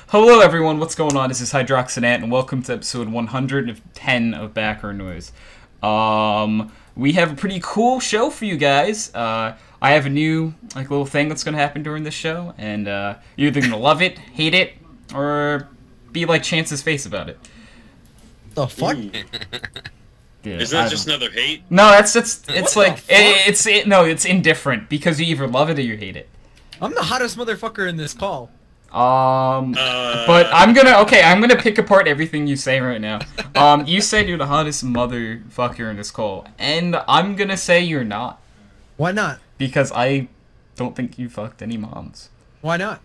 Hello everyone, what's going on? This is HydroxideAnt and welcome to episode 110 of Background Noise. We have a pretty cool show for you guys. I have a new little thing that's gonna happen during this show, and you're either gonna love it, hate it, or be like Chance's face about it. The fuck? Yeah, Isn't that just another hate? No, it's indifferent because you either love it or you hate it. I'm the hottest motherfucker in this call. But I'm gonna pick apart everything you say right now. You said you're the hottest motherfucker in this call, and I'm gonna say you're not. Why not? Because I don't think you fucked any moms. Why not?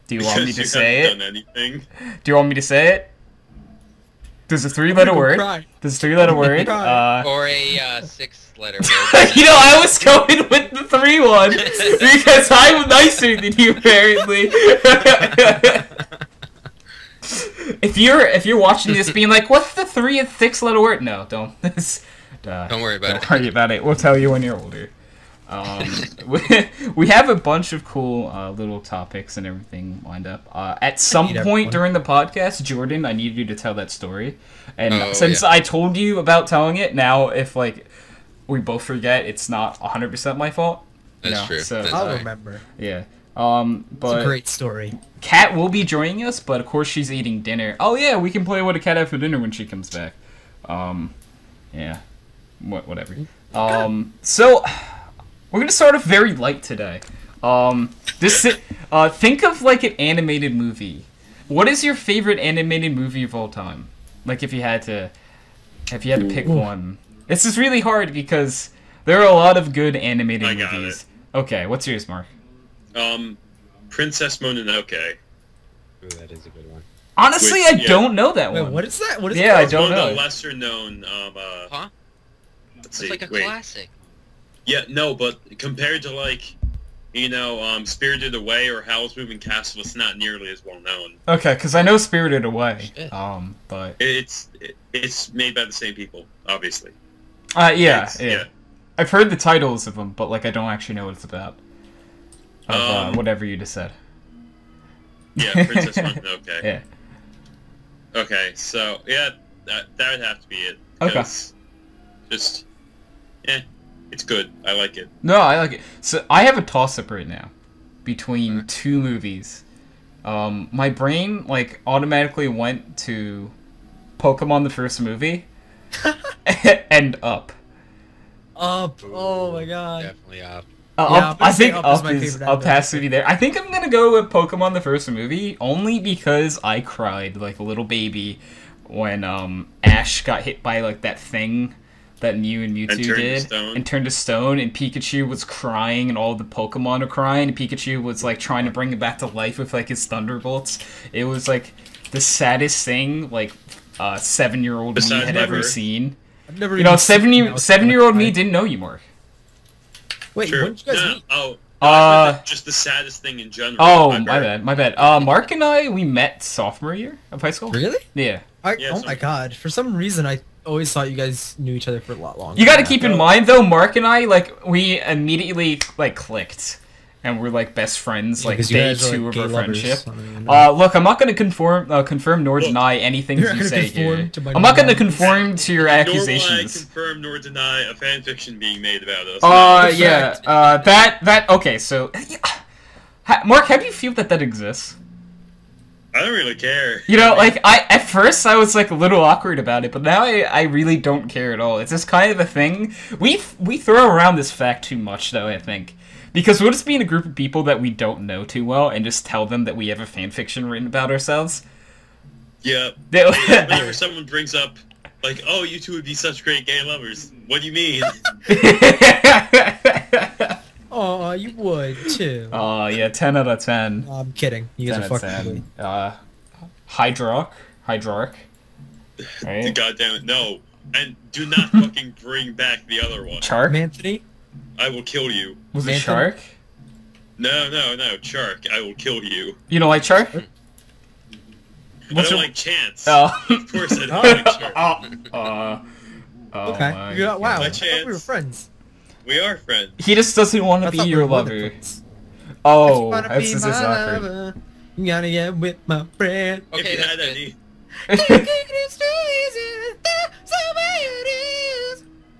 Do you want me to say it? Done anything. Do you want me to say it? There's a three-letter word. There's a three-letter word. Or a six-letter word. You know, I was going with the 3-1 because I'm nicer than you, apparently. If you're watching this, being like, "What's the 3 and 6-letter word?" No, don't. Don't worry about it. Don't worry about it. We'll tell you when you're older. We have a bunch of cool little topics and everything lined up. At some point during the podcast, Jordan, I need you to tell that story. And since I told you about telling it, now if we both forget, it's not 100% my fault. That's true. So, I'll remember. Yeah. It's But a great story. Kat will be joining us, but of course she's eating dinner. Oh yeah, we can play What a Cat Had for Dinner when she comes back. Yeah. Whatever. So we're gonna start off very light today. Think of like an animated movie. What is your favorite animated movie of all time? Like if you had to pick one. This is really hard because there are a lot of good animated movies. Okay, what's yours, Mark? Princess Mononoke. Ooh, that is a good one. Honestly, I don't know that one. Wait, what is that? What is Yeah, that? I don't know. One of the lesser known. Huh? Let's It's see. like a Wait. classic. Yeah, no, but compared to Spirited Away or Howl's Moving Castle, it's not nearly as well known. Okay, because I know Spirited Away. Shit. But It's made by the same people, obviously. yeah. Yeah. I've heard the titles of them, but I don't actually know what it's about. Whatever you just said. Yeah, Princess Mononoke. Yeah. Okay, so yeah, that would have to be it. Okay. Just, it's good. I like it. No, I like it. So I have a toss-up right now between two movies. My brain automatically went to Pokemon the first movie and Up. Up. Oh my god. Definitely up. I think Up my is favorite Up has to be there. I think I'm gonna go with Pokemon the first movie only because I cried like a little baby when Ash got hit by that thing that Mew and Mewtwo did and turned to stone, and Pikachu was crying and all the Pokemon are crying, and Pikachu was trying to bring it back to life with his Thunderbolts. It was the saddest thing 7-year-old me had ever seen. I've never. You know, 7-year-old me didn't know you, Mark. Wait, Sure. when did you guys meet? Just the saddest thing in general. Oh, my bad. Mark and I, we met sophomore year of high school. Really? Yeah. Oh my god. For some reason, I always thought you guys knew each other for a lot longer. You gotta keep in mind, though, Mark and I, we immediately, clicked. And we're, best friends, day 2 of our friendship. Look, I'm not gonna confirm nor deny anything you say here. I'm not gonna conform to your accusations. Nor will I confirm nor deny a fanfiction being made about us. Yeah, okay, so... Mark, how do you feel that exists? I don't really care. You know, at first I was, a little awkward about it, but now I really don't care at all. It's just kind of a thing. We throw around this fact too much, though, I think. Because we'll just be in a group of people that we don't know too well and just tell them that we have a fanfiction written about ourselves. Yeah. Whenever someone brings up, oh, you two would be such great gay lovers. What do you mean? Oh, you would, too. Oh, yeah, 10 out of 10. I'm kidding. You guys are fucking Hydrox. Right? God damn it, no. And do not fucking bring back the other one. Chark? Anthony? I will kill you. Was it Shark? No, Chark. I will kill you. You don't like Chark? I don't like Chance. Oh. Of course I don't like Chark. Okay. Wow, I thought we were friends. We are friends. He just doesn't want to be your lover. Oh, that's just awkward. You gotta get with my friend. If Okay, you that's had good. any.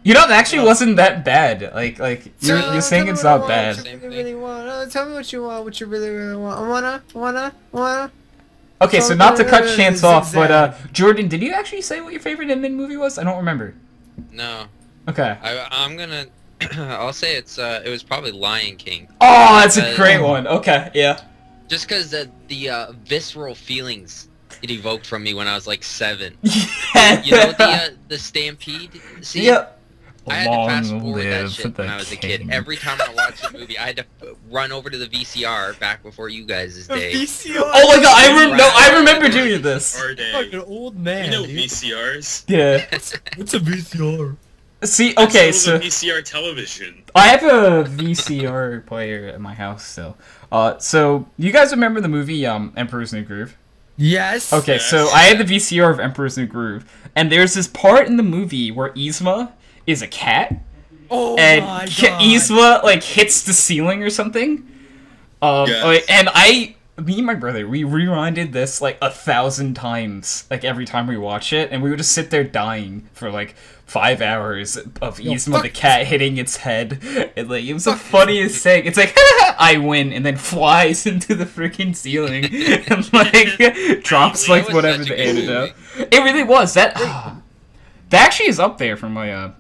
You know, it actually wasn't that bad. Like you're saying it's not bad. Tell me what you want. What you really want. Wanna. Okay, so not to cut Chance off, but Jordan, did you actually say what your favorite Indian movie was? I don't remember. No. Okay. I'm gonna. I'll say it was probably Lion King. Oh, that's a great one. Okay, yeah. Just because the visceral feelings it evoked from me when I was like 7. Yeah. You know the stampede scene? Yep. I had to fast Long forward that live shit when the I was a kid. king. Every time I watched a movie, I had to run over to the VCR back before you guys' day. VCR. Oh my god, I remember doing this. Our day. Fucking old man. You know dude. VCRs? Yeah. What's a VCR? See, okay, That's so VCR television. I have a VCR player at my house still. So you guys remember the movie Emperor's New Groove? Yes. Okay, Yes. so I had the VCR of Emperor's New Groove, and there's this part in the movie where Yzma is a cat, Oh and my god. Yzma like hits the ceiling or something. Yes. And me and my brother, we rewinded this like 1,000 times, like every time we watch it, and we would just sit there dying for like 5 hours of Yzma fuck the cat hitting its head, and like it was the funniest thing. It's like I win, and then flies into the freaking ceiling and like drops like That was whatever such a the good antidote. It really was that. That actually is up there for my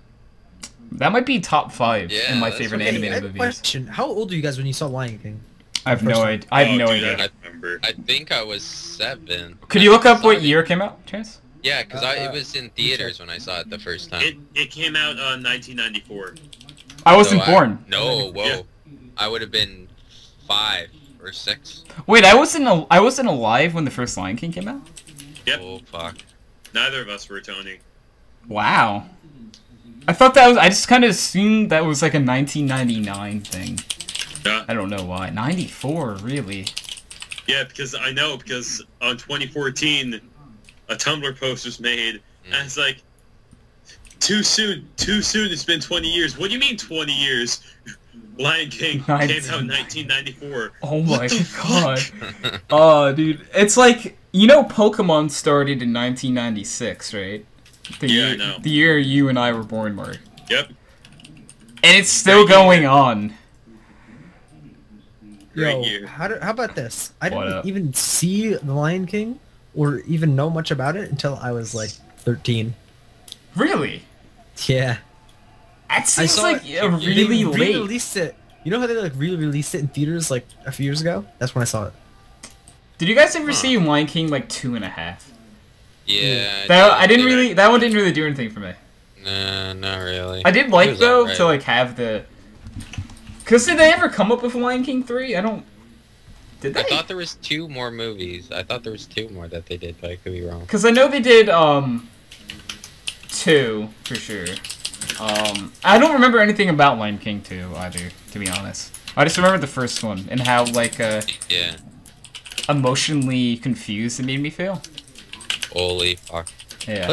That might be top 5 Yeah, in my that's favorite okay. animated I have a movies. question. How old were you guys when you saw Lion King? I have no idea. I have no dude, idea. I remember. I think I was 7. Could you look up what Sorry. year it came out, Chance? Yeah, because it was in theaters when I saw it the first time. It came out 1994. I wasn't So born. No, whoa. Yeah. I would have been 5 or 6. Wait, I wasn't alive when the first Lion King came out? Yep. Oh, fuck. Neither of us were, Tony. Wow. I thought that was. I just kind of assumed that was like a 1999 thing. Yeah. I don't know why. 94, really? Yeah, because on 2014, a Tumblr post was made, and it's like, too soon, it's been 20 years. What do you mean 20 years? Lion King came out in 1994. Oh my god. Oh, dude. It's like, you know Pokemon started in 1996, right? Yeah, I know. The year you and I were born, Mark. Yep. And it's still going on. Great Yo, year. how about this? I What didn't up? even see The Lion King or even know much about it until I was like 13. Really? Yeah. That seems saw like it- really they late. re-released it. You know how they like re-released it in theaters like a few years ago? That's when I saw it. Did you guys ever see Lion King like 2.5? Yeah. That one didn't really do anything for me. Nah, not really. I did It like was though alright. to like have the. Cause did they ever come up with Lion King 3? I don't. Did they? I thought there was 2 more movies. I thought there was 2 more that they did, but I could be wrong. Cause I know they did 2 for sure. I don't remember anything about Lion King 2 either, to be honest. I just remember the first one and how like Yeah. emotionally confused it made me feel. Holy fuck. Yeah.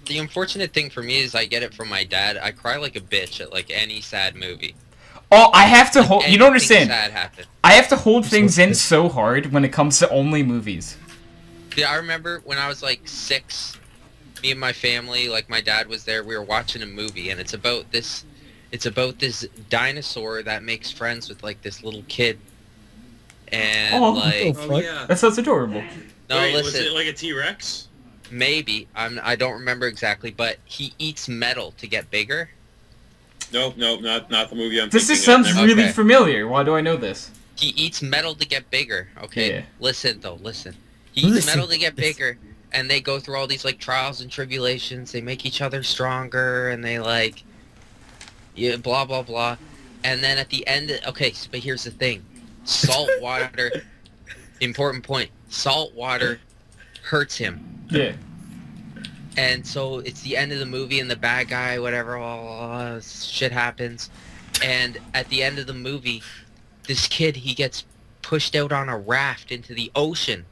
The unfortunate thing for me is I get it from my dad. I cry like a bitch at like any sad movie. Oh, I have to hold. You don't Anything understand. sad happened. I have to hold things in so hard when it comes to only movies. Yeah, I remember when I was like 6, me and my family, like my dad was there, we were watching a movie, and it's about this dinosaur that makes friends with like this little kid. And Oh, like, Oh, yeah. That sounds adorable. no, Wait, was listen, it like a T-Rex? maybe, I don't remember exactly, but he eats metal to get bigger. Nope, not the movie I'm This thinking just sounds of. Never- really Okay. familiar. Why do I know this? He eats metal to get bigger, okay? Yeah. Listen. He eats Listen. metal to get bigger, and they go through all these, like, trials and tribulations. They make each other stronger, and they, like, yeah, blah, blah, blah. And then at the end, okay, but here's the thing. Salt water, important point, salt water hurts him. Yeah. And so it's the end of the movie, and the bad guy, whatever, all shit happens. And at the end of the movie, this kid, he gets pushed out on a raft into the ocean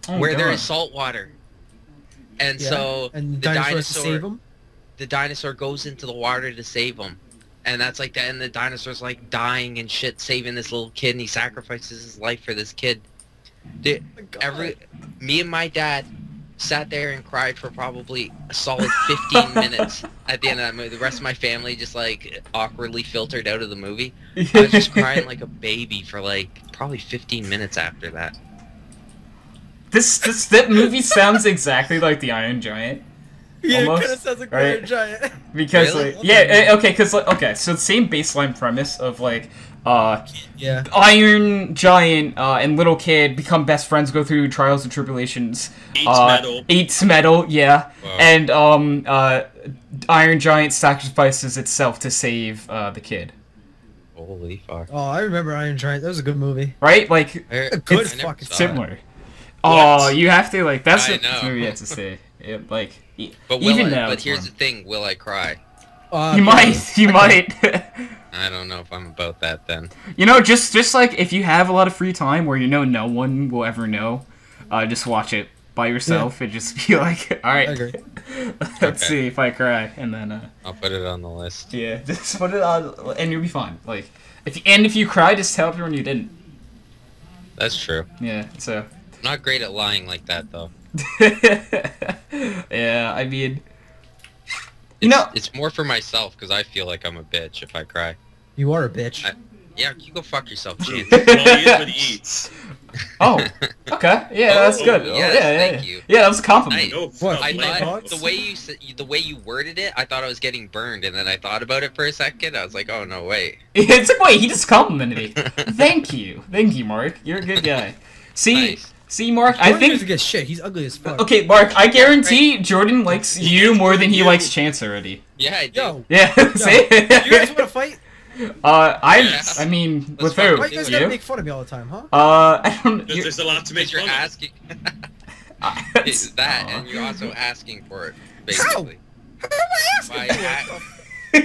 Oh, where there God. is salt water. And Yeah. so And the dinosaurs to save him. the dinosaur goes into the water to save him. And that's like that, and the dinosaur's like dying and shit, saving this little kid, and he sacrifices his life for this kid. Dude, me and my dad sat there and cried for probably a solid 15 minutes at the end of that movie. The rest of my family just like awkwardly filtered out of the movie. I was just crying like a baby for like probably 15 minutes after that. That movie sounds exactly like the Iron Giant. Yeah, almost, it kind of sounds like right? Iron Giant. Because Really? like, yeah, okay, because like, okay, so the same baseline premise of like, Yeah. Iron Giant and little kid become best friends, go through trials and tribulations. Eats metal, yeah. Wow. And Iron Giant sacrifices itself to save the kid. Holy fuck. Oh, I remember Iron Giant. That was a good movie. Right? Like, A good I never fucking saw it. similar. Oh, you have to like. That's I what know. movie you have to say. Like, But even now. but it's here's fun. the thing, will I cry? You might. You might. I don't know if I'm about that then. You know, just like if you have a lot of free time where you know no one will ever know, just watch it by yourself and just be like, all right, I agree. let's see if I cry, and then I'll put it on the list. yeah, just put it on, and you'll be fine. Like, if you cry, just tell everyone you didn't. That's true. Yeah, so. I'm not great at lying like that though. Yeah, I mean, It's more for myself because I feel like I'm a bitch if I cry. You are a bitch. Yeah, you go fuck yourself, Chance. Well, he is what he eats. Oh, okay, yeah, that's good. yes, Oh, yeah, thank you. Yeah, that was a compliment. No, What, I fuck, thought Bugs? the way you worded it, I thought I was getting burned, and then I thought about it for a second. I was like, oh no, wait. It's like, wait, he just complimented me. Thank you, Mark. You're a good guy. See, Nice. see, Mark, I Jordan think. doesn't get shit. He's ugly as fuck. Okay, Mark, I guarantee Jordan likes you more than he likes Chance already. Yeah, I do. Yo, Yeah, see? you guys want to fight? I mean, with fine. who? Why you guys You? gotta make fun of me all the time, huh? I don't. There's a lot to make Because you're fun of. asking. It's that, and you're also asking for it, How? basically. How am I asking By for it?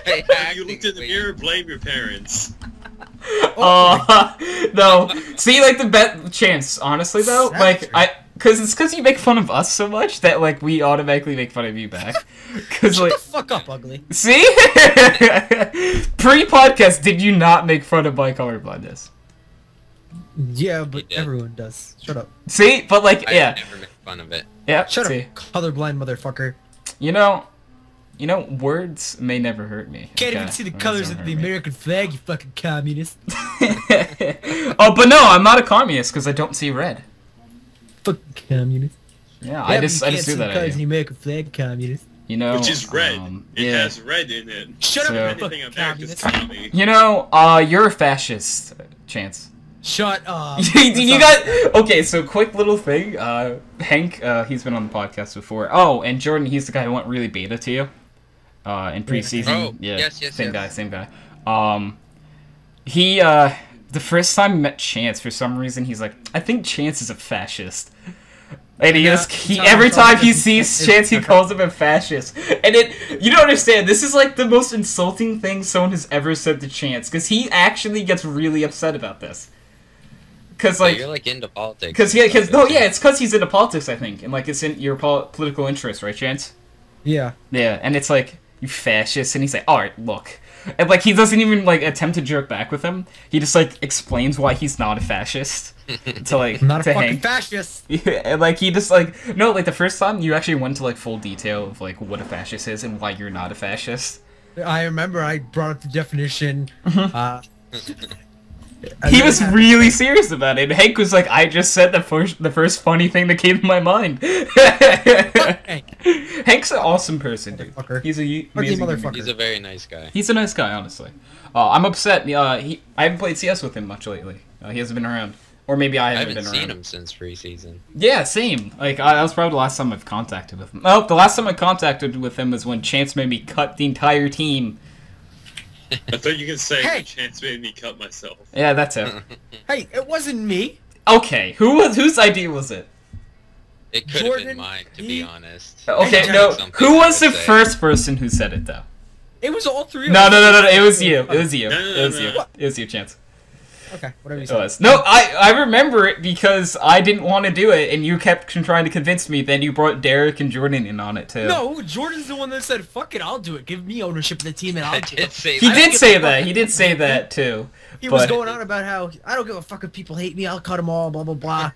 by You acting looked in the way- mirror, blame your parents. No. See, like the Chance. Honestly, though, like because you make fun of us so much that like we automatically make fun of you back. Because Shut like, the fuck up, ugly. see, pre-podcast, did you not make fun of my colorblindness? Yeah, but did. everyone does. Shut up. See, but like, I yeah, never make fun of it. yeah. Shut see. up, colorblind motherfucker. You know, words may never hurt me. Can't okay? even see the Words colors don't of the hurt me. American flag, you fucking communist. Oh, but no, I'm not a communist because I don't see red. Fucking communist. Yeah, Yeah, I but just you can't do see that. the At colors of the you. American flag, communist. You know, Which is red. It yeah. has red in it. Shut So- up, you Anything fucking America's communist. Tommy. You know, you're a fascist, Chance. Shut up. You got okay. So quick little thing. Hank, he's been on the podcast before. Oh, and Jordan, he's the guy who went really beta to you. In preseason. Oh, yeah. yes, Same yes. guy. He the first time I met Chance, for some reason, he's like, I think Chance is a fascist. And every time he sees Chance, he calls him a fascist. And you don't understand, this is like the most insulting thing someone has ever said to Chance, because he actually gets really upset about this. Because So like, you're like into politics. because it's because he's into politics, I think, and like it's in your political interest, right, Chance? Yeah. Yeah, and it's like, you fascist, and he's like, all right, look. And like he doesn't even like attempt to jerk back with him. He just like explains why he's not a fascist to like I'm not a to fucking Hank. fascist. Yeah, and like he just like no, like the first time you actually went to like full detail of like what a fascist is and why you're not a fascist. I remember I brought up the definition. He was really serious about it. Hank was like, I just said the first funny thing that came to my mind. Hank. Hank's an awesome person, dude. Motherfucker. He's a Fucking amazing motherfucker. human. He's a very nice guy. He's a nice guy, honestly. I'm upset. I haven't played CS with him much lately. He hasn't been around. Or maybe I I haven't haven't been seen around. him since preseason. Yeah, same. Like, that was probably the last time I've contacted with him. Oh, the last time I contacted with him was when Chance made me cut the entire team. I thought you could say Hey! Chance made me cut myself. Yeah, that's it. Hey, it wasn't me. Okay, whose idea was it? It could have Jordan, been mine, to be honest. Okay, Hey, no. something Who I was would the say. first person who said it, though? It was all three of No, us. no. It was you. It was you. No, It was you. no. It was you, Chance. Okay, whatever you It say. was. No, I remember it because I didn't want to do it, and you kept trying to convince me. Then you brought Derek and Jordan in on it too. No, Jordan's the one that said, "Fuck it, I'll do it. Give me ownership of the team, and I'll do it." He did say that. He did say that too. He was going on about how I don't give a fuck if people hate me. I'll cut them all. Blah blah blah.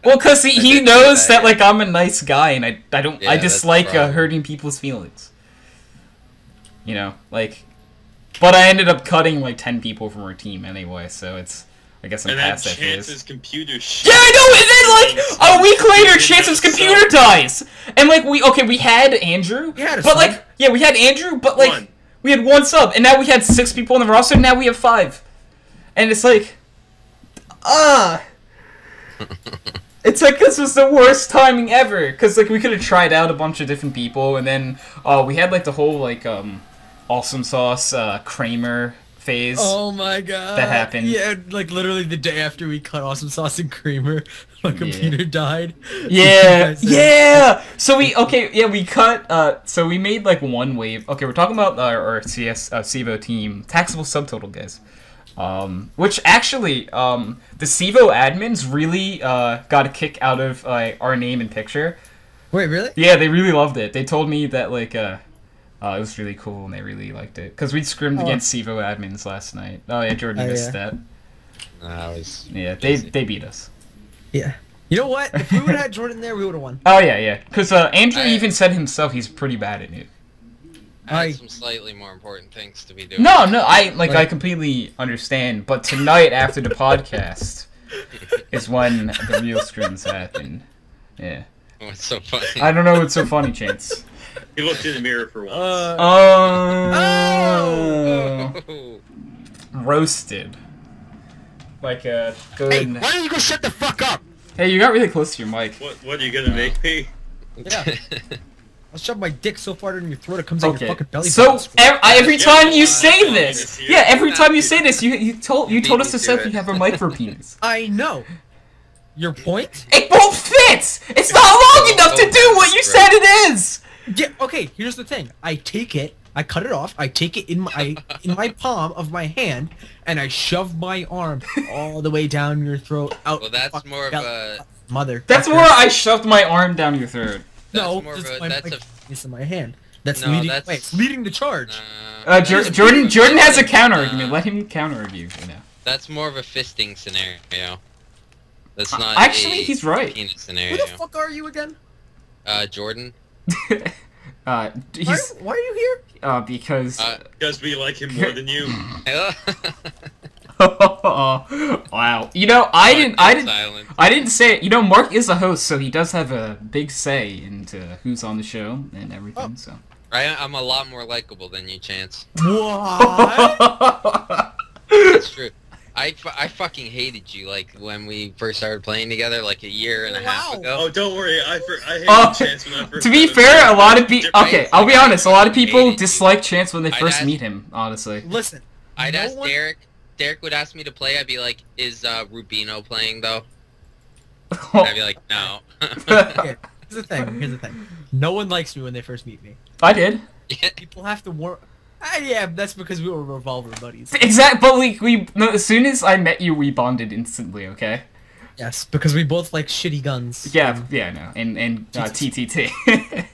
Well, cause he knows that like I'm a nice guy, and I don't Yeah, I that's dislike the problem. hurting people's feelings. You know, like, but I ended up cutting like 10 people from our team anyway, so it's I guess I'm And then past that phase. Chance's computer shit. Yeah, I know. And then like a week later, Chance's computer dies, and like we had Andrew, You had a but sub. like yeah, we had Andrew, but like One. we had one sub, and now we had 6 people on the roster. Now we have 5, and it's like, It's like this was the worst timing ever, cause like we could have tried out a bunch of different people, and then we had like the whole like Awesome Sauce Kramer phase. Oh my god. That happened. Yeah, like literally the day after we cut Awesome Sauce and Creamer, my computer died. Yeah, You guys said- yeah. So we cut. So we made like one wave. Okay, we're talking about our CEVO team, taxable subtotal guys. Which actually, the CEVO admins really got a kick out of our name and picture. Wait, really? Yeah, they really loved it. They told me that like it was really cool and they really liked it because we scrimmed against CEVO admins last night. Oh yeah, Jordan missed that. I was. Yeah, busy. they beat us. Yeah. You know what? If we would have had Jordan there, we would have won. Oh yeah. Because Andrew even said himself he's pretty bad at it. I had some slightly more important things to be doing. No, I completely understand. But tonight after the podcast is when the real scrims happen. Yeah. What's so funny? I don't know what's so funny, Chance. He looked in the mirror for once. Oh. Roasted. Like a good. Hey, why don't you go shut the fuck up? Hey, you got really close to your mic. What are you gonna make me? Yeah. I'll shove my dick so far in your throat it comes out your fucking belly So button. every time you say yeah, this, yeah. every time you say this, you told us to say you have a mic for penis. I know. Your point? It won't fit. It's not long enough to do what you said it is. Yeah. Okay. Here's the thing. I take it. I cut it off. I take it in my palm of my hand, and I shove my arm all the way down your throat. Out. Well, that's fucking more of belly. a. Mother. That's where I shoved my arm down your throat. No, more of just a- my that's mic a- is in my hand. That's No, leading. that's- Wait, it's leading the charge. Jordan has a counter argument. Let him counter argue. You know. That's more of a fisting scenario. That's not. Actually, a he's right. Penis Who scenario. the fuck are you again? Jordan. He's Why are you here? because. Because we like him more than you. Wow. You know, I Silence. didn't say it. You know, Mark is a host, so he does have a big say into who's on the show and everything. Oh. So. I'm a lot more likable than you, Chance. What? That's true. I fucking hated you, like, when we first started playing together, like, a year and a half Wow. ago. Oh, don't worry. I hated Chance when I first. To be started fair, playing. a lot of people. Okay, I'll be honest. A lot of people Hated you. dislike Chance when they I'd first ask- meet him. Honestly. Listen. I'd no ask one- Derek. Derek would ask me to play. I'd be like, "Is Rubino playing though?" Oh. I'd be like, "No." Okay, here's the thing. No one likes me when they first meet me. I did. People have to warm. Yeah, that's because we were revolver buddies. Exact. But no, as soon as I met you, we bonded instantly. Okay. Yes, because we both like shitty guns. Yeah. Yeah. No. And TTT.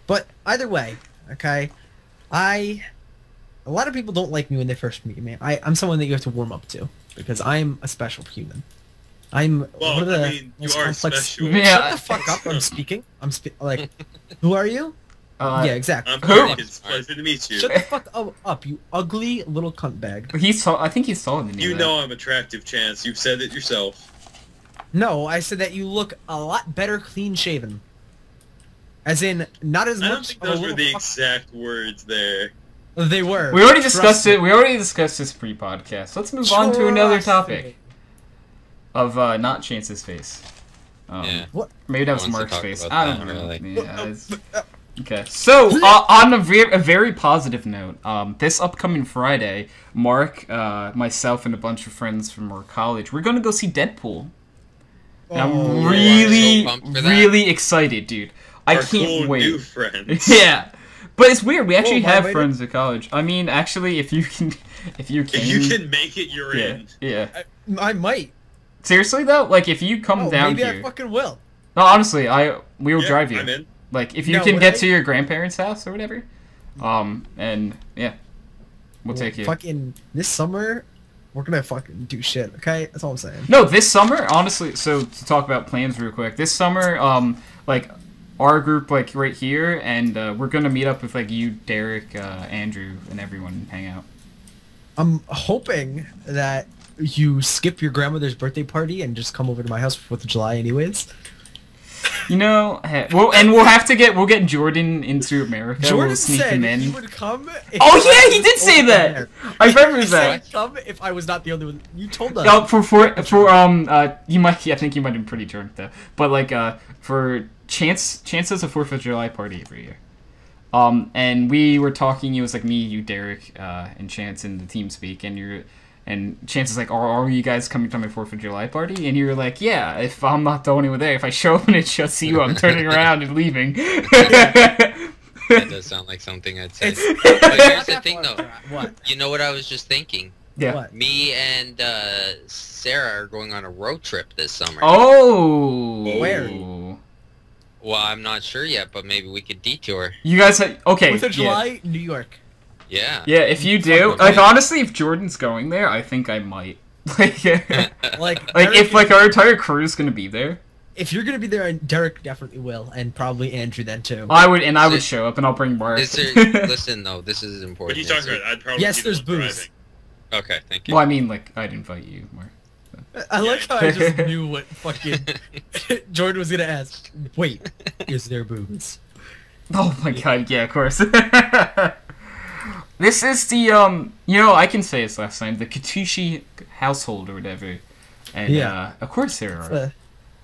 But either way, okay, a lot of people don't like me when they first meet me. I'm someone that you have to warm up to because I'm a special human. I'm Well, one of the I mean, you most are complex. special. Yeah. Shut the fuck up! I'm speaking. Like, who are you? Yeah, exactly. I'm Who? Derek. It's a pleasure to meet you. Shut the fuck up, you ugly little cunt bag. He's tall. I think he's taller than you. You though. know I'm attractive, Chance. You've said it yourself. No, I said that you look a lot better clean shaven. As in, not as I don't much think of a those were little the fuck- exact words there. They were. We already Trust discussed me. it. We already discussed this pre-podcast. Let's move on to another Trust topic me. of not Chance's face. Yeah. Maybe that was Wants to Mark's talk face. about I don't that, know. really. Yeah, it's- okay. So on a very positive note, this upcoming Friday, Mark, myself, and a bunch of friends from our college, we're gonna go see Deadpool. And I'm Oh, really, I'm so pumped for that. really excited, dude. I Our can't cool wait. new friends. Yeah. But it's weird. We actually Whoa, why have wait? friends at college. I mean, actually, if you can, If you can make it, you're yeah, in. yeah. I might. Seriously though, like if you come down maybe here. I fucking will. No, honestly, we will drive you. I'm in. Like if you can get to your grandparents' house or whatever. And yeah, we'll take you. Fucking this summer, we're gonna fucking do shit. Okay, that's all I'm saying. No, this summer, honestly. So to talk about plans real quick, this summer, like our group, like right here, and we're gonna meet up with like you, Derek, Andrew, and everyone and hang out. I'm hoping that you skip your grandmother's birthday party and just come over to my house for 4th of July, anyways. You know, we'll get Jordan into America. Jordan we'll sneak said him in. he would come. Oh yeah, he did say that. I remember that. He come if I was not the only one. You told us. No, you might. I think you might have been pretty drunk though. But like, for chances of 4th of July party every year. And we were talking. It was like me, you, Derek, and Chance in the team speak, and Chance is like, are you guys coming to my 4th of July party? And you're like, yeah, if I'm not the only one there. If I show up and it's just you, I'm turning around and leaving. That does sound like something I'd say. But here's the thing, though. What? You know what I was just thinking? Yeah. What? Me and Sarah are going on a road trip this summer. Oh. Where? Well, I'm not sure yet, but maybe we could detour. You guys have... Okay. 4th of July, New York. Yeah. Yeah, if you do... Like, honestly, if Jordan's going there, I think I might. like, if, like, our entire crew is gonna be there. If you're gonna be there, Derek definitely will, and probably Andrew then, too. I would show up, and I'll bring Mark. Listen, though, this is important. What are you talking about? I'd probably Yes, there's booze. driving. Okay, thank you. Well, I mean, like, I'd invite you, Mark. I like how I just knew what fucking Jordan was gonna ask. Wait, is there booze? Oh my god, yeah, of course. This is the, you know, I can say this last time, the Katushi household or whatever. And, Yeah. Of course there are.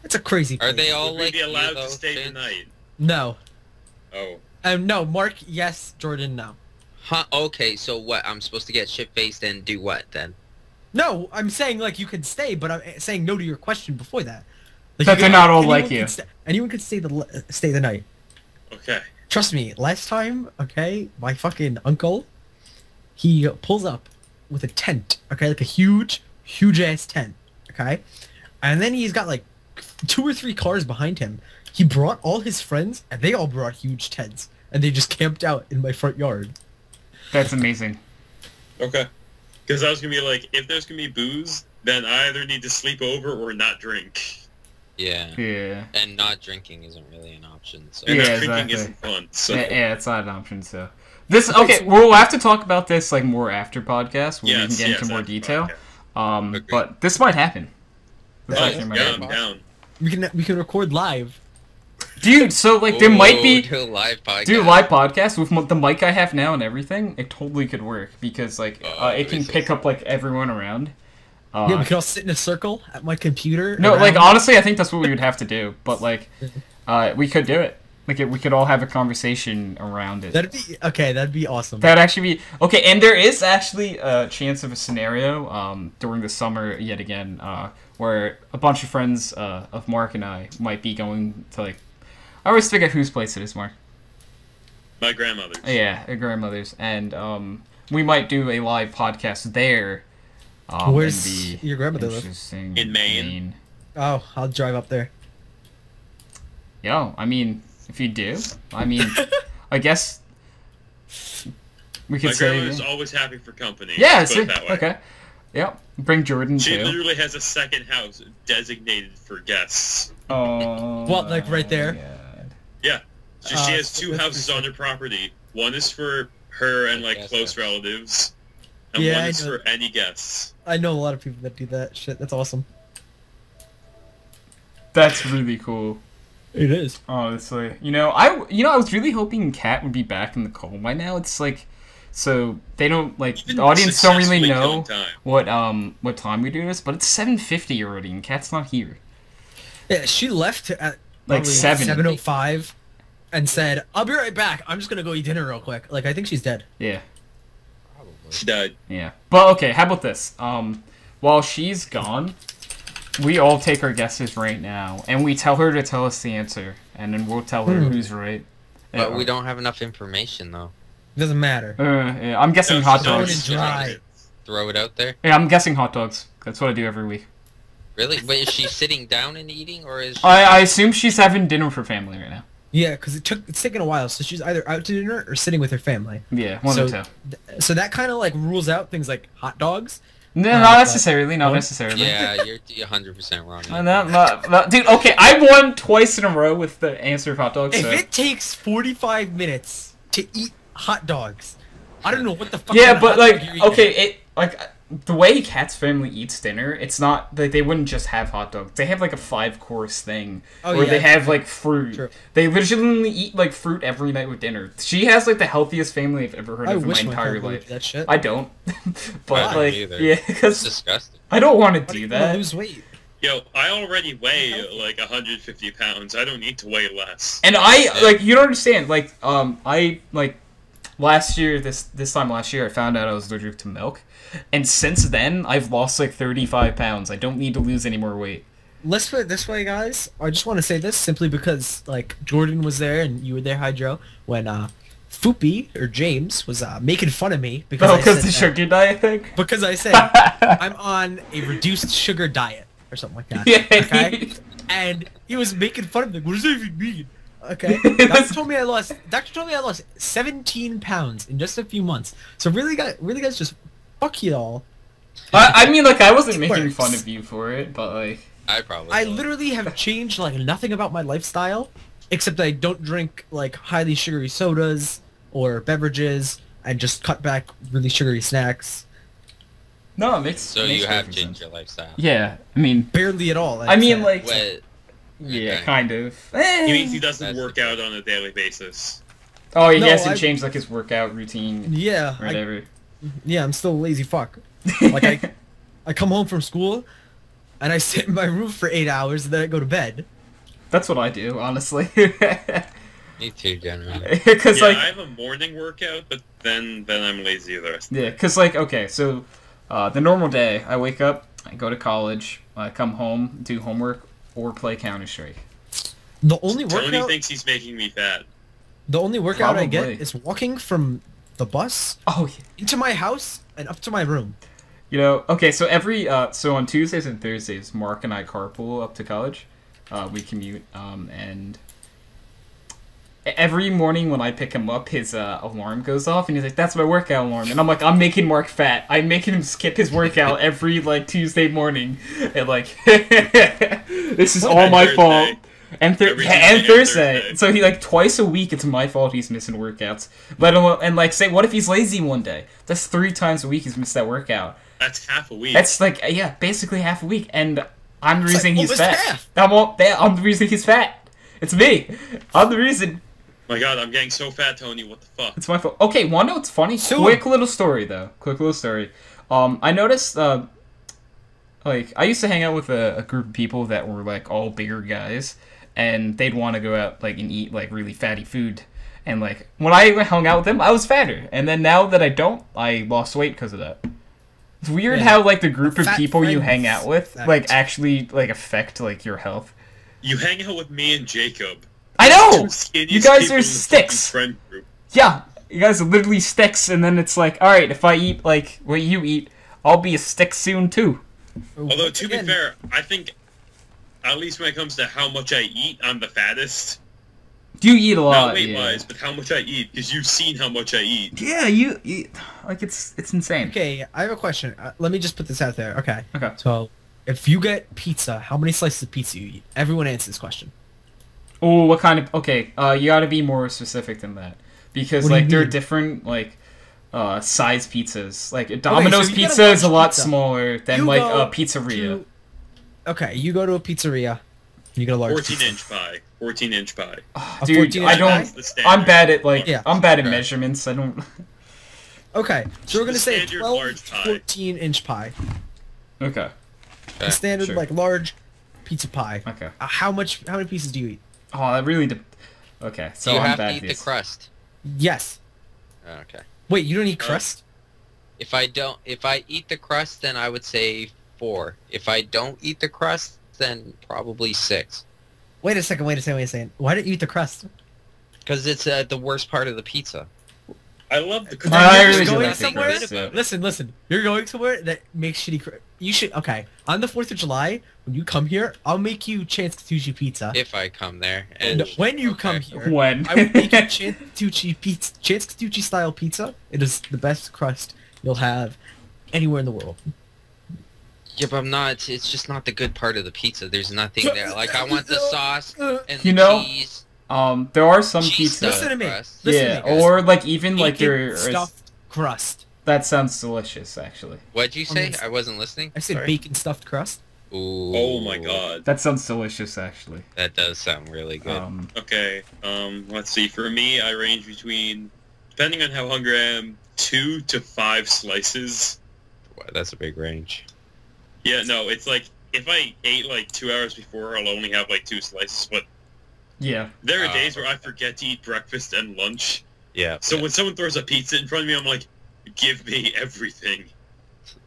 It's a crazy place. Are they all Would we like be allowed you, to stay though, the night? No. Oh. No, Mark, yes. Jordan, no. Huh? Okay, so what? I'm supposed to get shit-faced and do what, then? No, I'm saying, like, you could stay, but I'm saying no to your question before that. Like, That they're not all like you. Anyone could stay the night. Okay. Trust me, last time, okay, my fucking uncle, he pulls up with a tent, okay, like a huge ass tent, okay? And then he's got like 2 or 3 cars behind him. He brought all his friends, and they all brought huge tents, and they just camped out in my front yard. That's amazing. Okay. Because I was gonna be like, if there's gonna be booze, then I either need to sleep over or not drink. Yeah. Yeah. And not drinking isn't really an option, so... And Yeah, not drinking exactly. isn't fun, so... Yeah, it's not an option, so... Okay, we'll have to talk about this, like, more after podcast, where we can get into more detail. But this might happen. This actually might happen. I'm down. We can record live. Dude, so, like, there might be... Do a live podcast. Do a live podcast with the mic I have now and everything. It totally could work, because, like, it can pick up, like, everyone around. Yeah, we could all sit in a circle at my computer. No, like, honestly, I think that's what we would have to do. But, like, we could do it. Like, we could all have a conversation around it. That'd be awesome. That'd actually be... Okay, and there is actually a chance of a scenario during the summer, yet again, where a bunch of friends of Mark and I might be going to, like... I always forget whose place it is, Mark. My grandmother's. Yeah, her grandmother's. And we might do a live podcast there. Where's your grandmother live? In Maine. Oh, I'll drive up there. Yo, I mean, if you do, I mean, I guess we could My say... grandmother's always happy for company. Yeah, let's put it that way. okay. Yep, bring Jordan, She too. literally has a second house designated for guests. Oh, What, like right there? God. Yeah. She has so 2 that's houses pretty on her property. One is for her and, like, close relatives. And Yeah, one I is know. for any guests. I know a lot of people that do that shit. That's awesome. That's really cool. It is. Honestly, I was really hoping Kat would be back in the call by now. It's like, so they don't like the audience don't really know what time we do this, but it's 7:50 already, and Kat's not here. Yeah, she left at Like 7:05, and said, "I'll be right back. I'm just gonna go eat dinner real quick." Like I think she's dead. Yeah, She died. yeah. But okay, how about this? While she's gone, we all take our guesses right now, and we tell her to tell us the answer, and then we'll tell her who's right. But we don't have enough information, though. Doesn't matter. Yeah, I'm guessing hot No, dogs. Dry. throw it out there? Yeah, I'm guessing hot dogs. That's what I do every week. Really? But is she sitting down and eating, or is she... I assume she's having dinner with her family right now. Yeah, because it's taken a while, so she's either out to dinner or sitting with her family. Yeah, one of the two. So that kind of like rules out things like hot dogs. No, not necessarily. Not necessarily. Yeah, you're 100% wrong. Dude, okay, I won twice in a row with the answer of hot dogs. If So. it takes 45 minutes to eat hot dogs, I don't know what the fuck. Yeah, but like, okay, the way Kat's family eats dinner, it's not like they wouldn't just have hot dogs. They have like a 5-course thing where they have like fruit. True. They literally eat like fruit every night with dinner. She has like the healthiest family I've ever heard of in my entire life. That shit. I don't, but like, either. yeah, because It's disgusting. I don't want to do You that. lose weight. Yo, I already weigh like 150 pounds. I don't need to weigh less. And I like you don't understand. Like I like last year this time last year I found out I was allergic to milk. And since then, I've lost like 35 pounds. I don't need to lose any more weight. Let's put it this way, guys. I just want to say this simply because, like, Jordan was there and you were there, Hydro, when Foopy, or James, was making fun of me because because the sugar diet thing? Because I said I'm on a reduced sugar diet or something like that. Yeah. Okay? And he was making fun of me. What does that even mean? Okay. Doctor told me I lost 17 pounds in just a few months. So really guys, just fuck you all. I mean, like, I wasn't making works. fun of you for it, but like... I literally have changed, like, nothing about my lifestyle, except I don't drink, like, highly sugary sodas or beverages, and just cut back really sugary snacks. No, it makes So makes you have perfect changed sense. your lifestyle. Yeah, I mean... Barely at all. I mean, like... Wait, Yeah, okay. kind of. He means he doesn't That's work the out on a daily basis. Oh, he No, hasn't I- changed, like, his workout routine Yeah. or whatever. Yeah, I'm still a lazy fuck. Like, I come home from school, and I sit in my room for 8 hours, and then I go to bed. That's what I do, honestly. Me too, generally. Because, Yeah, like... I have a morning workout, but then I'm lazy the rest. Yeah, because, like, okay, so... the normal day, I wake up, I go to college, I come home, do homework, or play Counter-Strike. The only Tony workout, thinks he's making me fat. I get Probably. is walking from the bus Oh, yeah. into my house and up to my room. You know, okay, so so on Tuesdays and Thursdays, Mark and I carpool up to college. We commute, and every morning when I pick him up, his alarm goes off, and he's like, "That's my workout alarm," and I'm like, "I'm making Mark fat. I'm making him skip his workout every like Tuesday morning," and like, this is all And my Thursday. fault. And, Every Tuesday and and Thursday. Thursday. So he like twice a week. It's my fault he's missing workouts. Let alone and like say, what if he's lazy one day? That's 3 times a week he's missed that workout. That's half a week. That's like basically half a week, and I'm the reason like he's almost fat. half. I'm the reason he's fat. It's me. I'm the reason. My God, I'm getting so fat, Tony. What the fuck? It's my fault. Okay, wanna know what's funny? Soon. Quick little story though. Quick little story. I noticed like I used to hang out with a group of people that were like all bigger guys, and they'd want to go out like and eat like really fatty food. And like when I hung out with them, I was fatter. And then now that I don't, I lost weight because of that. It's weird Yeah. how like the group of Fat people you friends hang out with that- like actually like affect like your health. You hang out with me and Jacob. I know. Two skinniest You guys people are in the sticks. fucking friend group. Yeah, you guys are literally sticks, and then it's like, all right, if I eat like what you eat, I'll be a stick soon too. Although to be Again, fair, I think at least when it comes to how much I eat, I'm the fattest. You eat a lot. Not weight yeah. wise, but how much I eat, because you've seen how much I eat. Yeah, you eat like it's insane. Okay, I have a question. Let me just put this out there. Okay. Okay. So, if you get pizza, how many slices of pizza you eat? Everyone answer this question. Oh, what kind of? Okay, you got to be more specific than that because What do you like there are mean? different like size pizzas. Like Domino's you get a pizza is a large lot pizza. smaller than You like go a pizzeria. Okay, you go to a pizzeria. You get a large 14-inch pie. 14-inch pie. Oh, a dude, 14-inch I pie? don't. That's the standard. I'm bad at like Yeah. I'm bad at Okay. measurements. I don't. Okay, so we're gonna The say standard 12 large pie. 14-inch pie. Okay. The standard sure. like large pizza pie. Okay. How many pieces do you eat? Oh, that really. Okay, so you I'm have bad to at eat the this. crust. Yes. Oh, okay. Wait, you don't eat crust? If I eat the crust, then I would say 4. If I don't eat the crust, then probably 6. Wait a second. Why don't you eat the crust? Because it's the worst part of the pizza. I love the. I really You're do going like the somewhere. crust, yeah. Listen. You're going somewhere that makes shitty. You should. Okay. On the 4th of July, when you come here, I'll make you Chance Katuchi pizza. If I come there. And when you come here, When? I will make you Chance Katuchi style pizza. It is the best crust you'll have anywhere in the world. Yeah, but I'm not. It's just not the good part of the pizza. There's nothing there. Like I want the sauce and You the know, cheese. there are some Cheese pizzas. Listen to me. crust. Listen Yeah, to me, guys. or like even like Bacon your stuffed crust. that sounds delicious actually. What'd you say? this- I wasn't listening. I said Sorry. bacon stuffed crust. Ooh, Oh my god. That sounds delicious actually. that does sound really good. Okay. Let's see. For me, I range between, depending on how hungry I am, 2 to 5 slices. Wow, that's a big range. Yeah. No, it's like if I ate like 2 hours before, I'll only have like 2 slices. But Yeah. there are days where I forget to eat breakfast and lunch. Yeah. So yeah. when someone throws a pizza in front of me, I'm like, give me everything.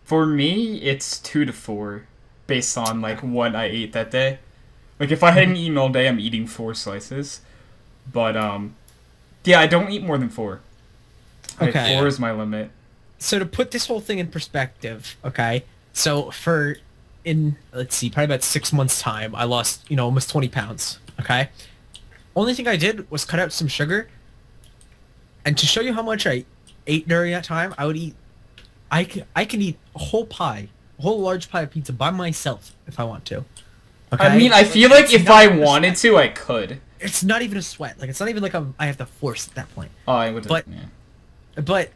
For me, it's 2 to 4, based on like what I ate that day. Like if I hadn't eaten all day, I'm eating 4 slices. But yeah, I don't eat more than 4. Like, Okay. 4 is my limit. So to put this whole thing in perspective, okay? So let's see, probably about 6 months' time, I lost, almost 20 pounds, okay? Only thing I did was cut out some sugar. And to show you how much I ate during that time, I can eat a whole large pie of pizza by myself if I want to. Okay? I mean, I feel like It's if not I even a wanted sweat. to, I could. It's not even a sweat. Like, it's not even like I have to force at that point. Oh, I would. But- Yeah. But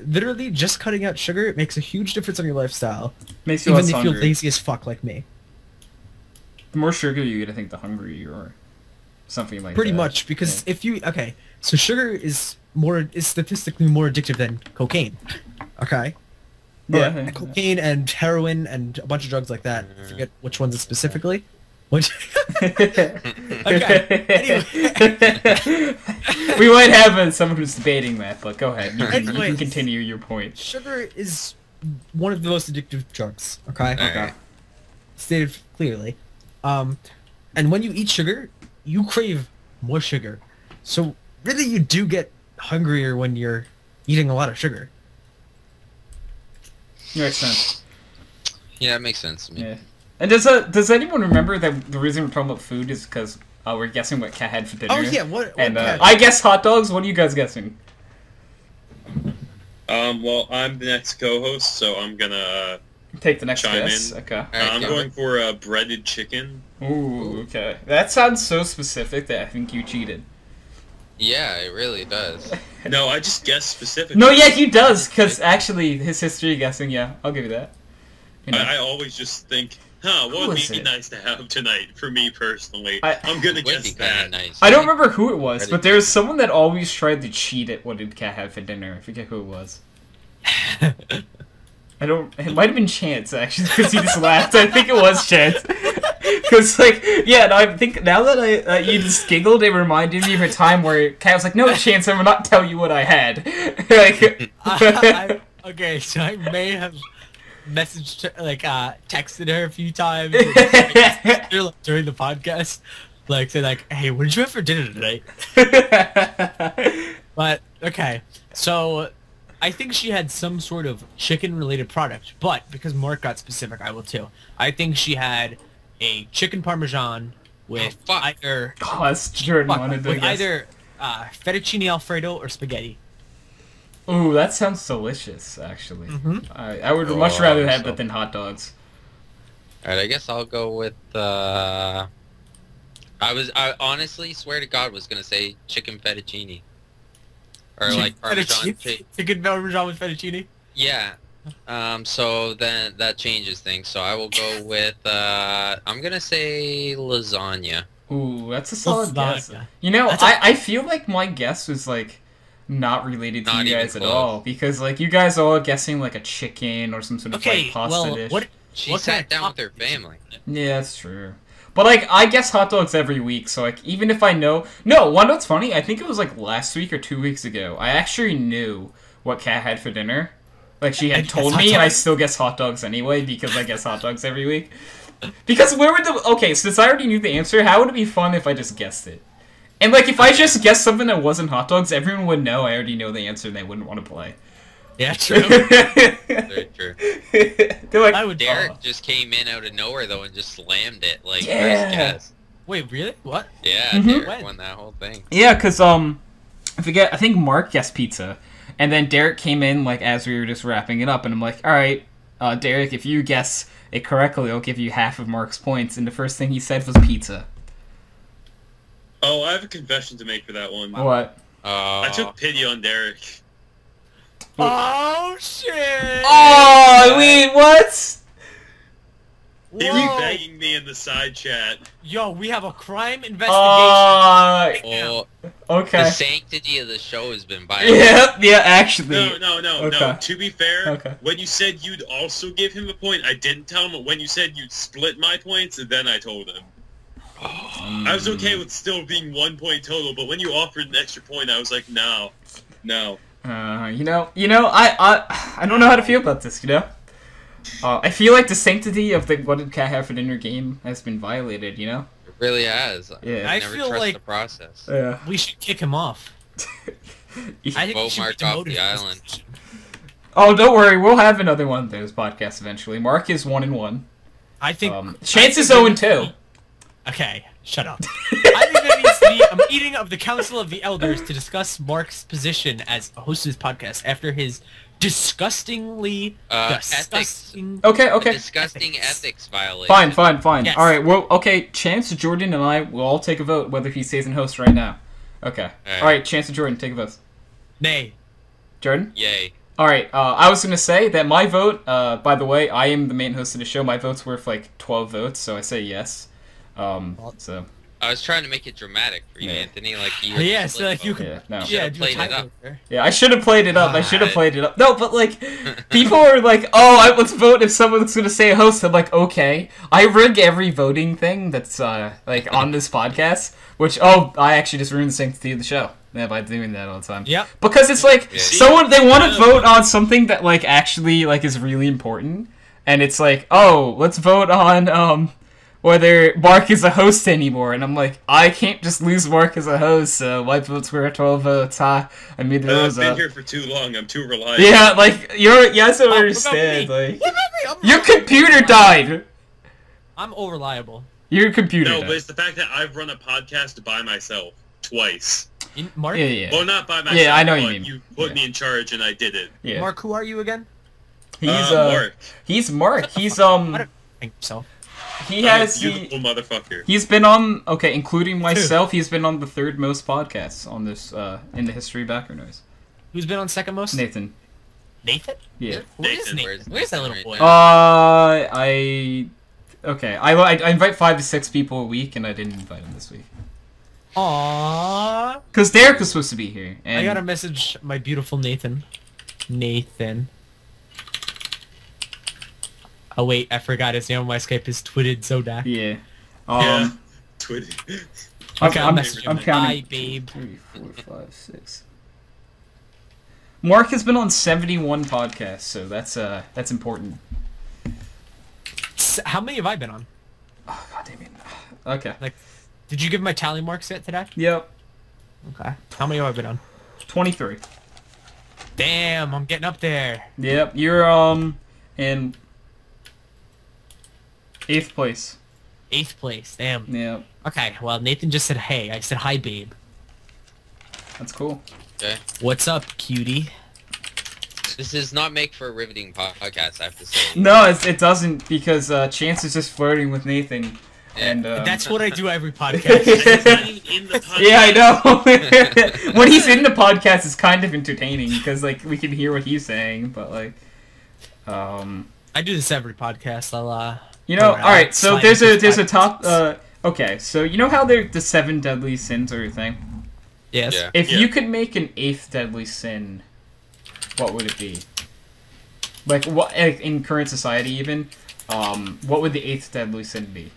literally, just cutting out sugar, it makes a huge difference on your lifestyle. Makes you Even less if you're hungry. lazy as fuck like me. The more sugar you eat, I think the hungrier you are. Something like Pretty that. much, because Yeah. if you... Okay, so sugar is statistically more addictive than cocaine. Okay? Yeah. Or cocaine and heroin and a bunch of drugs like that. I forget which ones specifically. Which... Okay, anyway. We might have someone who's debating that, but go ahead. You can Anyways. continue your point. Sugar is one of the most addictive drugs, okay? Alright. Stated clearly. And when you eat sugar, you crave more sugar. So really you do get hungrier when you're eating a lot of sugar. Makes sense. Yeah, that makes sense to me. Yeah. And does anyone remember that the reason we're talking about food is because we're guessing what Kat had for dinner? Oh yeah, what And Kat- I guess hot dogs. What are you guys guessing? Well, I'm the next co-host, so I'm gonna. Take the next Chime guess. in. Okay. Alright, I'm go. going for breaded chicken. Ooh, okay. That sounds so specific that I think you cheated. Yeah, it really does. No, I just guessed specifically. No, yeah, he does, because actually, his history guessing, yeah, I'll give you that. You know. I always just think, what Who would is be it? nice to have tonight for me personally? I- I'm gonna Would be guess kind that. of nice. I don't remember who it was, Ready? but there was someone that always tried to cheat at what did Kat have for dinner. I forget who it was. It might have been Chance, actually, because he just laughed. I think it was Chance. Because, like, yeah, no, I think now that you just giggled, it reminded me of a time where Kat was like, no, Chance, I will not tell you what I had. Like, okay, so I may have messaged her, texted her a few times during the podcast, say hey, what did you have for dinner tonight? But okay, so I think she had some sort of chicken-related product, but because Mark got specific, I will too. I think she had a chicken parmesan with Oh, fuck. either oh, that's Jordan wanted to with guess. either fettuccine alfredo or spaghetti. Ooh, that sounds delicious, actually. Mhm. I would Oh, much rather have so- that than hot dogs. Alright, I guess I'll go with, I honestly swear to God was gonna say chicken fettuccine. Or like Parmesan cheese. Chicken parmesan with fettuccine. Yeah. So then that changes things. So I will go with, I'm gonna say lasagna. Ooh, that's a solid guess. Lasagna. You know, That's I feel like my guess was, not related to Not you even guys at close. all. Because, you guys are all guessing, a chicken or some sort of, Okay, pasta well, dish. what? She What kind sat of down with her toppings? family. Yeah, that's true. But, I guess hot dogs every week, so, even if I know... No, one what's funny, I think it was, last week or 2 weeks ago, I actually knew what Kat had for dinner. She had And told guess me, hot and I dogs? still guess hot dogs anyway, because I guess hot dogs every week. Because where would the... Okay, since I already knew the answer, how would it be fun if I just guessed it? And like, if I just guessed something that wasn't hot dogs, everyone would know. I already know the answer, and they wouldn't want to play. Yeah, true. Very true. They're like, I would. Derek just came in out of nowhere though and just slammed it like Yeah. first guess. Wait, really? What? Yeah, Mhm. Derek When? won that whole thing. yeah, because I forget. I think Mark guessed pizza, and then Derek came in like as we were just wrapping it up, and I'm like, all right, Derek, if you guess it correctly, I'll give you half of Mark's points. And the first thing he said was pizza. Oh, I have a confession to make for that one. What? I took pity on Derek. Oh shit! Oh, wait, what? He was Whoa. begging me in the side chat. Yo, we have a crime investigation. Oh, Okay. the sanctity of the show has been violated. Yeah, actually. No. Okay. To be fair, Okay. when you said you'd also give him a point, I didn't tell him. But when you said you'd split my points, then I told him. I was okay with still being 1 point total, but when you offered an extra point, I was like, no. You know, I don't know how to feel about this, you know? I feel like the sanctity of the what did Cat have for dinner game has been violated, you know? It really has. Yeah. I Never feel trust like- the process. Yeah. We should kick him off. I think Vote he should Mark be off demoted the from this island. position. Oh, don't worry, we'll have another one of those podcasts eventually. Mark is 1-1. I think. Chance is I think 0-2. Okay, shut up. I think there needs to be a meeting of the Council of the Elders to discuss Mark's position as a host of this podcast after his disgustingly disgusting. Okay. Disgusting ethics violation. Fine. Yes. Alright, well, okay, Chance, Jordan, and I will all take a vote whether he stays in host right now. Okay. Alright, Chance and Jordan, take a vote. Nay. Jordan? Yay. Alright, I was gonna say that my vote, by the way, I am the main host of the show, my vote's worth like 12 votes, so I say yes. So... I was trying to make it dramatic for you, Yeah. Anthony. Like you. Yeah, so like you could. Yeah, no. Yeah, Should've do a played it up. tiebreaker. Yeah, I should have played it up. God. No, but like, people are like, "Oh, let's vote if someone's gonna say a host." I'm like, okay. I rig every voting thing that's like on this podcast. Which I actually just ruined the sanctity of the show. Yeah, by doing that all the time. Yep. Because it's like Yeah. they want to vote on something that like actually like is really important, and it's like, oh, let's vote on whether Mark is a host anymore, and I'm like, I can't just lose Mark as a host, so my votes were 12 votes, I made the I've rules been up. here for too long. I'm too reliable. Yeah, like, you guys don't Oh, what about understand, me? like, What about me? your computer died! I'm all reliable. Your computer No, died. but it's the fact that I've run a podcast by myself twice. Mark. Yeah. Well, not by myself. Yeah, I know what you but mean. You put Yeah. me in charge, and I did it. Yeah. Mark, who are you again? He's, Mark. He's Mark. He's, Thank yourself. he I'm has, a beautiful motherfucker. he's been on, okay, including myself, he's been on the third most podcasts on this, in the history of Background Noise. Who's been on second most? Nathan. Nathan? Yeah. Who is Nathan, Nathan? Where's that little boy? Okay, I invite 5 to 6 people a week, and I didn't invite him this week. Aww. Because Derek was supposed to be here, and... I gotta message my beautiful Nathan. Nathan. Oh wait, I forgot his name on my Skype is Twitted Zodak. Yeah. Yeah. Twitter. Okay, I'm messaging him. counting. Hi, babe. 3, 4, 5, 6. Mark has been on 71 podcasts, so that's important. How many have I been on? Oh, God damn it. Okay. Like, did you give my tally marks yet today? Yep. Okay. How many have I been on? 23. Damn, I'm getting up there. Yep. You're in 8th place. 8th place. Damn. Yep. Okay, well, Nathan just said hey. I said hi, babe. That's cool. Okay. What's up, cutie? This does not make for a riveting podcast, I have to say. No, it doesn't, because Chance is just flirting with Nathan. And That's what I do every podcast. He's not even in the podcast. Yeah, I know. When he's in the podcast, it's kind of entertaining because like we can hear what he's saying, but like, I do this every podcast. I'll you know. All right, so slide there's into a top. podcasts. Okay, so you know how the 7 deadly sins are a thing. Yes. Yeah. If Yeah. you could make an 8th deadly sin, what would it be? Like what in current society even? What would the 8th deadly sin be?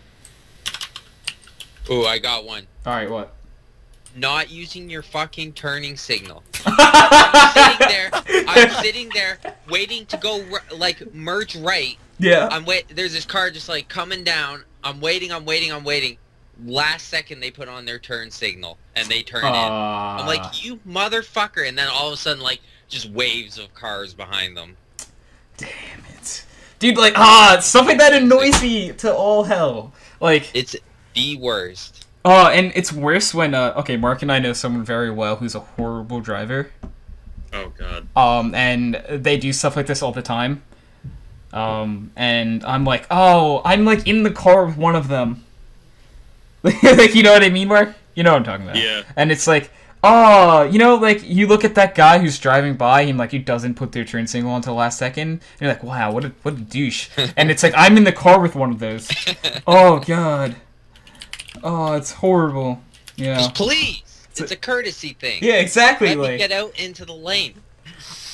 Ooh, I got one. All right, what? Not using your fucking turning signal. I'm sitting there waiting to go like merge right. Yeah. There's this car just like coming down. I'm waiting. last second they put on their turn signal and they turn in. I'm like, you motherfucker! And then all of a sudden, like, just waves of cars behind them. Damn it, dude! Like, stuff like that annoys me to all hell. Like, it's the worst. Oh, and it's worse when okay, Mark and I know someone very well who's a horrible driver. Oh god. And they do stuff like this all the time. And I'm like, oh, I'm like in the car with one of them. Like, you know what I mean, Mark? You know what I'm talking about. Yeah. And it's like, oh, you know, like, you look at that guy who's driving by, and, like, he doesn't put their turn signal until the last second, and you're like, wow, what a douche. And it's like, I'm in the car with one of those. Oh, God. Oh, it's horrible. Yeah. Just please! It's a courtesy thing. Yeah, exactly. Let like, me get out into the lane.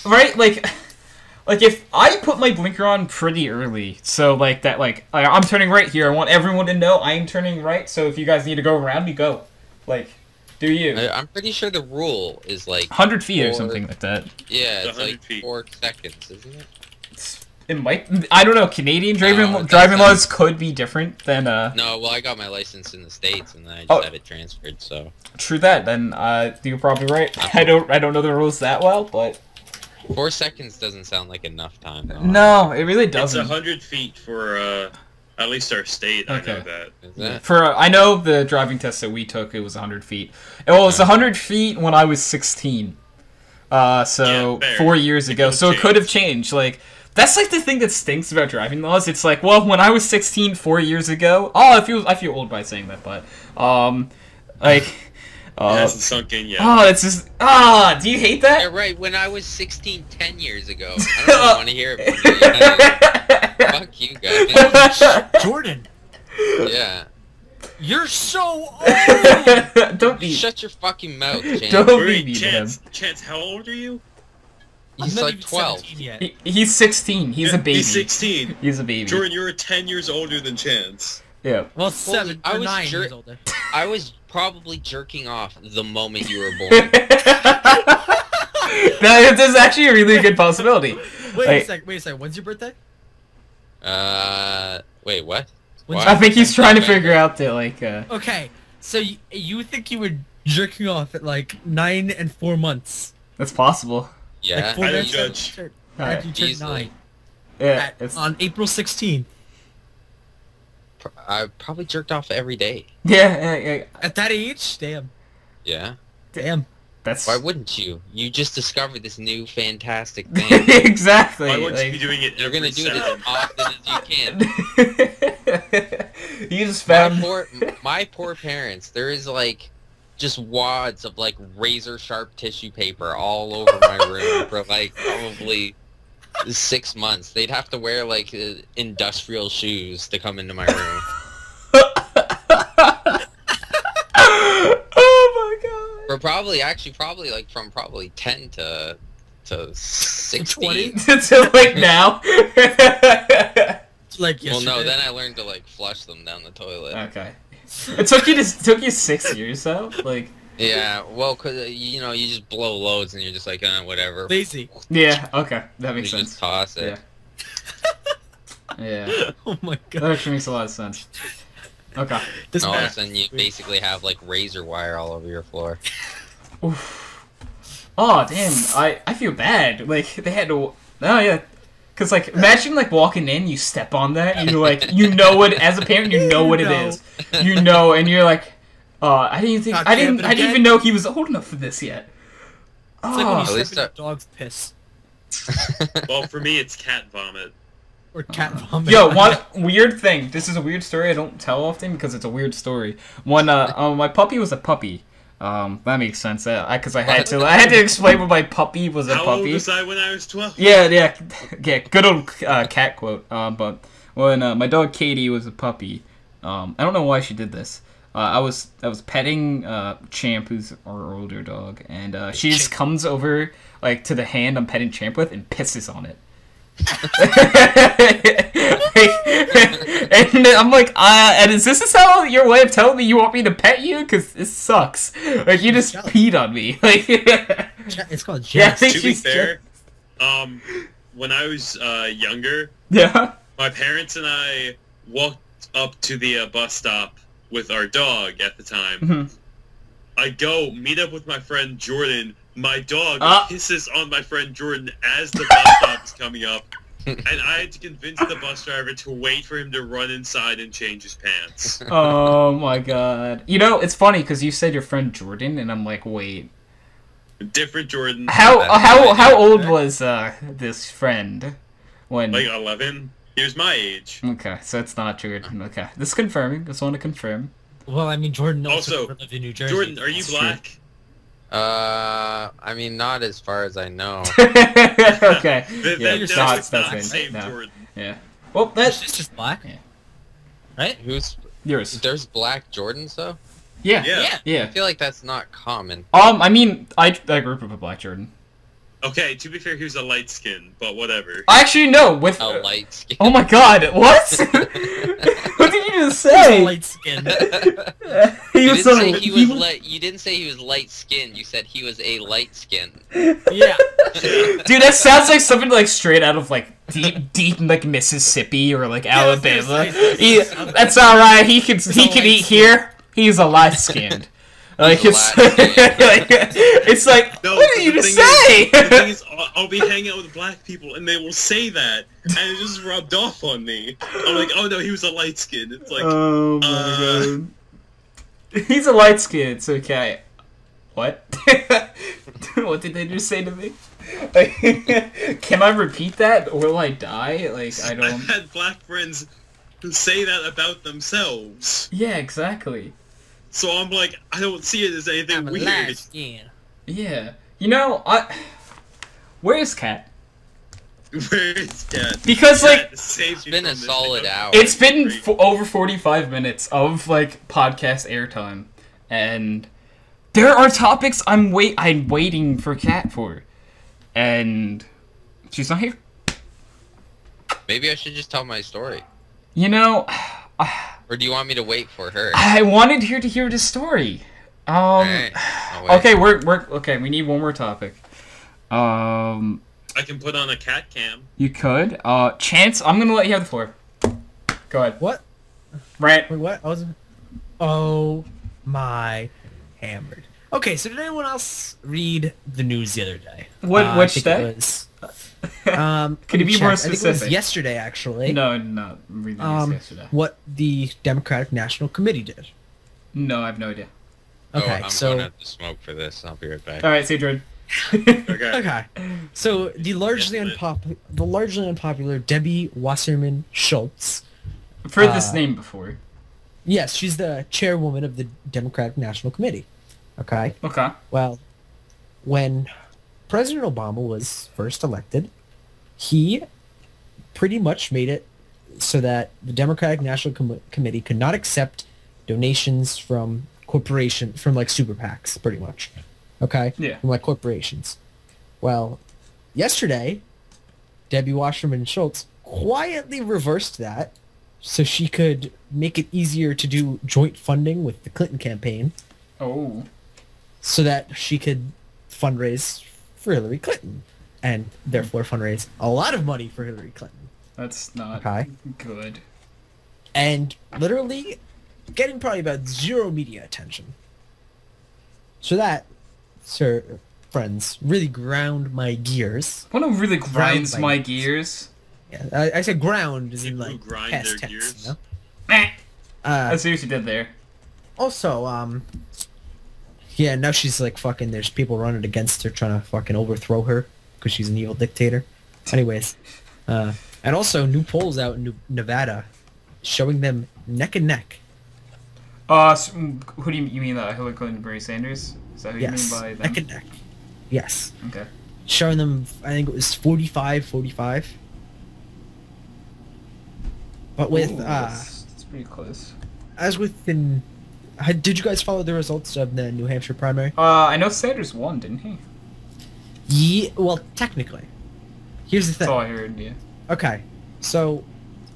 Right? Like, if I put my blinker on pretty early, so, like, that, like, I'm turning right here, I want everyone to know I'm turning right, so if you guys need to go around me, go. Like, do you. I'm pretty sure the rule is, like... 100 feet or something like that. Yeah, it's like feet. 4 seconds, isn't it? It might... I don't know, Canadian driving laws could be different than, No, well, I got my license in the States, and then I just had it transferred, so... True that, then, you're probably right. I don't know the rules that well, but... 4 seconds doesn't sound like enough time, though. No, it really doesn't. It's 100 feet for, at least our state, okay. I know that. Is that? For, I know the driving test that we took, it was 100 feet. Well, it was 100 feet when I was 16. So, yeah, 4 years ago, so it could have changed, like... That's like the thing that stinks about driving laws. It's like, well, when I was 16 4 years ago, I feel old by saying that, but like, it hasn't sunk in yet. Oh, it's just do you hate that? Yeah, right. When I was 16 10 years ago, I don't really want to hear it. Fuck you guys. Jordan. Yeah. You're so old. Don't be. Shut your fucking mouth, Chance. Don't be mean to him. Chance, how old are you? He's like 12. He's 16. He's a baby. He's 16. He's a baby. Jordan, you're 10 years older than Chance. Yeah. Well, 7 or 9 years older. I was probably jerking off the moment you were born. That's actually a really good possibility. Wait a second. When's your birthday? Wait, what? I think he's trying to figure out the, like, Okay, so you think you were jerking off at, like, 9 and 4 months? That's possible. Yeah. Like, I don't judge. After you turned 9. Yeah. On April 16th. I probably jerked off every day. Yeah. At that age? Damn. Yeah. Damn. That's... Why wouldn't you? You just discovered this new fantastic thing. Exactly. Why wouldn't you be doing it You're every gonna do it second? as often as you can. You just found... My poor parents, there is like just wads of like razor sharp tissue paper all over my room for like probably 6 months. They'd have to wear like industrial shoes to come into my room. Oh my god. For probably like from 10 to 16. 20? So like now? Like Well, yesterday. no, then I learned to like flush them down the toilet. Okay. It took you 6 years though? Like... Yeah, well, cause you know you just blow loads and you're just like, whatever. Lazy. Yeah, okay. That You makes sense. just toss it. Yeah. Oh my god. That actually makes a lot of sense. Okay. This And all of a man- sudden you basically have like razor wire all over your floor. Oof. Oh, damn. I feel bad. Like, they had to... Oh, yeah. Because, like, imagine, like, walking in, you step on that, and you're like, you know what... As a parent, you know what it is. You know, and you're like... I didn't even know he was old enough for this yet. It's like when At you least step in a dog's piss. Well, for me, it's cat vomit. Or cat vomit. Yo, one weird thing. This is a weird story I don't tell often because it's a weird story. When my puppy was a puppy. That makes sense. Because I had to explain when my puppy was a How puppy. old was I when I was 12? Yeah. Good old cat quote. But when my dog Katie was a puppy, I don't know why she did this. I was petting Champ, who's our older dog, and she just comes over like to the hand I'm petting Champ with and pisses on it. And I'm like, and is this how your way of telling me you want me to pet you? Because this sucks. Like, you just peed on me. Like, It's called yeah, I Jack. think To be she's fair, when I was younger, yeah. my parents and I walked up to the bus stop with our dog at the time. Mhm. I go meet up with my friend Jordan. My dog pisses on my friend Jordan as the bus stop is coming up. And I had to convince the bus driver to wait for him to run inside and change his pants. Oh my god. You know, it's funny because you said your friend Jordan, and I'm like, wait. Different Jordan. How old was this friend when? Like 11. He was my age. Okay, so it's not Jordan. Okay, this is confirming. Just want to confirm. Well, I mean, Jordan Also, lived in New Jersey. Jordan, are you That's black? I mean, not as far as I know. Okay. Yeah, you're that's not it. same No. Jordan. Yeah. Well, that's It's just black. Yeah. Right? Who's yours. there's black Jordans though? Yeah. Yeah. I Yeah. feel like that's not common. I mean, I grew up with a black Jordan. Okay, to be fair, he was a light skin, but whatever. Actually, no. With A light skin. oh my god, what? What did you just say? Light skin. He You was didn't say so. he was light. You didn't say he was light skinned. You said he was a light skin. Yeah. Dude, that sounds like something like straight out of like deep like Mississippi or like Alabama. That's all right. He can eat here. He's a light skinned. Like He's it's like No, what did you the just thing say? is- the thing is, I'll be hanging out with black people, and they will say that, and it just rubbed off on me. I'm like, oh no, he was a light skin. It's like, Oh my god. He's a light skin. It's okay. What? What did they just say to me? Can I repeat that or will I die? Like I I've don't. had black friends who say that about themselves. Yeah, exactly. So I'm like, I don't see it as anything I'm a weird. light skin. Yeah. You know, where's Cat? Where is Cat? Because, Cat like, saves It's me been from a this. solid hour. it's been over 45 minutes of like podcast airtime, and there are topics I'm waiting for Cat for, and she's not here. Maybe I should just tell my story. You know, Or do you want me to wait for her? I wanted her to hear the story. Alright, I'll wait. Okay, we're okay. We need one more topic. I can put on a cat cam. You could. Chance, I'm gonna let you have the floor. Go ahead. What? Rant. Wait, what? I was. Oh my, hammered. Okay, so did anyone else read the news the other day? Which I think day? It was, Could you be more I think it specific? was yesterday, actually. No, not reading the news yesterday. What the Democratic National Committee did. No, I have no idea. Okay, I'm so going to have to smoke for this. I'll be right back. All right, see you, Jordan. Okay. okay, so the largely unpopular Debbie Wasserman Schultz. I've heard this name before. Yes, she's the chairwoman of the Democratic National Committee. Okay. Okay. Well, when President Obama was first elected, he pretty much made it so that the Democratic National Committee could not accept donations from like super PACs, pretty much. Okay? Yeah. From like corporations. Well, yesterday, Debbie Wasserman Schultz quietly reversed that so she could make it easier to do joint funding with the Clinton campaign Oh. so that she could fundraise for Hillary Clinton and therefore fundraise a lot of money for Hillary Clinton. That's not Okay. good. And literally getting probably about zero media attention. So that, sir, friends, really ground my gears. One of really grinds Ground my bites. gears. Yeah, I said ground as in People who like grind past their tense, gears. you know? Meh. I see what you did there. Also, yeah, now she's like fucking, there's people running against her trying to fucking overthrow her because she's an evil dictator. Anyways, and also new polls out in Nevada showing them neck and neck. Who do you mean that? Hillary Clinton and Bernie Sanders? Is that who Yes, you mean by neck them? and neck. Yes. Okay. Showing them, I think it was 45-45. But with, Ooh, that's pretty close. as with did you guys follow the results of the New Hampshire primary? I know Sanders won, didn't he? Yeah, well, technically. Here's the That's thing. all I heard, yeah. Okay, so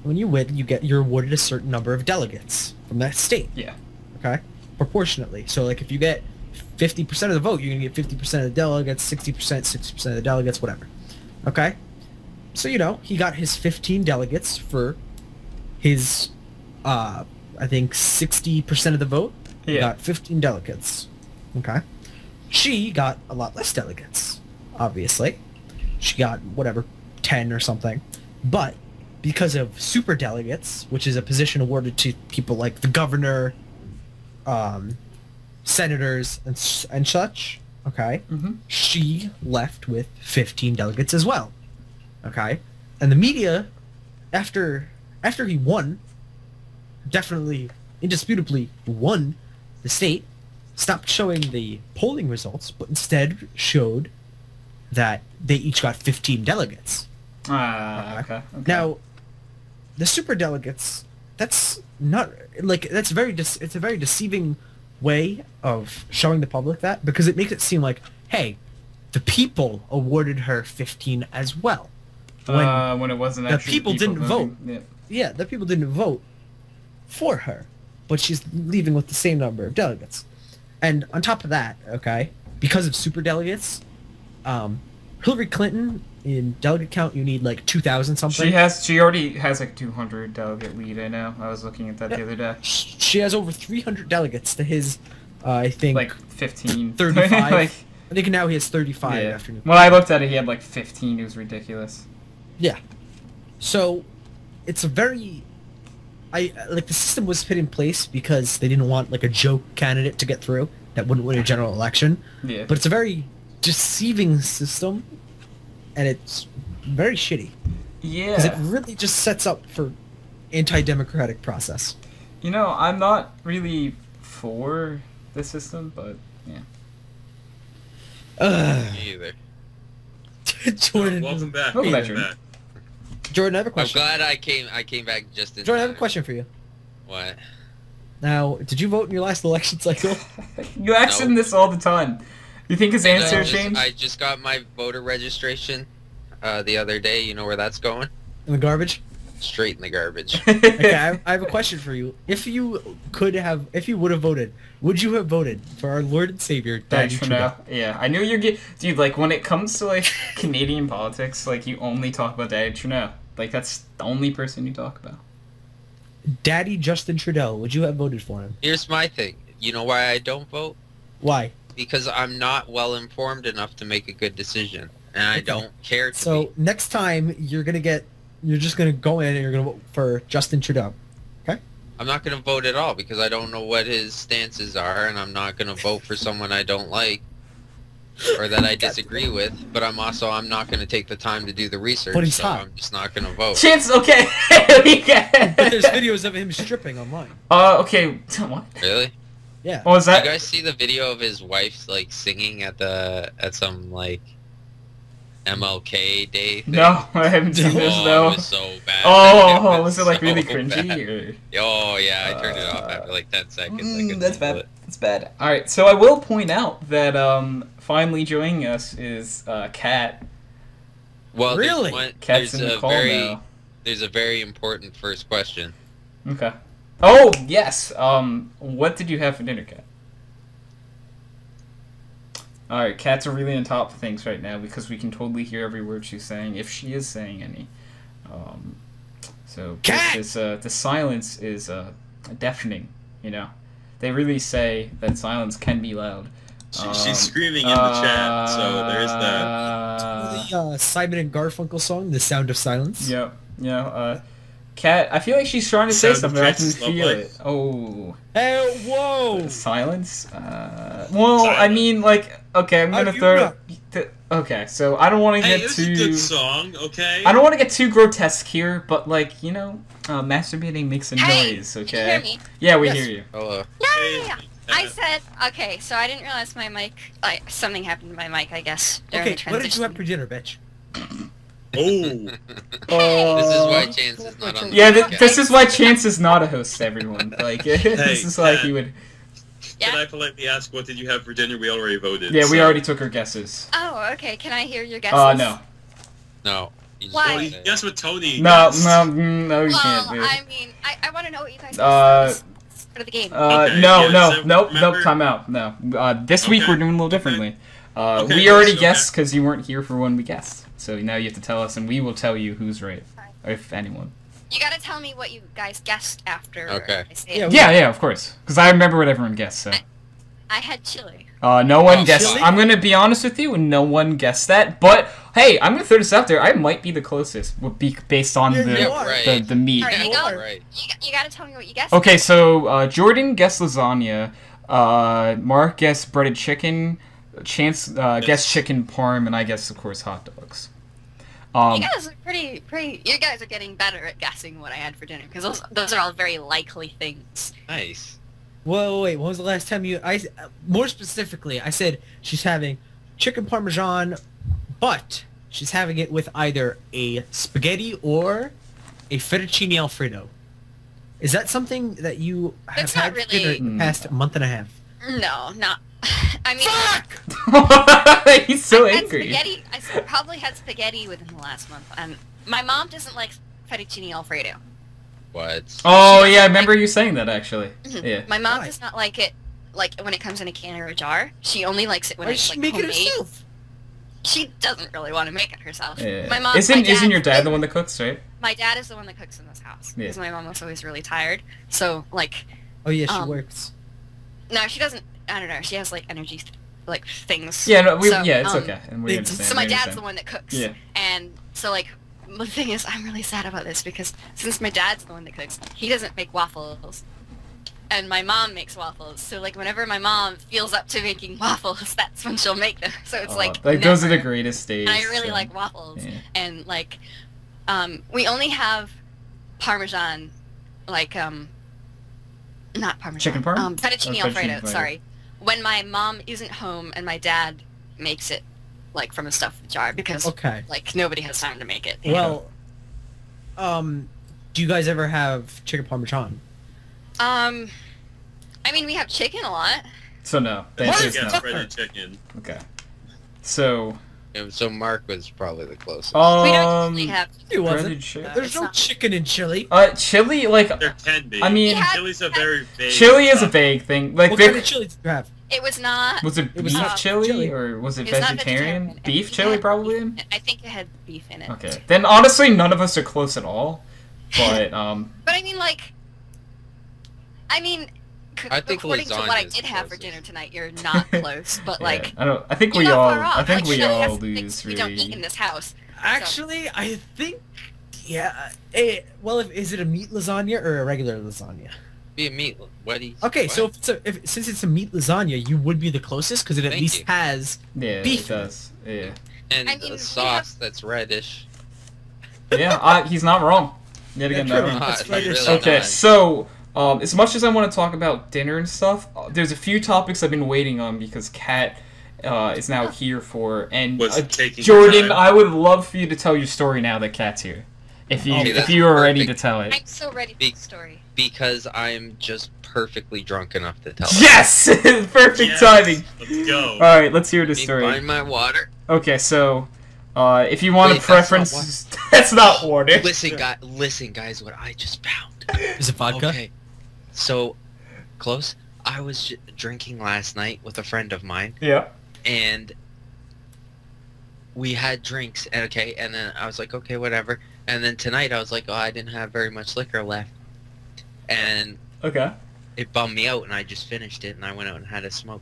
when you win, you're awarded a certain number of delegates from that state. Yeah. Okay, proportionately. So like if you get 50% of the vote, you're gonna get 50% of the delegates, 60%, 60% of the delegates, whatever. Okay, so he got his 15 delegates for his I think 60% of the vote. Yeah. Got 15 delegates. Okay. She got a lot less delegates, obviously. She got, whatever, 10 or something. But because of super delegates, which is a position awarded to people like the governor, senators, and such, okay, she left with 15 delegates as well. Okay? And the media, after he won, definitely, indisputably won the state, stopped showing the polling results, but instead showed that they each got 15 delegates. Okay. Now, the super delegates, that's not, like, it's a very deceiving way of showing the public that, because it makes it seem like, hey, the people awarded her 15 as well. When it wasn't the actually people didn't vote. Yeah. Yeah, the people didn't vote for her, but she's leaving with the same number of delegates. And on top of that, okay, because of super delegates, Hillary Clinton, in delegate count, you need like 2,000 something. She already has like 200 delegate lead. I know. I was looking at that the other day. She has over 300 delegates to his, I think, like 15, 35. like, I think now he has 35 after New. When I looked at it, he had like 15. It was ridiculous. Yeah. So, it's a very, the system was put in place because they didn't want like a joke candidate to get through that wouldn't win a general election. Yeah. But it's a very deceiving system, and it's very shitty. Yeah. Because it really just sets up for anti-democratic process. You know, I'm not really for the system, but yeah. Me either. Jordan, Welcome back. Welcome back, Welcome Jordan. back. Jordan, I have a I'm question. glad I came back just in Jordan, I time. have a question for you. What? Now, did you vote in your last election cycle? You ask him No. this all the time. You think his answer changed? I just got my voter registration the other day. You know where that's going? In the garbage? Straight in the garbage. Okay, I have a question for you. If you would have voted, would you have voted for our Lord and Savior, Daddy Trudeau? Yeah, I knew you're dude. Like when it comes to like Canadian politics, like you only talk about Daddy Trudeau. Like that's the only person you talk about. Daddy Justin Trudeau, would you have voted for him? Here's my thing. You know why I don't vote? Why? Because I'm not well informed enough to make a good decision, and I don't care to So be. next time you're just gonna go in and you're gonna vote for Justin Trudeau. Okay? I'm not going to vote at all because I don't know what his stances are, and I'm not going to vote for someone I don't like or that I disagree with. But I'm not going to take the time to do the research. But he's so hot. I'm just not going to vote. Chance, okay. But there's videos of him stripping online. Okay. What? Really? Yeah. What was Did that? you guys see the video of his wife like singing at some like MLK Day thing? No, I haven't seen this Oh, though. it was so bad. Oh, was it like really so cringy? bad. Or? Oh yeah, I turned it off after like 10 seconds. I couldn't That's handle bad. it. That's bad. All right, so I will point out that finally joining us is Kat. Well, Really? Kat's in the call now. There's a very important first question. Okay. Oh yes. What did you have for dinner, Kat? All right, Kat's are really on top of things right now because we can totally hear every word she's saying, if she is saying any. So Kat! the silence is deafening. You know, they really say that silence can be loud. She's screaming in the chat, so there's that. The Simon and Garfunkel song, "The Sound of Silence." Yeah, yeah. Kat, I feel like she's trying to say Sound something. I effects, can feel lovely. it. Oh. Hey, whoa! Silence? Well, I Silence. mean, like, okay, I'm gonna Are you throw not- okay, so I don't want to Hey, get it was a good too... song, okay? I don't want to get too grotesque here, but, like, you know, masturbating makes a Hey, noise, Can okay? you hear me? Yeah, we Yes. hear you. Hello. Hey, Yeah. I said, okay, so I didn't realize my mic, something happened to my mic, I guess, during Okay, the transition. what did you have for dinner, bitch? Oh, This is why Chance is not on the Yeah, podcast. this is why Chance is not a host, everyone. Like, this is like Kat. he would... can Yeah? I politely ask, what did you have for dinner? We already voted. Yeah, we so- already took our guesses. Oh, okay, can I hear your guesses? No. No. You just Why? Well, don't you say it. guess what Tony No, guessed. no, you Well, can't, dude. I mean, I want to know what you guys Uh, guessed for the game. Okay, no, yeah, no, so nope, remember- nope, time out. No. This week Okay, we're doing a little okay. differently. Okay, We already okay. guessed because you weren't here for when we guessed. So now you have to tell us and we will tell you who's right. If anyone. You gotta tell me what you guys guessed after Okay. I say Yeah, it. Yeah, of course. Because I remember what everyone guessed, so. I had chili. No one guessed. chili? I'm gonna be honest with you, no one guessed that. But hey, I'm gonna throw this out there. I might be the closest, based on Yeah, the, you are. the meat. Alright, you, Yeah, go. right. You gotta tell me what you guessed. Okay, so Jordan guessed lasagna. Mark guessed breaded chicken. Chance guessed chicken parm, and I guess of course hot dogs. You guys are pretty. You guys are getting better at guessing what I had for dinner because those are all very likely things. Nice. Whoa, wait, when was the last time you... more specifically, I said she's having chicken parmesan, but she's having it with either a spaghetti or a fettuccine alfredo. Is that something that you have It's not had for really- dinner in the past month and a half? No, not. I mean, He's so I had angry. spaghetti. Probably had spaghetti within the last month, and my mom doesn't like fettuccine alfredo. What? Oh She yeah, I doesn't remember you saying that actually. Mhm. Yeah. My mom Why? does not like it, like when it comes in a can or a jar. She only likes it when Why it's does she like make it homemade. herself? She doesn't really want to make it herself. Yeah. My mom. Isn't my your dad the one that cooks, right? My dad is the one that cooks in this house Yeah. because my mom was always really tired. So like, Oh yeah, she Um, works. no, she doesn't. I don't know. She has like energy, like things. Yeah, no, So, it's um, okay, and we it's- understand. So my we dad's understand. the one that cooks. Yeah. And so like the thing is, I'm really sad about this because since my dad's the one that cooks, he doesn't make waffles. And my mom makes waffles. So like whenever my mom feels up to making waffles, that's when she'll make them. So it's like those are the never. greatest days. And I really so, like waffles. yeah. And like we only have Parmesan, like not Parmesan. Chicken parm? Fettuccine Or fettuccine Alfredo, Alfredo. sorry. When my mom isn't home and my dad makes it like from a stuffed jar because Okay. like nobody has time to make it. Well, do you guys ever have chicken parmesan? I mean we have chicken a lot. So no, the What? answer is Yeah, no. breaded chicken. Okay. So So Mark was probably the closest. We don't usually have It wasn't. breaded chicken. There's It's no not- chicken in chili. Chili like There can be. I mean, Yeah. Chili's a very vague. chili is a stuff. vague thing. Like What they- kind of chili did you have? it was not was it It was beef not chili, chili. or was it It's not vegetarian? vegetarian. Beef It chili had- probably. I think it had beef in it. Okay. Then honestly, none of us are close at all. But But I mean like I think according to what I lasagna's did have for closest. dinner tonight, you're not close. But yeah, like I think you're we not all. far off. I think we Actually, all that's the lose things we don't eat in really. this house. Actually, I think, yeah. Well, is it a meat lasagna or a regular lasagna? Be a meat. What do you? Okay, what? so since it's a meat lasagna, you would be the closest because it at Thank least you. has. Yeah, beef. it does. Yeah. and I mean, the we sauce that's reddish. Yeah, he's not wrong. Yet again, Yeah, not true. wrong. That's Not right. really Okay, not. so as much as I want to talk about dinner and stuff, there's a few topics I've been waiting on because Kat is now here for, and Was taking Jordan, time. I would love for you to tell your story now that Kat's here, if you Okay, if that's you are ready to perfect. tell it. I'm so ready for the story. Because I'm just perfectly drunk enough to tell it. Yes, perfect Yes, timing. Let's go. All right, let's hear the Let me story. find my water. Okay, so if you want Wait, a that's not preference, that's not water. Listen, guys, what I just found. Is it vodka? Okay, so close. I was drinking last night with a friend of mine, Yeah. and we had drinks. And then I was like, okay, whatever. And then tonight I was like, oh, I didn't have very much liquor left, and Okay. it bummed me out. And I just finished it, and I went out and had a smoke.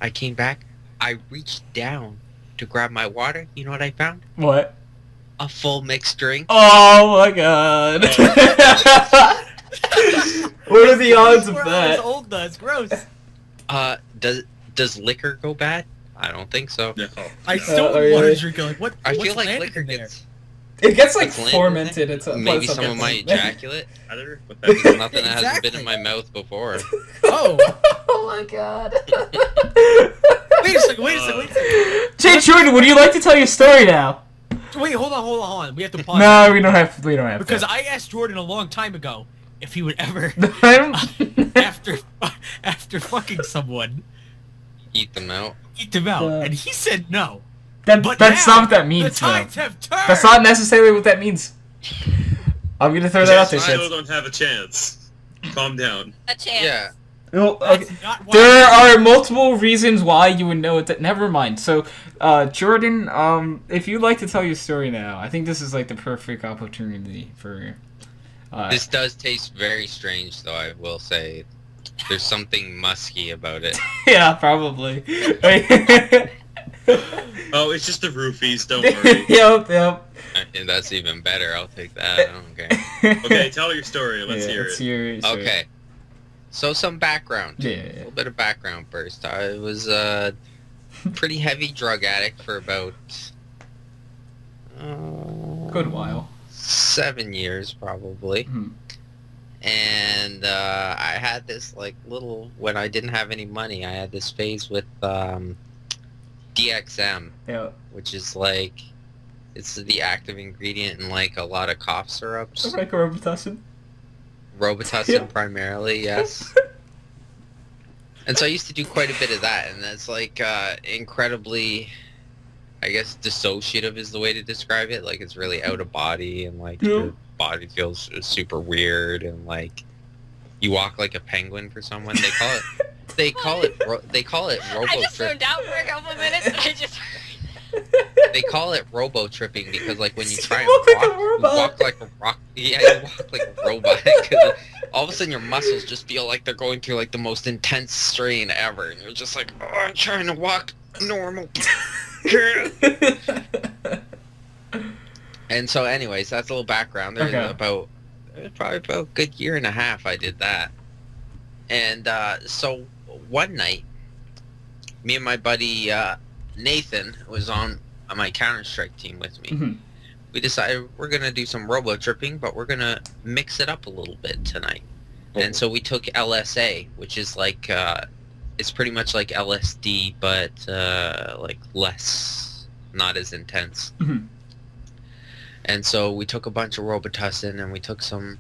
I came back. I reached down to grab my water. You know what I found? What? A full mixed drink. Oh my god. What are the odds of 24 hours that? old, that's gross. Does liquor go bad? I don't think so. No, I no. still are you want to ready? drink it. Like what? I what's feel like landing liquor in there? gets It gets like It's landed in fermented. It's maybe plus someone might something. ejaculate. Either with There's that. nothing that hasn't been Exactly. in my mouth before. Oh, Oh my god. wait a second. Wait a second. Jay Jordan, would you like to tell your story now? Wait, hold on. We have to pause. No, we don't have. We don't have. Because to. I asked Jordan a long time ago if he would ever, I don't. after fucking someone, Eat them out. eat them out, and he said no. That, But that's now, not what that The means, though. times have turned. That's not necessarily what that means. I'm gonna throw that out there, I still Shits. don't have a chance. Calm down. A chance. Yeah. Well, okay. That's not why There are multiple reasons why you would know it. That never mind. So, Jordan, if you'd like to tell your story now, I think this is like the perfect opportunity for. This does taste very strange, though, I will say. There's something musky about it. Yeah, probably. Oh, it's just the roofies, don't worry. Yep. And that's even better. I'll take that. I don't care. Okay, tell your story. Let's hear let's it. hear it. Okay. So some background. Yeah. A little bit of background first. I was a pretty heavy drug addict for about... Good while. 7 years, probably. Mhm. And I had this, like, little... When I didn't have any money, I had this phase with DXM. Yeah. Which is, like... It's the active ingredient in, like, a lot of cough syrups. Like Robitussin. Robitussin, Yeah. primarily, yes. And so I used to do quite a bit of that, and that's, like, incredibly... I guess dissociative is the way to describe it. Like, it's really out of body, and, like, your body feels super weird, and, like, you walk like a penguin for someone. They call it robo I just trip. zoned out for a couple minutes and I just They call it robo tripping because, like, when you try and walk like a walk, you robot. walk like a rock. Yeah, you walk like a robot. 'Cause all of a sudden, your muscles just feel like they're going through, like, the most intense strain ever, and you're just like, oh, I'm trying to walk normal. And so, anyways, that's a little background. There's probably about a good year and a half I did that. And so one night, me and my buddy Nathan was on my Counter-Strike team with me. Mhm. We decided we're going to do some robo-tripping, but we're going to mix it up a little bit tonight. And so we took LSA, which is like, it's pretty much like LSD, but like less, not as intense. Mhm. And so we took a bunch of Robitussin, and we took some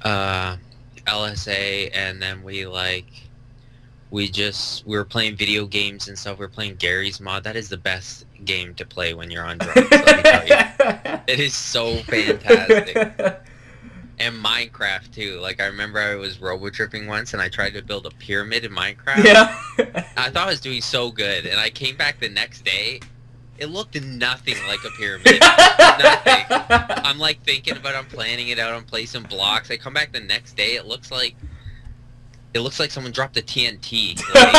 LSA, and then we were playing video games and stuff. We were playing Gary's Mod. That is the best game to play when you're on drugs, let me tell you. It is so fantastic. And Minecraft too. Like, I remember I was robo-tripping once, and I tried to build a pyramid in Minecraft. Yeah. I thought I was doing so good, and I came back the next day. It looked nothing like a pyramid. Nothing. I'm like thinking about it, I'm planning it out, I'm placing blocks. I come back the next day, it looks like someone dropped a TNT. Like,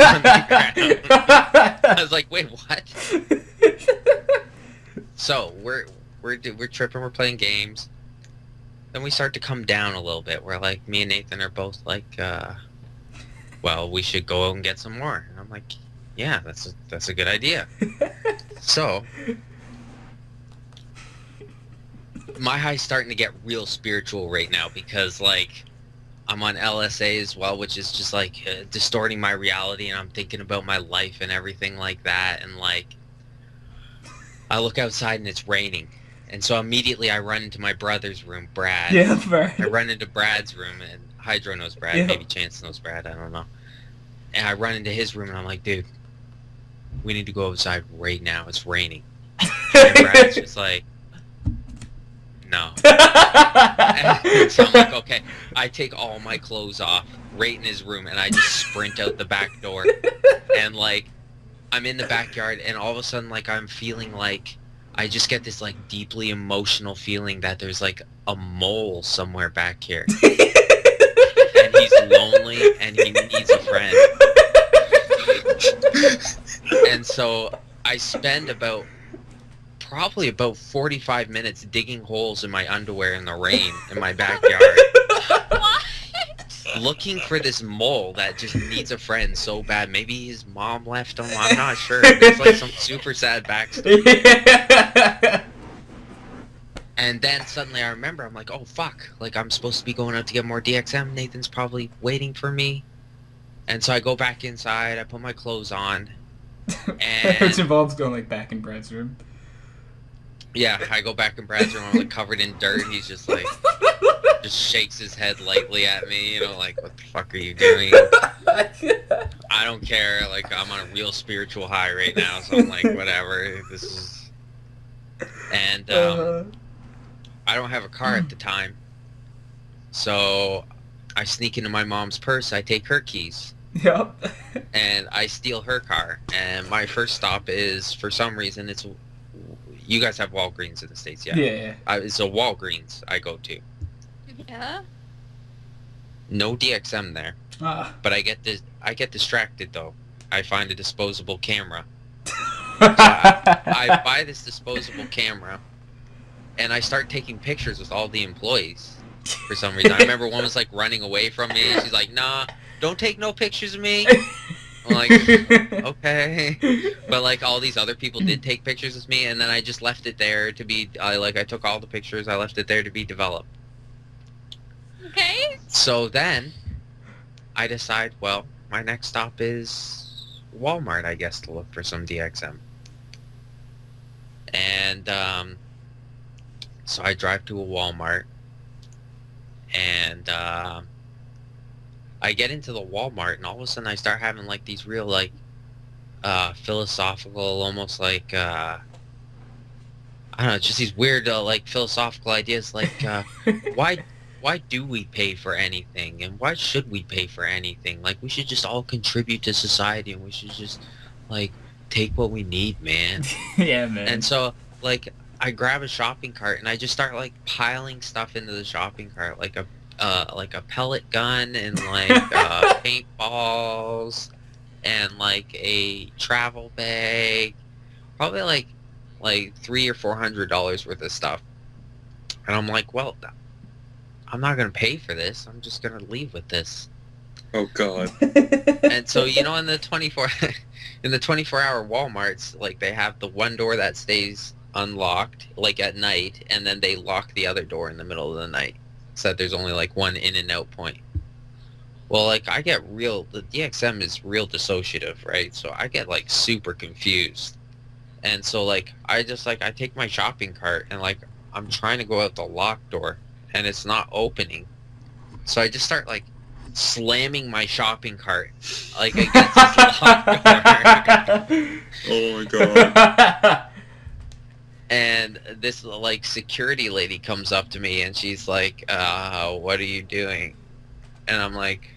on the ground. I was like, wait, what? So we're tripping, we're playing games. Then we start to come down a little bit. We're like, me and Nathan are both like, well, we should go out and get some more. And I'm like, yeah, that's a good idea. So my high's starting to get real spiritual right now because, like, I'm on LSA as well, which is just like distorting my reality, and I'm thinking about my life and everything like that. And, like, I look outside and it's raining, and so immediately I run into my brother's room, Brad. Yeah, Brad. I run into Brad's room, and Hydro knows Brad, Yeah. maybe Chance knows Brad, I don't know. And I run into his room, and I'm like, dude, we need to go outside right now. It's raining. And Brad's just like, no. And so I'm like, okay. I take all my clothes off right in his room, and I just sprint out the back door. And, like, I'm in the backyard, and all of a sudden, like, I'm feeling like, I just get this, like, deeply emotional feeling that there's, like, a mole somewhere back here. And he's lonely, and he needs a friend. And so I spend probably about 45 minutes digging holes in my underwear in the rain in my backyard. What? Looking for this mole that just needs a friend so bad. Maybe his mom left him, I'm not sure. There's like some super sad backstory. Yeah. And then suddenly I remember, I'm like, oh fuck, like I'm supposed to be going out to get more DXM. Nathan's probably waiting for me. And so I go back inside, I put my clothes on, and Which involves going like back in Brad's room. yeah, I go back in Brad's room, I'm like covered in dirt. He's just like, just shakes his head lightly at me, you know, like, what the fuck are you doing? I don't care, like, I'm on a real spiritual high right now, so I'm like, whatever, this is... And, I don't have a car at the time, so I sneak into my mom's purse, I take her keys, Yep. and I steal her car, and my first stop is, for some reason, You guys have Walgreens in the States, yeah? Yeah. It's a Walgreens I go to. Yeah. No DXM there, but I get distracted though. I find a disposable camera. So I buy this disposable camera, and I start taking pictures with all the employees for some reason. I remember one was like running away from me. She's like, "Nah, don't take no pictures of me." I'm like, okay, but like all these other people did take pictures with me, and then I just left it there to be. I took all the pictures. I left it there to be developed. Okay. So then, I decide, well, my next stop is Walmart, I guess, to look for some DXM. And so I drive to a Walmart, and I get into the Walmart, and all of a sudden I start having like these real like philosophical, almost like I don't know, just these weird like philosophical ideas, like why do we pay for anything, and why should we pay for anything? Like, we should just all contribute to society, and we should just like take what we need, man. Yeah, man. And so like I grab a shopping cart and I just start like piling stuff into the shopping cart, like a pellet gun and like paintballs and like a travel bag, probably like $300 or $400 worth of stuff. And I'm like, well, I'm not gonna pay for this. I'm just gonna leave with this. Oh God. And so, you know, in the 24-hour Walmarts, like they have the one door that stays unlocked like at night, and then they lock the other door in the middle of the night, so that there's only like one in and out point. Well, like the DXM is real dissociative, right? So I get like super confused. And so like I take my shopping cart and like I'm trying to go out the locked door and it's not opening. So I just start like slamming my shopping cart like against this locked door. Oh my God. And this like security lady comes up to me and she's like, what are you doing? And I'm like,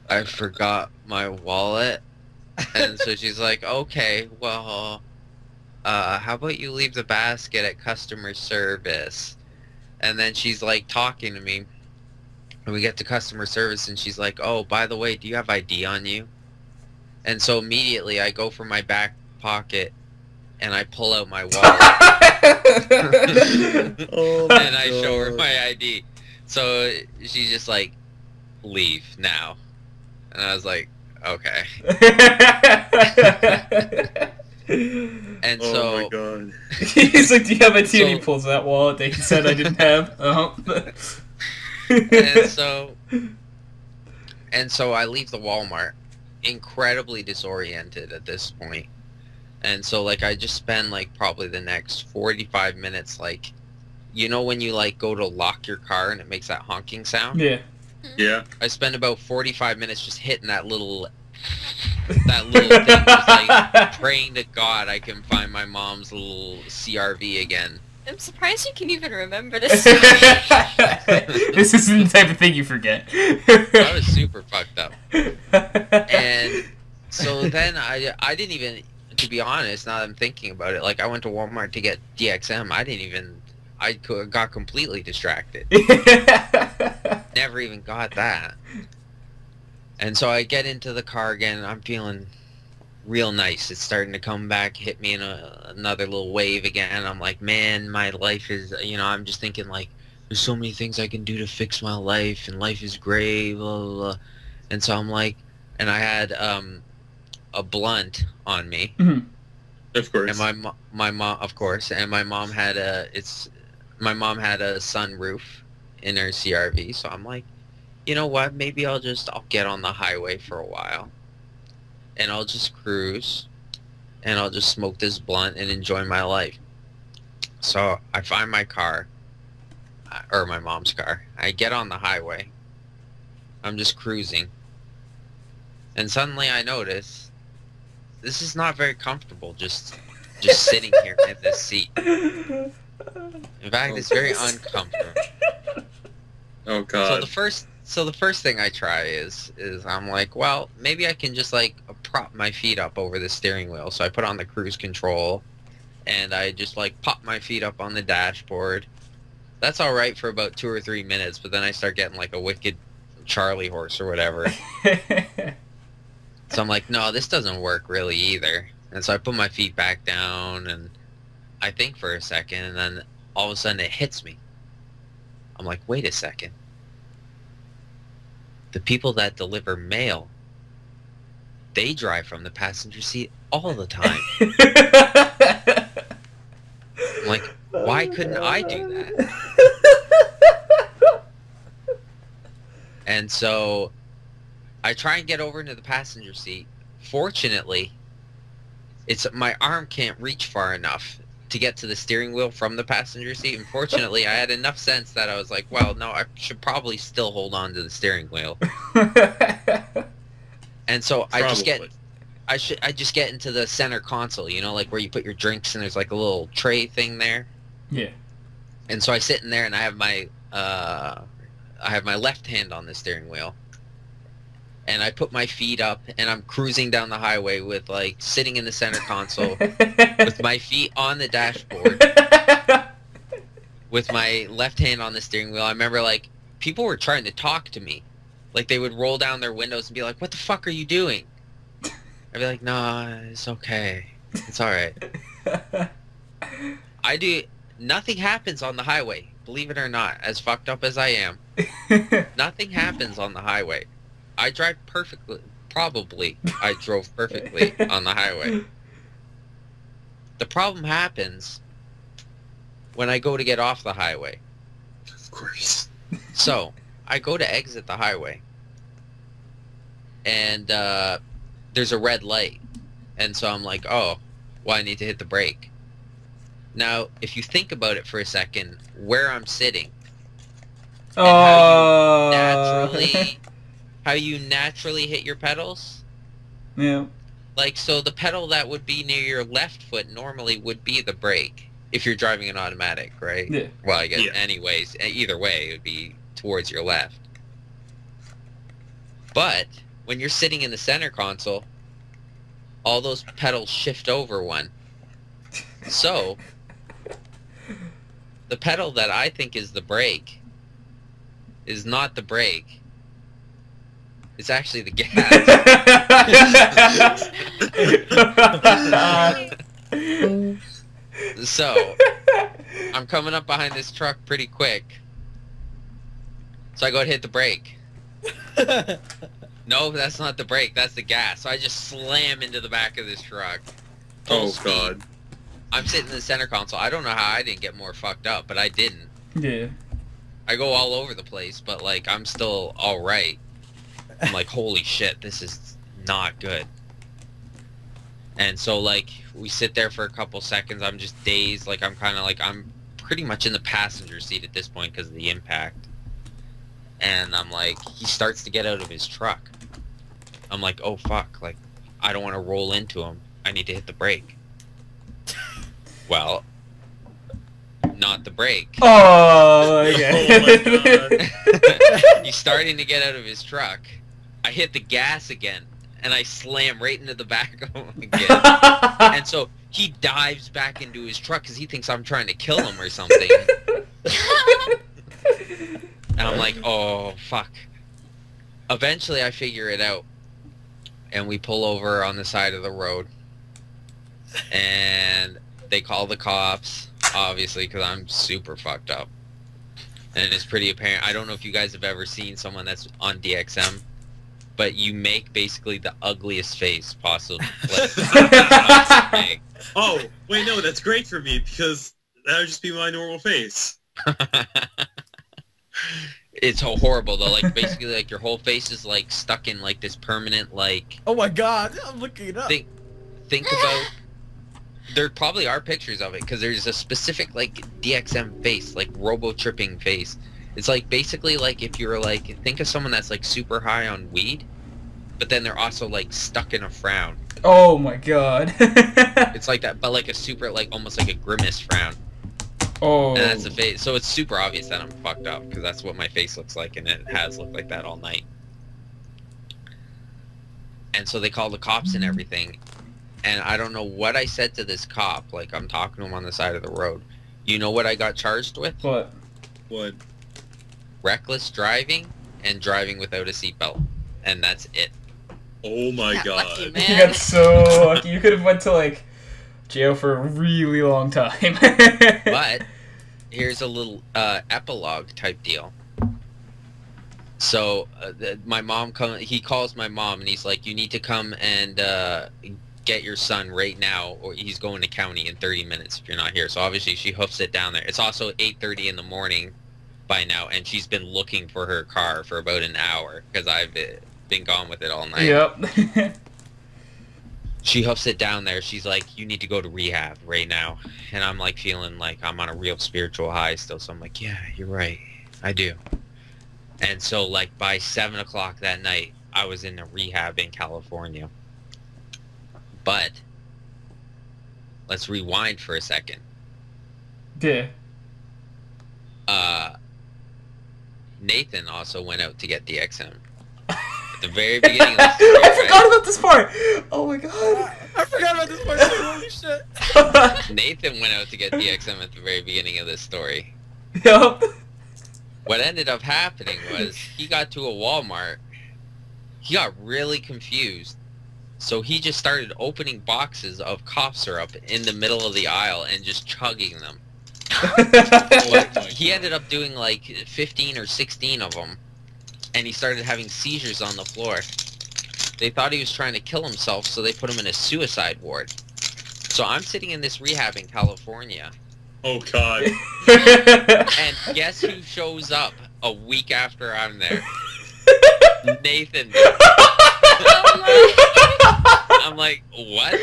I forgot my wallet. And so she's like, okay, well, how about you leave the basket at customer service? And then she's like talking to me, and we get to customer service, and she's like, oh, by the way, do you have ID on you? And so immediately I go for my back pocket and I pull out my wallet. Oh and I show her my ID. So she's just like, leave now. And I was like, okay. And oh so my God. He's like, do you have a tea? And he So- pulls that wallet that he said I didn't have. and so I leave the Walmart incredibly disoriented at this point. And so like I just spend like probably the next 45 minutes, like, you know when you like go to lock your car and it makes that honking sound? Yeah. Yeah. I spend about 45 minutes just hitting that little thing, just like praying to God I can find my mom's little CRV again. I'm surprised you can even remember this. This isn't the type of thing you forget. I was super fucked up. And so then I didn't even, to be honest, now that I'm thinking about it, like I went to Walmart to get DXM. I got completely distracted. Never even got that. And so I get into the car again, and I'm feeling real nice. It's starting to come back, hit me in another little wave again. I'm like, man, my life is, you know, I'm just thinking like, there's so many things I can do to fix my life, and life is great, blah, blah, blah. And so I'm like, and I had a blunt on me. Mhm. Of course. And my mom, of course, and my mom had a sunroof in her CRV, so I'm like, you know what, maybe I'll get on the highway for a while, and I'll just cruise, and I'll just smoke this blunt and enjoy my life. So I find my car, or my mom's car, I get on the highway, I'm just cruising, and suddenly I notice, this is not very comfortable, just sitting here in this seat. In fact, it's very uncomfortable. Oh So God. the So the first thing I try is I'm like, well, maybe I can just like prop my feet up over the steering wheel. So I put on the cruise control, and I just like pop my feet up on the dashboard. That's all right for about 2 or 3 minutes, but then I start getting like a wicked Charlie horse or whatever. So I'm like, no, this doesn't work really either. And so I put my feet back down, and I think for a second, and then all of a sudden it hits me. I'm like, wait a second. The people that deliver mail, they drive from the passenger seat all the time. I'm like, why couldn't I do that? And so I try and get over into the passenger seat. Fortunately, my arm can't reach far enough to get to the steering wheel from the passenger seat. And fortunately, I had enough sense that I was like, well, no, I should probably still hold on to the steering wheel. And so I just get into the center console, you know, like where you put your drinks and there's like a little tray thing there. Yeah. And so I sit in there and I have my left hand on the steering wheel. And I put my feet up, and I'm cruising down the highway with, like, sitting in the center console with my feet on the dashboard with my left hand on the steering wheel. I remember, like, people were trying to talk to me. Like, they would roll down their windows and be like, what the fuck are you doing? I'd be like, no, it's okay. It's alright. Nothing happens on the highway, believe it or not, as fucked up as I am. Nothing happens on the highway. I drive perfectly. Probably I drove perfectly on the highway. The problem happens when I go to get off the highway. Of course. So, I go to exit the highway. And there's a red light. And so I'm like, oh, well, I need to hit the brake. Now, if you think about it for a second, where I'm sitting, and how you naturally hit your pedals? Yeah. Like, so the pedal that would be near your left foot normally would be the brake, if you're driving an automatic, right? Yeah. Well, I guess anyways, either way, it would be towards your left. But, when you're sitting in the center console, all those pedals shift over one. So, the pedal that I think is the brake is not the brake. It's actually the gas. So, I'm coming up behind this truck pretty quick. So I go to hit the brake. No, that's not the brake. That's the gas. So I just slam into the back of this truck. Full speed. God. I'm sitting in the center console. I don't know how I didn't get more fucked up, but I didn't. Yeah. I go all over the place, but, like, I'm still alright. I'm like, holy shit, this is not good. And so, like, we sit there for a couple seconds. I'm just dazed. Like, I'm kind of like, I'm pretty much in the passenger seat at this point because of the impact. And I'm like, he starts to get out of his truck. I'm like, oh, fuck. Like, I don't want to roll into him. I need to hit the brake. Well, not the brake. Oh, okay. Oh my God. He's starting to get out of his truck. I hit the gas again, and I slam right into the back of him again. And so he dives back into his truck because he thinks I'm trying to kill him or something. And I'm like, oh, fuck. Eventually, I figure it out. And we pull over on the side of the road. And they call the cops, obviously, because I'm super fucked up. And it's pretty apparent. I don't know if you guys have ever seen someone that's on DXM, but you make basically the ugliest face possible. Like, Oh, wait, no, that's great for me, because that would just be my normal face. It's so horrible though. Like basically, like your whole face is like stuck in like this permanent like. Oh my god! I'm looking it up. Think about. There probably are pictures of it because there's a specific like DXM face, like robo tripping face. It's like basically like if you're like think of someone that's like super high on weed, but then they're also like stuck in a frown. Oh my god. It's like that, but like a super like almost like a grimace frown. Oh. And that's the face. So it's super obvious that I'm fucked up, because that's what my face looks like, and it has looked like that all night. And so they called the cops and everything. And I don't know what I said to this cop. Like, I'm talking to him on the side of the road. You know what I got charged with? What? What? Reckless driving and driving without a seatbelt. And that's it. Oh my Got god. lucky, You man. got so lucky. You could have went to, like, jail for a really long time. But here's a little epilogue type deal. So my mom he calls my mom and he's like, you need to come and get your son right now, or he's going to county in 30 minutes if you're not here. So obviously she hoofs it down there. It's also 8:30 in the morning by now, and she's been looking for her car for about an hour because I've been gone with it all night. Yep. She hoofs it down there. She's like, you need to go to rehab right now. And I'm like feeling like I'm on a real spiritual high still. So I'm like, yeah, you're right. I do. And so like by 7 o'clock that night, I was in a rehab in California. But let's rewind for a second. Yeah. Nathan also went out to get the XM. At the very beginning of the story, I forgot about this part! Oh my god. I forgot about this part too, holy shit. Nathan went out to get the XM at the very beginning of this story. Yup. What ended up happening was he got to a Walmart. He got really confused. So he just started opening boxes of cough syrup in the middle of the aisle and just chugging them. But he ended up doing like 15 or 16 of them. And he started having seizures on the floor. They thought he was trying to kill himself, so they put him in a suicide ward. So I'm sitting in this rehab in California. Oh god. And guess who shows up a week after I'm there? Nathan. I'm like, what?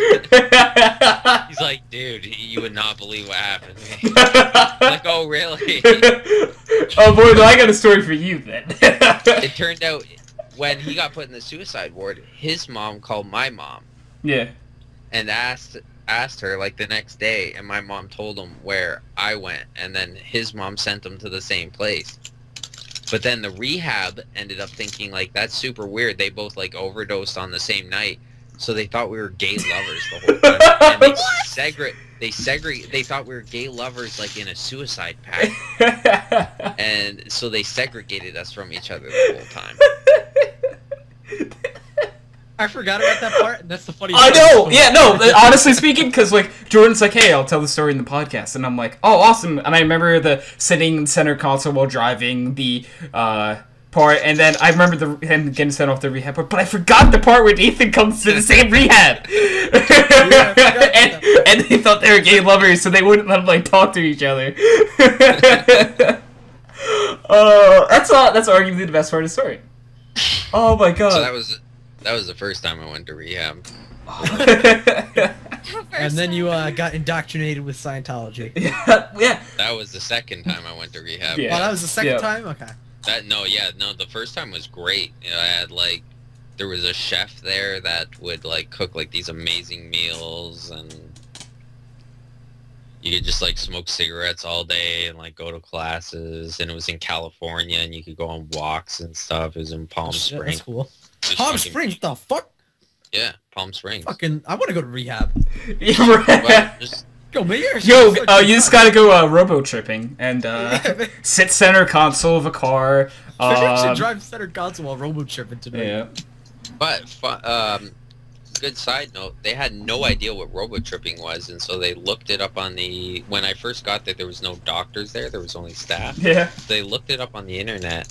He's like, dude, you would not believe what happened to me. I'm like, oh, really? Oh boy, I got a story for you then. It turned out when he got put in the suicide ward, his mom called my mom Yeah. and asked her like the next day, and my mom told him where I went, and then his mom sent him to the same place. But then the rehab ended up thinking like, that's super weird. They both like overdosed on the same night, so they thought we were gay lovers the whole time. And they thought we were gay lovers like in a suicide pact. And so they segregated us from each other the whole time. I forgot about that part, and that's the funny I part. know! Yeah, no, honestly speaking, because, like, Jordan's like, hey, I'll tell the story in the podcast, and I'm like, oh, awesome, and I remember the sitting in the center console while driving the, part, and then I remember him getting sent off the rehab part, but I forgot the part where Nathan comes to the same rehab! and they thought they were gay lovers, so they wouldn't let them, like, talk to each other. That's arguably the best part of the story. Oh my god. So that was the first time I went to rehab. And then you got indoctrinated with Scientology. Yeah. That was the second time I went to rehab. Yeah. Oh, that was the second Yeah. time? Okay. The first time was great. You know, I had like, there was a chef there that would like cook like these amazing meals, and you could just like smoke cigarettes all day and like go to classes, and it was in California, and you could go on walks and stuff. It was in Palm Shit, Springs. that's cool. Just Palm fucking- Springs, the fuck? Yeah, Palm Springs. Fucking, I want to go to rehab. Well, just Yo, man, you're Yo, so you just gotta go robo-tripping and sit center console of a car. I should drive center console while robo tripping tonight. Yeah. But good side note, they had no idea what robo tripping was, and so they looked it up on the. When I first got there was no doctors there was only staff. Yeah. They looked it up on the internet,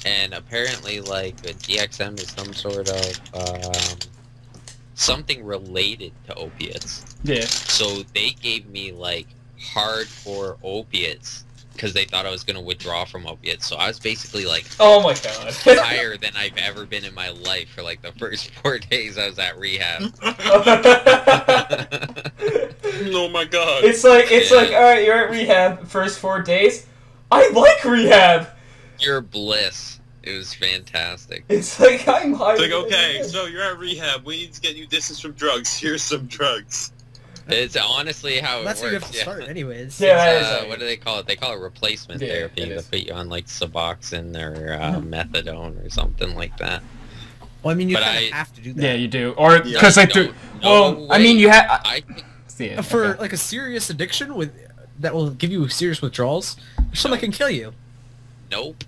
and apparently like a DXM is some sort of something related to opiates. Yeah. So they gave me like hardcore opiates because they thought I was gonna withdraw from opiates. So I was basically like Oh my god. higher than I've ever been in my life for like the first 4 days I was at rehab. Oh my god. It's like, alright, you're at rehab, first 4 days. I like rehab! Pure bliss. It was fantastic. It's like, I'm high. It's like, okay, so you're at rehab. We need to get you distance from drugs. Here's some drugs. It's honestly how That's it where you have works. to start, anyways. Yeah, that It's, is what do they call it? They call it replacement Yeah, therapy. it They is. put you on like Suboxone or methadone or something like that. Well, I mean, you But kind I- of have to do that. Yeah, you do. Or Yeah. because like, No, well, no I mean, way. you have. I Yeah, For okay. like a serious addiction that will give you serious withdrawals, something can kill you. Nope.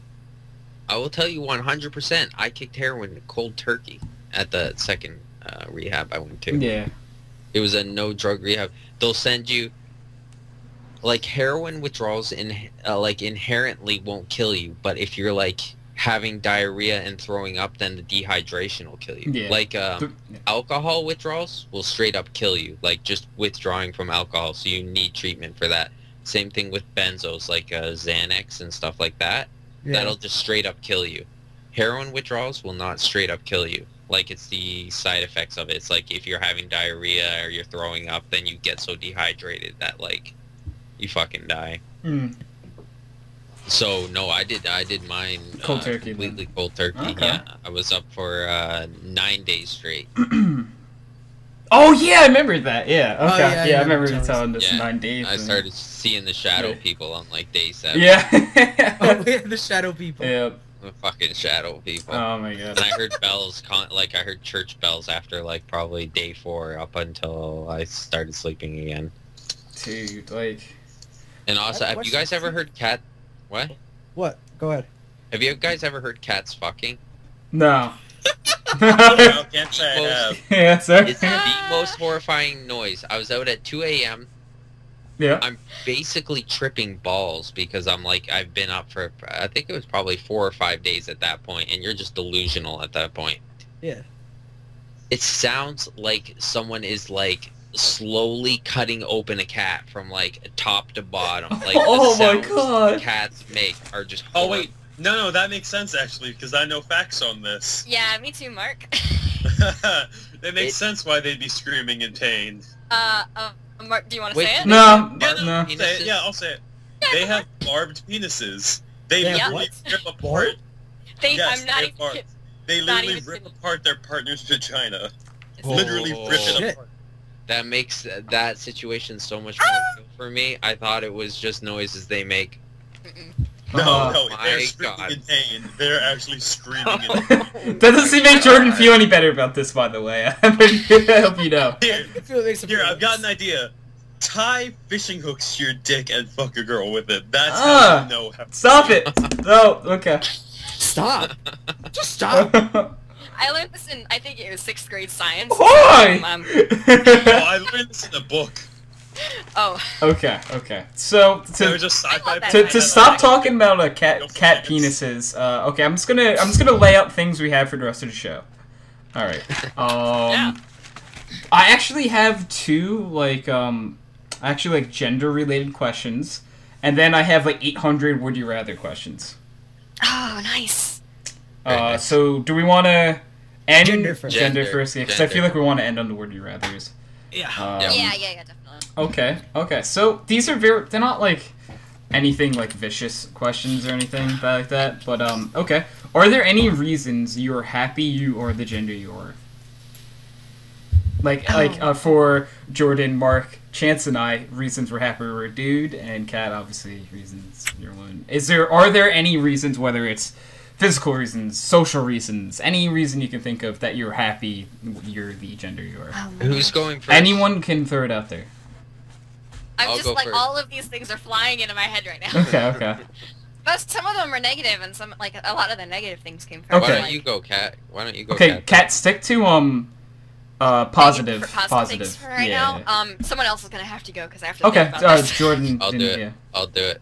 I will tell you 100%. I kicked heroin cold turkey at the second rehab I went to. Yeah. It was a no drug rehab. They'll send you like heroin withdrawals like inherently won't kill you, but if you're like having diarrhea and throwing up, then the dehydration will kill you. Yeah. Like alcohol withdrawals will straight up kill you, like just withdrawing from alcohol, so you need treatment for that. Same thing with benzos, like Xanax and stuff like that. Yeah. That'll just straight up kill you. Heroin withdrawals will not straight up kill you. Like, it's the side effects of it. It's like if you're having diarrhea or you're throwing up, then you get so dehydrated that, like, you fucking die. Mm. So, no, I did mine Cold turkey, then. completely cold turkey. Okay. Yeah, I was up for 9 days straight. Oh yeah, I remember that. Yeah. Oh, Okay. yeah, yeah, I I remember remember you telling this Yeah, 9 days. I and- started seeing the shadow Yeah. people on, like, day 7. Yeah. Oh, yeah, the shadow people. Yeah. The fucking shadow people. Oh my And god. I heard bells, like I heard church bells after like probably day 4 up until I started sleeping again. Dude, like. And also, have you guys ever heard what? What? Go ahead. Have you guys ever heard cats fucking? No. No, can't say I have. Yeah, sir. It's the most horrifying noise. I was out at 2 a.m. Yeah. I'm basically tripping balls because I'm like, I've been up for, I think it was probably 4 or 5 days at that point, and you're just delusional at that point. Yeah. It sounds like someone is like slowly cutting open a cat from like top to bottom. Like Oh the my sounds God. cats make are just Oh wait, no, that makes sense actually because I know facts on this. Yeah, me too, Mark. It makes sense why they'd be screaming in pain. Mark, do you want to Wait, say it? No. Yeah, No. I'll say it. Yeah, I'll say it. They have barbed penises. They They have literally what? rip apart. They, Yes, I'm not they even have barbed. kidding. They Not literally even rip kidding. apart their partner's vagina. Oh, Literally rip it shit. apart. that makes that situation so much more real for me. I thought it was just noises they make. Mm-mm. No, Oh no, my they're screaming God. in pain. They're actually screaming in pain. That doesn't make Jordan feel any better about this, by the way. I hope you know. Here, I feel it makes a here, I've got an difference. idea. Tie fishing hooks to your dick and fuck a girl with it. That's Ah, how you know how. Stop it! No, okay. Stop. Just stop. I learned this in, I think it was 6th grade science. Why? Oh, I learned this in a book. Oh, Okay, okay. So They were to just I sci-fi. love that to, kind to of stop like- talking about Go cat for penises, okay, I'm just gonna lay out things we have for the rest of the show. All right. Yeah. I actually have 2 like gender related questions, and then I have like 800 would you rather questions. oh, nice. So do we want to end Gender first. Gender Gender. first? Yeah, because I feel like we want to end on the would you rather's. Yeah. Yeah, definitely. Okay. So these are they're not like anything like vicious questions or anything like that, but okay. Are there any reasons you're happy you are the gender you are? Like for Jordan, Mark, Chance, and I, reasons we're happy we're a dude, and Kat, obviously, reasons you're one. Are there any reasons, whether it's physical reasons, social reasons, any reason you can think of that you're happy you're the gender you are? Oh, my Who's gosh. going first? Anyone can throw it out there. I'm I'll just go like, first. all of these things are flying into my head right now. Okay. But some of them are negative, and some, like, a lot of the negative things came from, Okay. Why don't like, you go, Kat? Why don't you go, Okay, Kat? Kat, stick to positive. positive things for right yeah. now. Someone else is gonna have to go because I have to Okay, think about this. Jordan. I'll do didn't- it. I'll do it.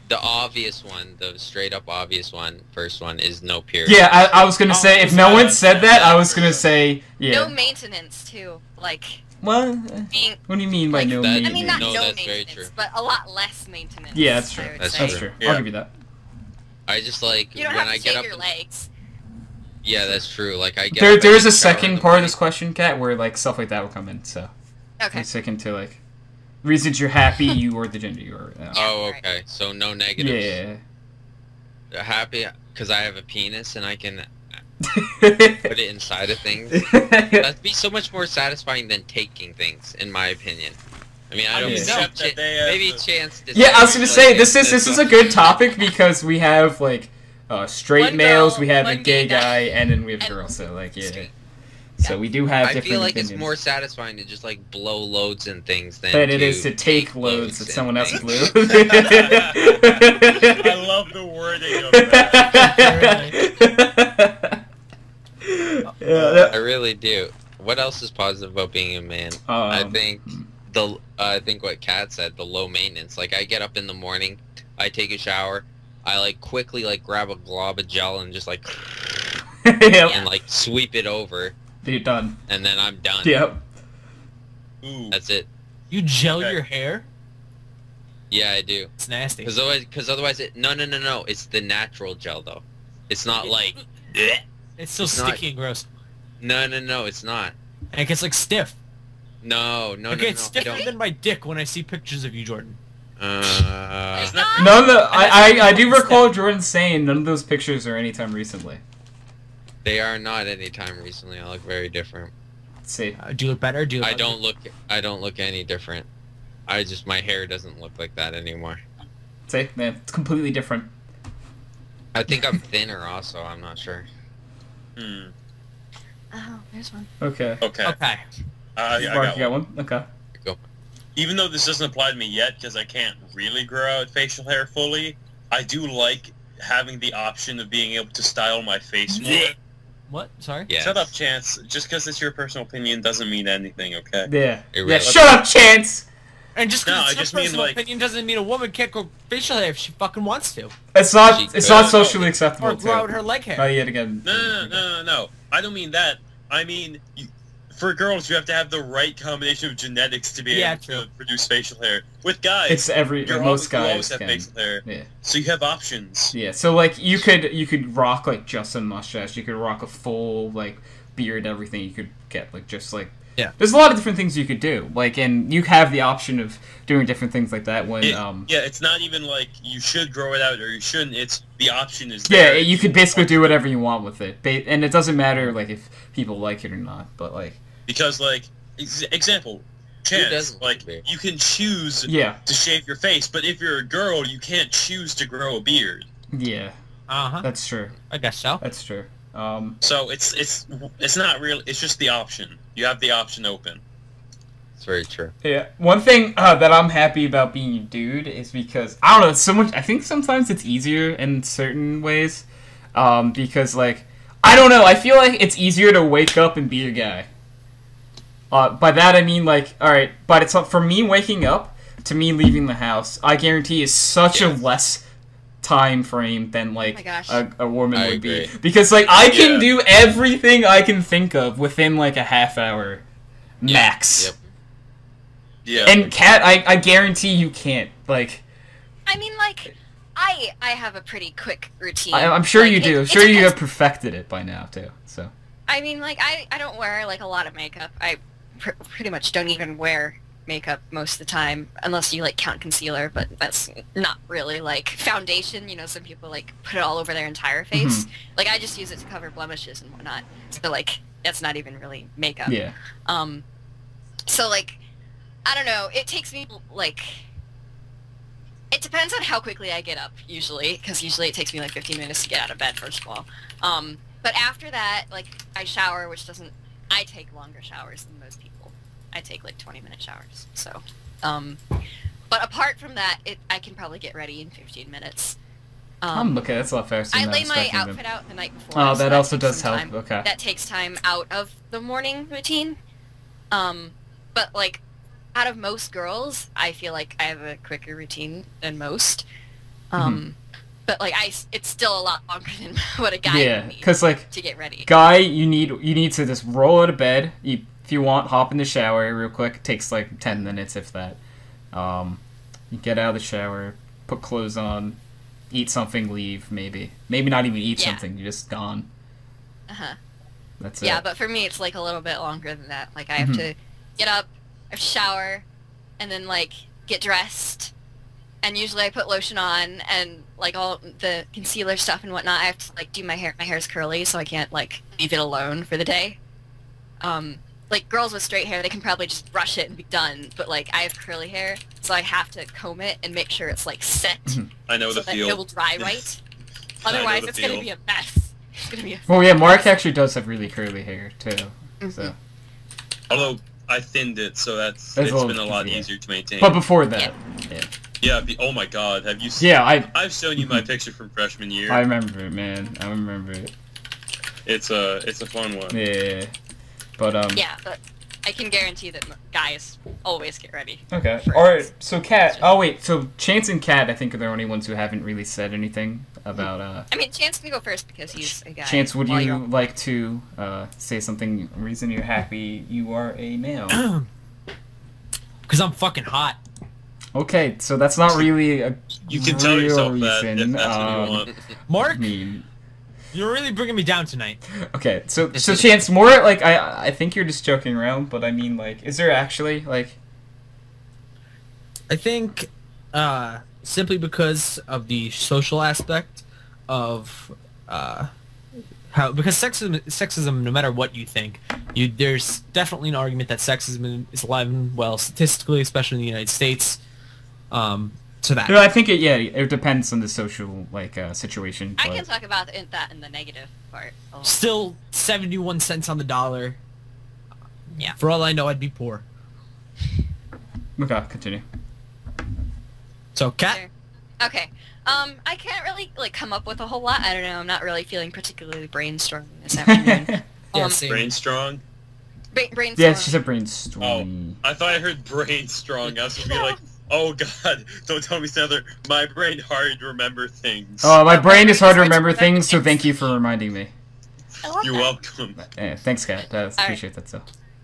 The obvious one, the straight up obvious one, first one is no period. Yeah, I was gonna say if no yeah, one said that, I was gonna yeah. say No yeah. maintenance too, like What? being. What do you mean by Like, no that- I maintenance? mean, not No, no, that's very maintenance, true. but a lot less maintenance. Yeah, that's true. I would That's say. That's true. Yeah. I'll give you that. I just like You don't when have to I get shave up. your legs. Yeah, that's true. Like I get. There, up, I there's a get showered in second the part of morning. this question, Kat, where like stuff like that will come in. So Okay. I'm sticking to like reasons you're happy you or the gender you are. Oh, right. okay. So no negatives. Yeah. Happy because I have a penis and I can put it inside of things. That'd be so much more satisfying than taking things, in my opinion. I mean, I don't Yeah. know. Except that they have Maybe the- Chance. Yeah, I was gonna say this is a good topic because we have like straight One males, girl, we have a one gay gay guy, guy, and then we have and girls. So like yeah, straight. so we do have I different feel like opinions. it's more satisfying to just like blow loads and things than But it is to take loads loads that and someone else things. blew. I love the wording of that. Yeah, I really do. What else is positive about being a man? I think I think what Kat said, the low maintenance. Like I get up in the morning, I take a shower, I like quickly like grab a glob of gel and just like yep. and like sweep it over, You're done. and then I'm done. Yep. Ooh. That's it. You gel Okay. your hair? Yeah, I do. It's nasty. Because otherwise it no. It's the natural gel though. It's not like It's still It's not- sticky and gross. no. It's not. And it gets like stiff. No. It gets I stiffer don't. than my dick when I see pictures of you, Jordan. It's not- None of the I do recall Jordan saying none of those pictures are anytime recently. They are not any time recently. I look very different. Let's see. Do you look better? Do you look I don't look any different. My hair doesn't look like that anymore. See, man, it's completely different. I think I'm thinner also, I'm not sure. Hmm. Oh, there's one. Okay. Okay. Okay. I Mark, got you got one. one? Okay. Even though this doesn't apply to me yet, because I can't really grow out facial hair fully, I do like having the option of being able to style my face more. What? Sorry? Yes. Shut up, Chance. Just because it's your personal opinion doesn't mean anything, okay? Yeah. It Yeah, really- shut up, Chance! And just No, because I it's your just mean, personal like- opinion doesn't mean a woman can't grow facial hair if she fucking wants to. It's not She it's could. not socially acceptable Or grow out too. her leg hair. Not yet again. No. I don't mean that. I mean, for girls, you have to have the right combination of genetics to be Yeah, able true. to produce facial hair. With guys, It's most you guys always have can. facial hair, Yeah. so you have options. Yeah, so like you could rock like just a mustache, you could rock a full like beard, everything. You could get like just like Yeah. There's a lot of different things you could do. Like, and you have the option of doing different things like that when Yeah, it's not even like you should grow it out or you shouldn't. It's the option is yeah, there. you could basically do whatever you want with it, and it doesn't matter like if people like it or not. But like, Because like example, Chance, doesn't like like you can choose yeah, to shave your face, but if you're a girl, you can't choose to grow a beard. yeah, Uh-huh. that's true. I guess so. That's true. So it's not real. It's just the option. You have the option open. It's very true. Yeah, one thing that I'm happy about being a dude is because I don't know. It's so much. I think sometimes it's easier in certain ways, because like I don't know. I feel like it's easier to wake up and be a guy. By that I mean like, all right, but it's for me waking up to me leaving the house. I guarantee is such a less time frame than like Oh my gosh. a woman I would be, agree. because like I can Yeah. do everything I can think of within like a half hour max. Yep. Yeah. And Kat, I guarantee you can't. Like, I mean, like, I have a pretty quick routine. I'm sure Like, you do. I'm it sure you depends. have perfected it by now too. So I mean, like, I don't wear, like, a lot of makeup. I pretty much don't even wear makeup most of the time, unless you, like, count concealer, but that's not really, like, foundation. You know, some people, like, put it all over their entire face. Like, I just use it to cover blemishes and whatnot. So, like, that's not even really makeup. yeah, So, like, I don't know. It takes me, like... It depends on how quickly I get up, usually, because usually it takes me, like, 15 minutes to get out of bed, first of all. But after that, like, I shower, which doesn't... I take longer showers than most people. I take, like, 20-minute showers, so... But apart from that, I can probably get ready in 15 minutes. okay. That's a lot faster. I than lay was my expecting outfit them. out the night before. Oh, so that also takes does some help. time. Okay. That takes time out of the morning routine. But like, out of most girls, I feel like I have a quicker routine than most. But like, it's still a lot longer than what a guy Yeah, would need because like to get ready. guy, you need to just roll out of bed. If you want, hop in the shower real quick. It takes like 10 minutes, if that. You get out of the shower, put clothes on, eat something, leave. Maybe not even eat Yeah. something. You're just gone. Uh-huh. That's Yeah, it. but for me, it's like a little bit longer than that. Like, I have to get up, I have to shower, and then like get dressed. And usually I put lotion on and like all the concealer stuff and whatnot. I have to like do my hair. My hair's curly, so I can't like leave it alone for the day. like girls with straight hair, they can probably just brush it and be done. But like I have curly hair, so I have to comb it and make sure it's like set. I know so the that feel. it will dry right. Otherwise, it's gonna be a mess. It's gonna be a Well, yeah, Mark actually does have really curly hair too. So. Although I thinned it, so it's been a lot easier to maintain. But before that, yeah. Oh my God, have you seen? Yeah, I've shown you my picture from freshman year. I remember it, man. I remember it. It's a fun one. Yeah, but Yeah, but I can guarantee that guys always get ready. Okay. Alright, so Kat. Oh wait, so Chance and Kat, I think, are the only ones who haven't really said anything about. I mean, Chance can go first because he's a guy. Chance, would you like to say something? Reason you're happy you are a male? Because I'm fucking hot. Okay, so that's not really a You can tell yourself reason. that if that's what you want. Mark, I mean, you're really bringing me down tonight. okay, so Chance, more like I think you're just joking around, but I mean, like, is there actually like? I think simply because of the social aspect of because sexism, no matter what you think, there's definitely an argument that sexism is alive and well statistically, especially in the United States. To that. No, I think it depends on the social situation. I can talk about that in the negative part. Still, 71 cents on the dollar. Yeah. For all I know, I'd be poor. Okay, continue. So, Kat? Okay. I can't really come up with a whole lot. I don't know. I'm not really feeling particularly brainstorming this afternoon. Same. Brain strong? Brainstorm. Yeah, it's just a brainstorm. Oh, I thought I heard brain strong. I was gonna be like, oh God, don't tell me something. My brain hard to remember things. Oh, my brain is hard to remember things, so thank you for reminding me. You're welcome. Yeah, thanks, Kat. I appreciate that, so.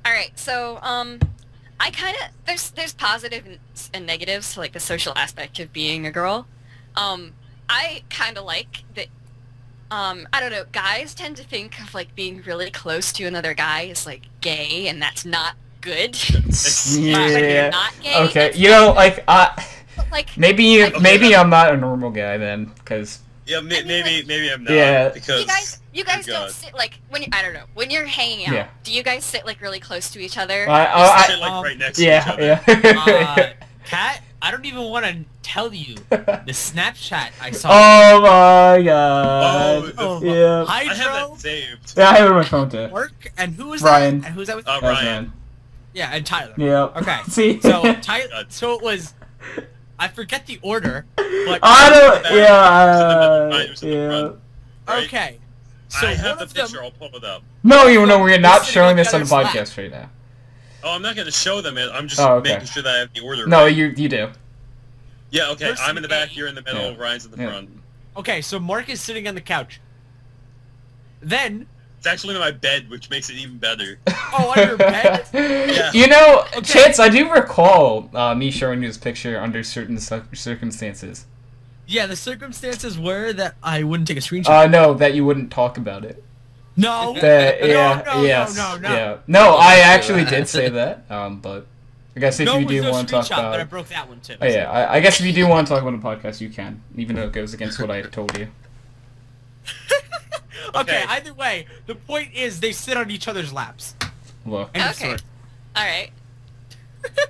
Alright, so, I kind of... There's positive and negatives to, the social aspect of being a girl. I kind of like that, I don't know, guys tend to think of, being really close to another guy is, gay, and that's not good. Yeah. When you're not gay, okay, you know, maybe okay. I'm not a normal guy then, because... Yeah, maybe I'm not. Yeah. Because you guys don't sit when you, I don't know, when you're hanging out. Yeah. Do you guys sit really close to each other? sit right next to each Yeah, other. yeah. Kat, I don't even want to tell you the Snapchat I saw. Oh my god. Oh, yeah. I have Hydro, that saved. Yeah, I have it on my phone too. Mark, and who was Ryan. that? And who's that with? Ryan. Yeah, and Tyler. Yeah. Okay. See? So Tyler. So it was. I forget the order, but I don't. Right? Okay. So I have one the of them. picture. I'll pull it up. No, we're not Sitting showing on this the on the other's podcast right now. Oh, I'm not going to show them it. I'm just okay. making sure that I have the order No, right. you do. Yeah, okay. Person I'm in the back, A. you're in the middle, Yeah. Ryan's in the Yeah. front. Okay, so Mark is sitting on the couch. Then. It's actually in my bed, which makes it even better. Oh, on your bed? Yeah. You know, Okay. Chance, I do recall me showing you this picture under certain circumstances. Yeah, the circumstances were that I wouldn't take a screenshot. No, that you wouldn't talk about it. No. Yeah. No, I actually did say that. But I guess if you do want to talk but I about, broke that one too. oh yeah, I guess if you do want to talk about the podcast, you can, even though it goes against what I told you. Okay, either way, the point is they sit on each other's laps. Look. End of Okay. story. Alright.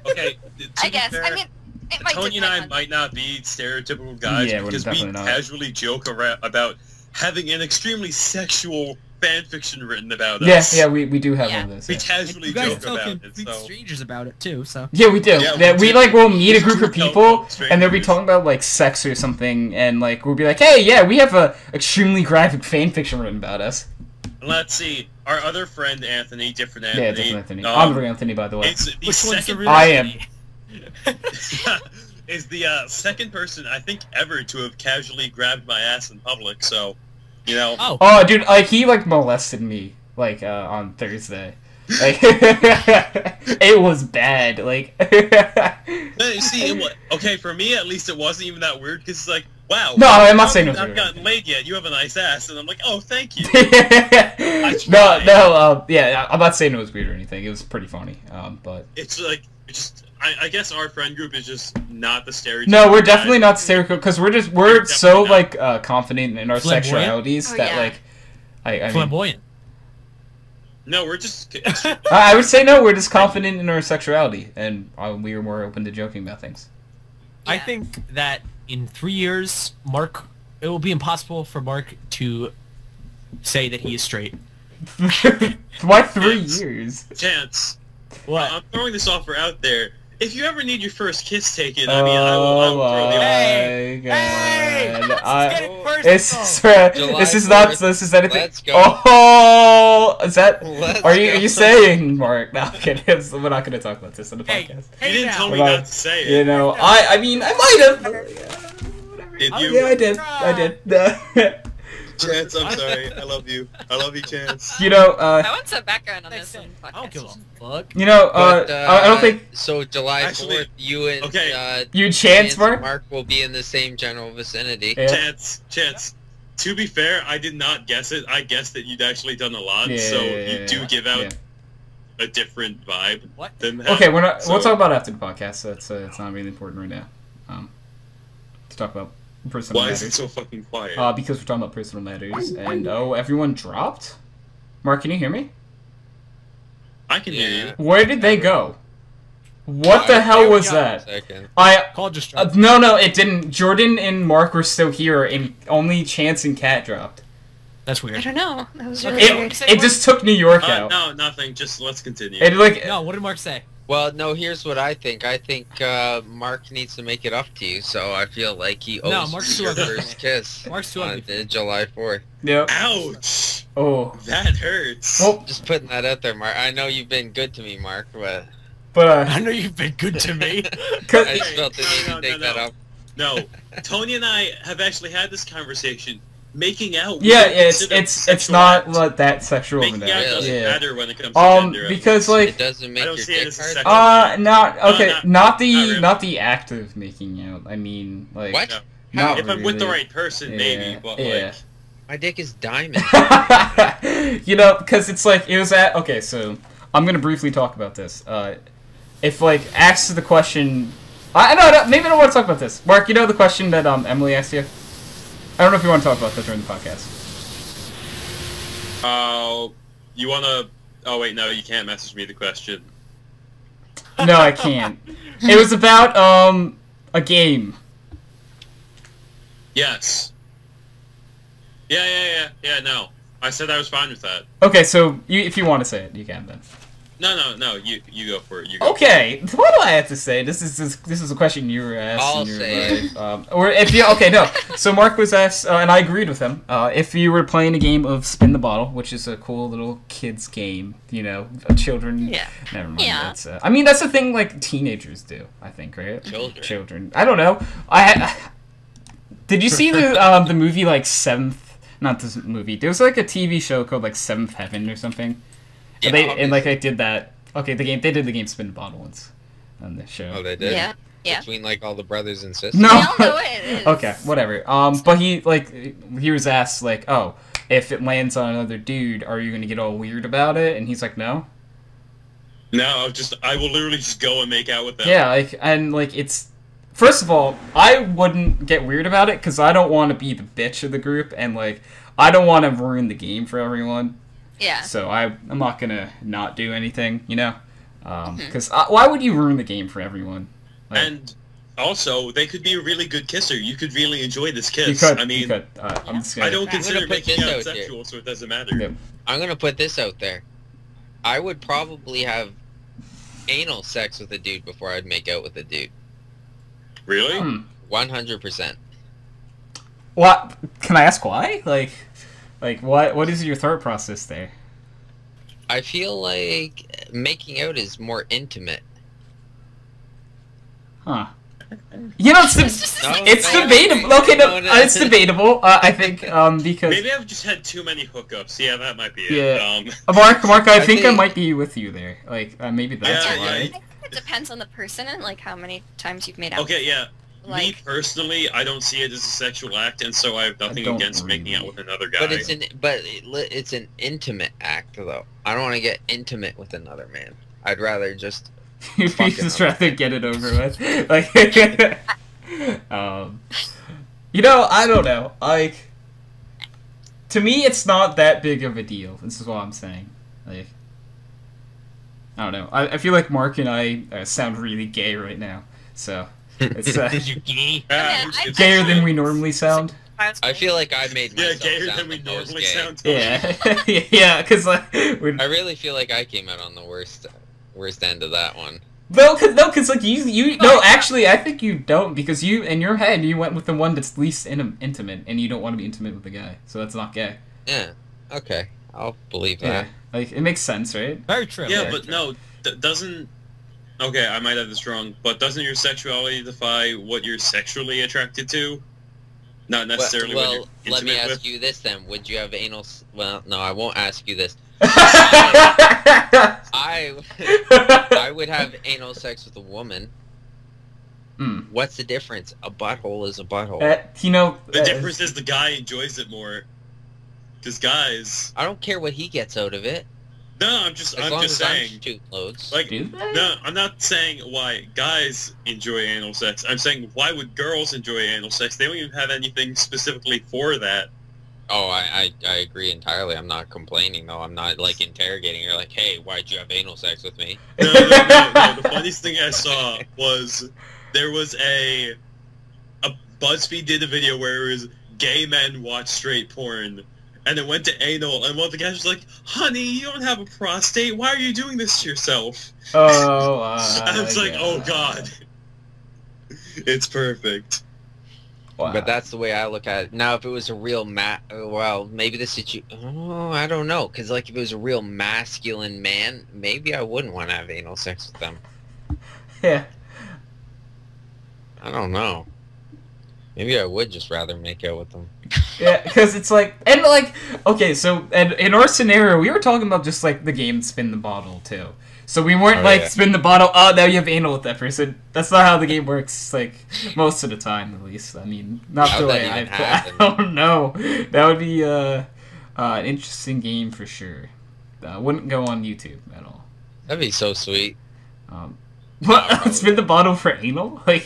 Okay, I guess. fair, I mean, it might Tony and I depend on- might not be stereotypical guys Yeah, we're because we definitely not. casually joke about having an extremely sexual fanfiction written about Yeah, us. yeah, we do have Yeah. one of those. We Yeah, casually You guys joke tell about it, complete so... strangers about it too, so. yeah we do. Yeah, That we we do. will meet a group of Tell people, strangers. and they'll be talking about sex or something, and we'll be like, hey, yeah, we have a extremely graphic fanfiction written about us. Let's see. Our other friend, Anthony, different Anthony. Yeah, different Anthony. I'm the real Anthony, by the way. It's the Which one's the second... real I am. Anthony? is the second person, I think, ever to have casually grabbed my ass in public, so, you know... Oh. Oh, dude, he molested me on Thursday. It was bad. You see, okay, for me, at least, it wasn't even that weird, because it's like, wow. No, I'm not saying it was I've weird. gotten laid yet, you have a nice ass, and I'm like, oh, thank you. Yeah, I'm not saying it was weird or anything. It was pretty funny. But It's like, I guess our friend group is just not the stereotype. no, we're definitely not stereotypical because we're so definitely confident in our Flamboyant? sexualities Oh, that yeah. I mean, Flamboyant. No, we're just. I would say no. We're just confident in our sexuality, and we are more open to joking about things. I Yeah. think that in 3 years, it will be impossible for Mark to say that he is straight. Why 3 years? Chance. What? I'm throwing this offer out there. If you ever need your first kiss taken, Oh I mean, I will throw the offer. Hey! my god! Hey! It's getting This personal. is not. 4th. This is anything. Let's go. Oh, is that? Let's Are you go. saying, Mark? No, I'm kidding. We're not going to talk about this on the Hey, podcast. hey You didn't now. tell me Well, not to say it. You know, I mean, I might have. Did Oh, you? Yeah, I did. I did. Chance, I'm sorry. I love you. I love you, Chance. You know, I want some background on this one I don't give a podcast. fuck. you know, But, I don't think So July Actually, 4th, you and okay. you chance, and Mark. will be in the same general vicinity. Yeah. Chance. To be fair, I did not guess it. I guessed that you'd actually done a lot, Yeah, so yeah, you do yeah, give out yeah. a different vibe What? than that. Okay, we're not. So- We'll talk about it after the podcast. So it's not really important right now. To talk about personal Why matters. is it so fucking quiet? Because we're talking about personal matters, and everyone dropped. Mark, can you hear me? I can hear Yeah. you. Where did they go? What the hell was that? Second. Call just dropped. No, it didn't. Jordan and Mark were still here, and only Chance and Kat dropped. That's I weird. don't know. That was really weird. It just took New York out. No, nothing. Just let's continue. It like No, what did Mark say? Well, no, here's what I think. I think Mark needs to make it up to you, so I feel like he owes No, Mark's you too your ugly. first kiss Mark's too on ugly. July 4th. yeah. Ouch! Oh, That hurts. well, Just putting that out there, Mark. I know you've been good to me, Mark, but but I know you've been good to me. cause, I just felt the need to take that up. No, Tony and I have actually had this conversation. Making out. we yeah, don't it's consider it's sexual not act. like that sexual. Making out doesn't yeah. matter when it comes to gender. Because It like doesn't make I your don't see it dick as a hard. sexual- not okay, not not the really. not the act of making out. I mean, like What? No. Not If I'm with the really. right person, Yeah, maybe, but yeah. like, My dick is diamond. You know, because it's like it was at okay. So I'm gonna briefly talk about this. If like asks the question, I know maybe I don't want to talk about this. Mark, you know the question that Emily asked you. I don't know if you want to talk about that during the podcast. you wanna? Oh wait, no, you can't message me the question. No, I can't. It was about a game. Yes. Yeah. No, I said I was fine with that. Okay, so if you want to say it, you can then. No. You go for it. You go. Okay, what do I have to say? This is a question you were asked. I'll in your say life. Or if you okay, no. So Mark was asked, and I agreed with him. If you were playing a game of Spin the Bottle, which is a cool little kids game, you know, children. Yeah. Never mind. Yeah. That's, I mean, that's the thing like teenagers do. I think, right? Children. I don't know. Did you see the movie like Seventh? Not this movie. There was like a TV show called like Seventh Heaven or something. Yeah, And like I did that. Okay, they did the game Spin the Bottle once on the show. Oh, they did? Yeah. Yeah. Between, like, all the brothers and sisters? No. We all know what it is. Okay, whatever. But he was asked like, oh, if it lands on another dude, are you gonna get all weird about it? And he's like, no. No, I will literally just go and make out with them. Yeah, like it's. First of all, I wouldn't get weird about it because I don't want to be the bitch of the group, and like I don't want to ruin the game for everyone. Yeah. So I'm not gonna not do anything, you know, because why would you ruin the game for everyone? Like, And also, they could be a really good kisser. You could really enjoy this kiss. you could, I mean, you could. I'm just gonna. I don't I'm consider gonna put making this out out there. sexual, so it doesn't matter. Yeah. I'm gonna put this out there. I would probably have anal sex with a dude before I'd make out with a dude. Really? 100%. What? Can I ask why? Like what is your thought process there? I feel like making out is more intimate. Huh. You know, it's debatable. Okay, no, it's debatable. I think because Maybe I've just had too many hookups. Yeah, that might be it. Yeah. Mark, I think I might be with you there. Like maybe that's Yeah, why. yeah. I think it depends on the person and like how many times you've made out. Okay, yeah. Me Like, personally, I don't see it as a sexual act, and so I have nothing don't against making out really. with another guy. But it's an intimate act, though. I don't want to get intimate with another man. I'd rather just... You Fucking just hell. rather get it over with. Like, you know, I don't know. Like, to me, it's not that big of a deal. This is what I'm saying. Like, I don't know. I feel like Mark and I sound really gay right now. So it's You gay? It's gayer than we normally sound. I feel like I made myself gayer sound than we like I was normally gay. sound. Yeah, yeah, because like we're I really feel like I came out on the worst end of that one. no, cause like you no, actually, I think you don't because you in your head you went with the one that's least intimate, and you don't want to be intimate with the guy, so that's not gay. Yeah. Okay. I'll believe Yeah, that. like it makes sense, right? Very true. Yeah, very but true. no, doesn't. Okay, I might have this wrong, but doesn't your sexuality defy what you're sexually attracted to? Not necessarily what Well, you're let me intimate ask with? you this then. Would you have anal... Well, no, I won't ask you this. I would have anal sex with a woman. Mm. What's the difference? A butthole is a butthole. You know, The difference is the guy enjoys it more. Because guys... I don't care what he gets out of it. No, I'm just As long as saying. I'm shooting loads. Like, do they? no, I'm not saying why guys enjoy anal sex. I'm saying why would girls enjoy anal sex? They don't even have anything specifically for that. Oh, I agree entirely. I'm not complaining, though. I'm not, like, interrogating her, like, hey, why'd you have anal sex with me? No. The funniest thing I saw was there was a BuzzFeed did a video where it was gay men watch straight porn, and it went to anal, and one of the guys was like, "Honey, you don't have a prostate. Why are you doing this to yourself?" Oh, I was like, "Oh God, it's perfect." Wow. But that's the way I look at it. Now, if it was a real well, maybe the oh, I don't know. Because, like, if it was a real masculine man, maybe I wouldn't want to have anal sex with them. Yeah. I don't know. Maybe I would just rather make out with them. Yeah, because it's like, and like, okay, so, and in our scenario, we were talking about just like the game Spin the Bottle too. So we weren't like, yeah. spin the bottle, oh, now you have anal with that person. That's not how the game works, like, most of the time, at least. I mean, not How'd the that way even I've happen? I don't know. That would be, an interesting game for sure. Wouldn't go on YouTube at all. That'd be so sweet. What? probably. Spin the bottle for anal? Like,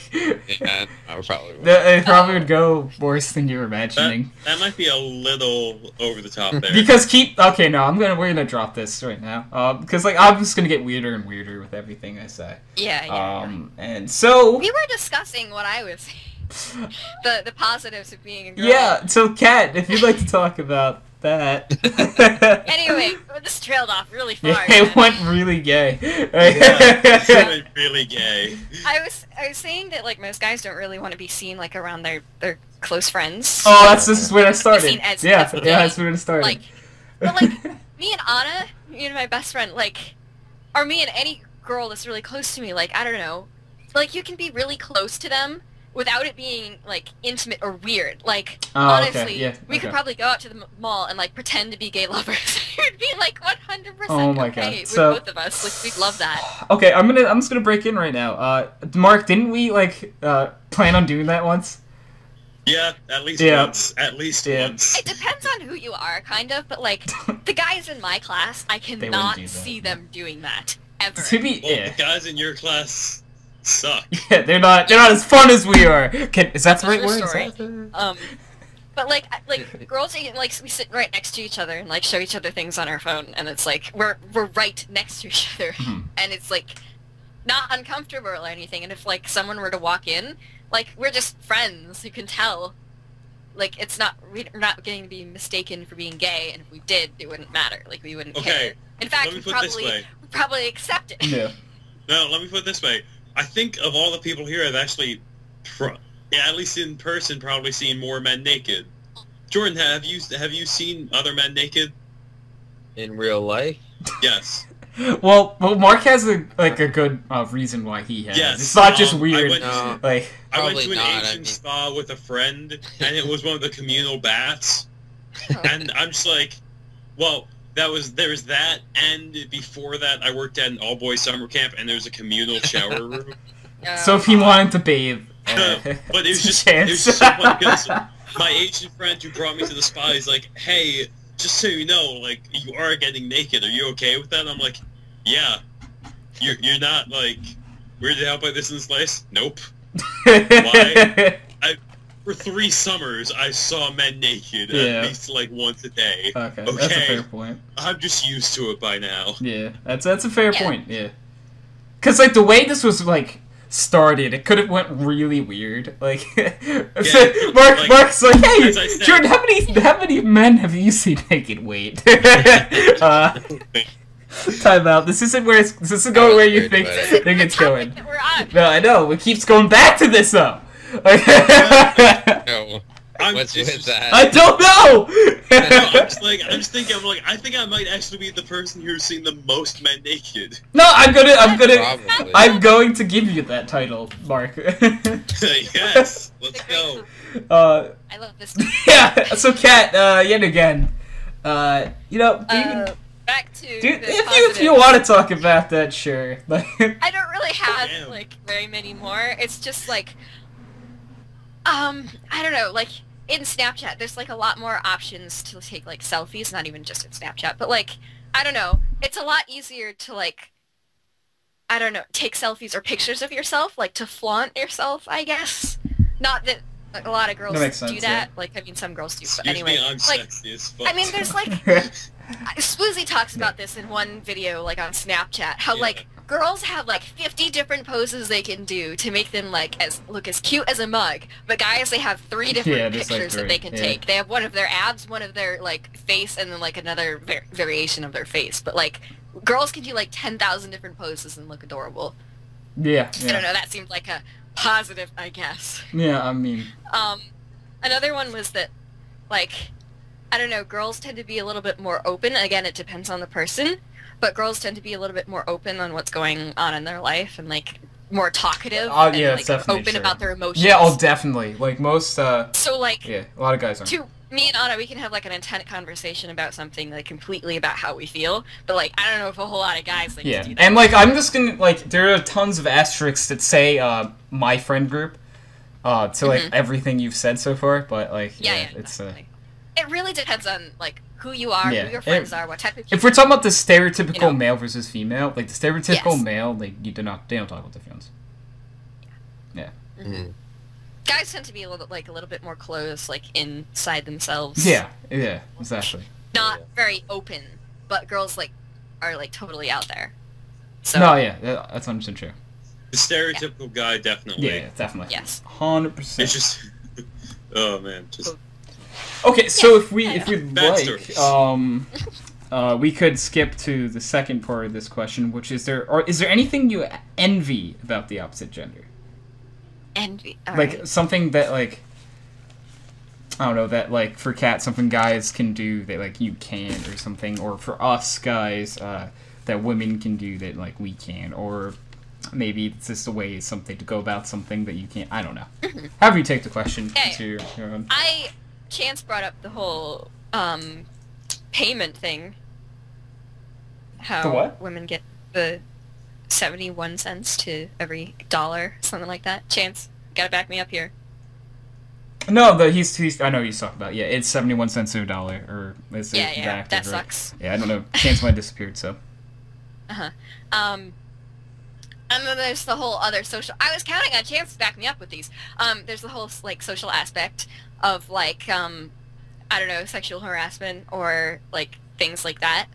Yeah, I would probably would. it probably would go worse than you were imagining. That might be a little over the top there. Because okay, no, we're gonna drop this right now. Because like I'm just gonna get weirder and weirder with everything I say. Yeah. And so We were discussing what I was saying. The positives of being a girl. yeah, so Kat, if you'd like to talk about that. Anyway, this trailed off really far. Yeah, man. it went really gay. It's really, really gay. I was saying that like most guys don't really want to be seen like around their close friends. Oh, this is where I started. Seen as Yeah, gay. that's where it started. Like, but like me and Anna, me and my best friend, like, or me and any girl that's really close to me, like I don't know, like you can be really close to them without it being like intimate or weird. Like Oh, okay, honestly, yeah, we could okay. probably go out to the mall and like pretend to be gay lovers. It would be like 100% Oh my okay God. with So- both of us. Like we'd love that. Okay, I'm just gonna break in right now. Mark, didn't we like plan on doing that once? Yeah, at least Yeah. once. At least Yeah. once. It depends on who you are, kind of, but like the guys in my class, I wouldn't cannot do that. see them doing that ever. To be Well, yeah. the guys in your class suck. Yeah, they're not as fun as we are. Is that the right True word? Is story. that- But like girls, like we sit right next to each other and like show each other things on our phone, and it's like we're right next to each other, Mhm. and it's like not uncomfortable or anything. And if like someone were to walk in, like we're just friends, you can tell. Like it's not we're not getting to be mistaken for being gay, and if we did, it wouldn't matter. Like we wouldn't Okay, care. In fact, let me we'd put it this way. probably accept it. Yeah. No, let me put it this way. I think of all the people here, I've actually, at least in person, probably seen more men naked. Jordan, have you seen other men naked? In real life? Yes. Well, Mark has a good reason why he has. Yes. It's not just I weird. went- No. Like I went Probably to an not, Asian I mean- spa with a friend, and it was one of the communal baths. And I'm just like, well, there was that, and before that, I worked at an all-boys summer camp, and there was a communal shower room. so if he wanted to bathe, But it was it's just a it was just so funny because my Asian friend who brought me to the spa, he's like, hey, just so you know, like, you are getting naked. Are you okay with that? And I'm like, yeah. You're not, like, weirded out by this in this place? Nope. Why? For 3 summers, I saw men naked Yeah. at least like once a day. Okay, that's a fair point. I'm just used to it by now. Yeah, that's a fair point. Yeah, because like the way this was like started, it could have went really weird. Like, Mark's like, hey, said, Jordan, how many men have you seen naked? Wait, time out. This isn't going where you think it's going. We're on. No, I know. It keeps going back to this though. No. What's with that? I don't know. I'm just thinking. I think I might actually be the person who's seen the most men naked. No, I'm Probably. going to give you that title, Mark. Yes, let's go. I love this. Yeah. So, Kat, yet again, you know, Back to if you want to talk about that, sure. I don't really have like very many more. It's just like, I don't know, like in Snapchat, there's like a lot more options to take like selfies. Not even just in Snapchat, but like I don't know, it's a lot easier to like, I don't know, take selfies or pictures of yourself, like to flaunt yourself, I guess. Not that a lot of girls do that. Like, I mean, some girls do, but anyway. Me, I'm like, sexy as fuck. I mean, there's like, Swoozy talks about this in one video, like on Snapchat, how like girls have like 50 different poses they can do to make them like look as cute as a mug, but guys, they have 3 different pictures that they can take. They have one of their abs, one of their like face, and then like another variation of their face. But like girls can do like 10,000 different poses and look adorable. Yeah. I don't know. That seemed like a positive, I guess. Yeah, I mean. Another one was that, like, I don't know, girls tend to be a little bit more open. Again, it depends on the person, but girls tend to be a little bit more open on what's going on in their life and, like, more talkative Oh, and, yeah, like, definitely open true. about their emotions. Yeah, oh, definitely. Like, most, So, like, yeah, a lot of guys aren't. Me and Anna, we can have, like, an intent conversation about something, like, completely about how we feel, but, like, I don't know if a whole lot of guys, like, do that. And, like, I'm just gonna, like, there are tons of asterisks that say, my friend group, to, like, everything you've said so far, but, like, it's, definitely. It really depends on, like, who you are, who your friends are, what type of people. If we're talking about the stereotypical male versus female, like, the stereotypical male, like, they don't talk about their feelings. Yeah. Mm-hmm. Guys tend to be a little bit more closed, like, inside themselves. Yeah, exactly. Not very open, but girls, like, are, like, totally out there. So, No, yeah, that's 100% true. The stereotypical guy, definitely. Yeah, definitely. Yes. 100%. It's just, oh man, just. Okay, so if we'd Bad like, we could skip to the second part of this question, which is there anything you envy about the opposite gender? Envy. Like, something that, like, I don't know, that, like, for Kat, something guys can do that, like, you can't, or something, or for us guys, that women can do that, like, we can, or maybe it's just a way something to go about something that you can't, I don't know. However you take the question to your own. Chance brought up the whole, payment thing. How The what? women get the 71 cents to every dollar, something like that. Chance, gotta back me up here. No, he's I know he's talking about. Yeah, it's 71 cents to a dollar, or is it that right? sucks. Yeah, I don't know. Chance might have disappeared, so. And then there's the whole other social. I was counting on Chance to back me up with these. There's the whole like social aspect of like I don't know, sexual harassment or like things like that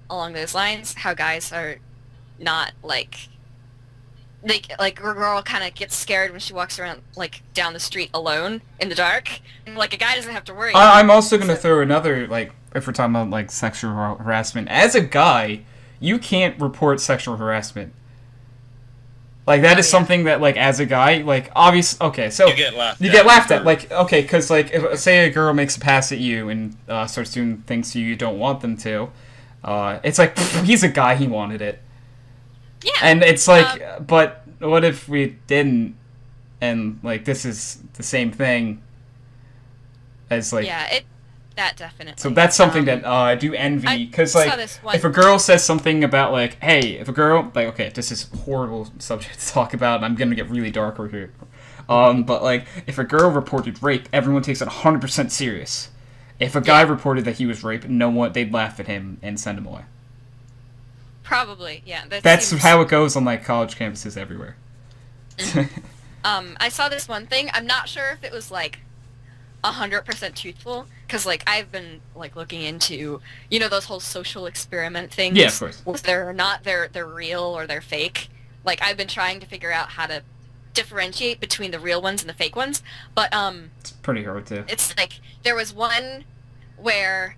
along those lines. How guys are not like a girl kind of gets scared when she walks around like down the street alone in the dark, and like a guy doesn't have to worry. I'm also gonna throw another, like, if we're talking about like sexual harassment. As a guy, you can't report sexual harassment. Like, that is something that, like, as a guy, like, obvious. Okay, so You get laughed at. Like, okay, because, like, if, say a girl makes a pass at you and starts doing things you don't want them to, it's like, he's a guy, he wanted it. Yeah. And it's like, but what if we didn't? And, like, this is the same thing as, like... Yeah, that definitely. So that's something that I do envy, because, like, if a girl says something about, like, hey, if a girl, like, okay, this is a horrible subject to talk about, and I'm gonna get really dark over here, but, like, if a girl reported rape, everyone takes it 100% serious. If a guy reported that he was raped, they'd laugh at him and send him away. Probably, yeah. That's how it goes on, like, college campuses everywhere. I saw this one thing. I'm not sure if it was, like, 100% truthful, because like I've been like looking into, you know, those whole social experiment things. Yeah, of course. Whether or not they're real or they're fake. Like I've been trying to figure out how to differentiate between the real ones and the fake ones. But it's pretty hard to. it's like there was one where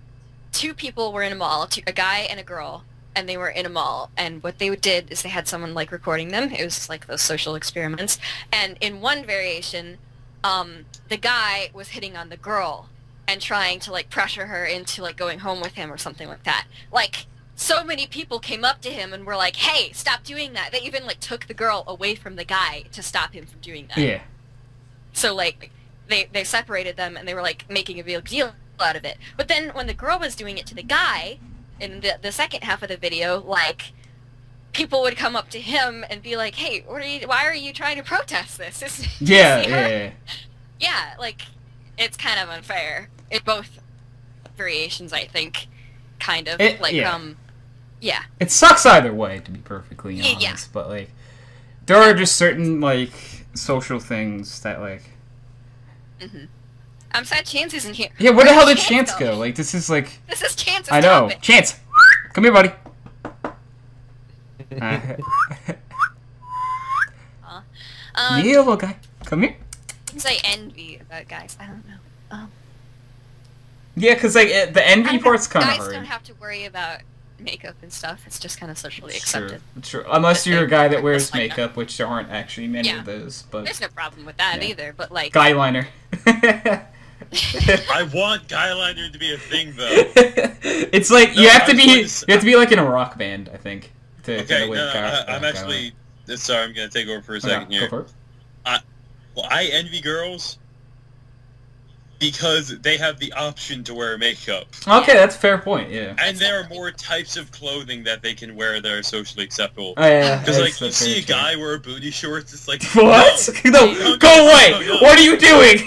two people were in a mall, a guy and a girl, and they were in a mall, and what they did is they had someone like recording them. It was like those social experiments, and in one variation, the guy was hitting on the girl and trying to like pressure her into like going home with him or something like that. Like so many people came up to him and were like, "Hey, stop doing that." They even like took the girl away from the guy to stop him from doing that. Yeah. So like they separated them and they were like making a big deal out of it. But then when the girl was doing it to the guy in the second half of the video, like people would come up to him and be like, "Hey, why are you trying to protest this?" Yeah. Yeah, like it's kind of unfair. In both variations, I think, kind of yeah. It sucks either way, to be perfectly honest. Yeah. But like, there are just certain like social things that like. I'm sad Chance isn't here. Yeah, where the hell did Chance go? Like, this is like. This is Chance's I know. topic. Chance! Come here, buddy. Yeah, little guy. Come here. Things I envy about guys. I don't know. Yeah, because like, the envy part's kind of Guys hard. don't have to worry about makeup and stuff. It's just kind of socially It's true. accepted. It's true. Unless you're a guy that wears like makeup, which there aren't actually many Yeah. of those. But There's no problem with that Yeah. either, but like... guy liner. I want guyliner to be a thing, though. It's like No, you have I to was be going to you have to be like in a rock band, I think. To Okay, get away no, with I'm guy actually... Sorry, I'm going to take over for a liner. second Okay, here. go for it. Well, I envy girls because they have the option to wear makeup. Okay, that's a fair point. Yeah. And there are more types of clothing that they can wear that are socially acceptable. Oh yeah. Because, like, you that's see a very true. guy wear booty shorts, it's like... What? No, No, go no, away! no, no. What are you doing?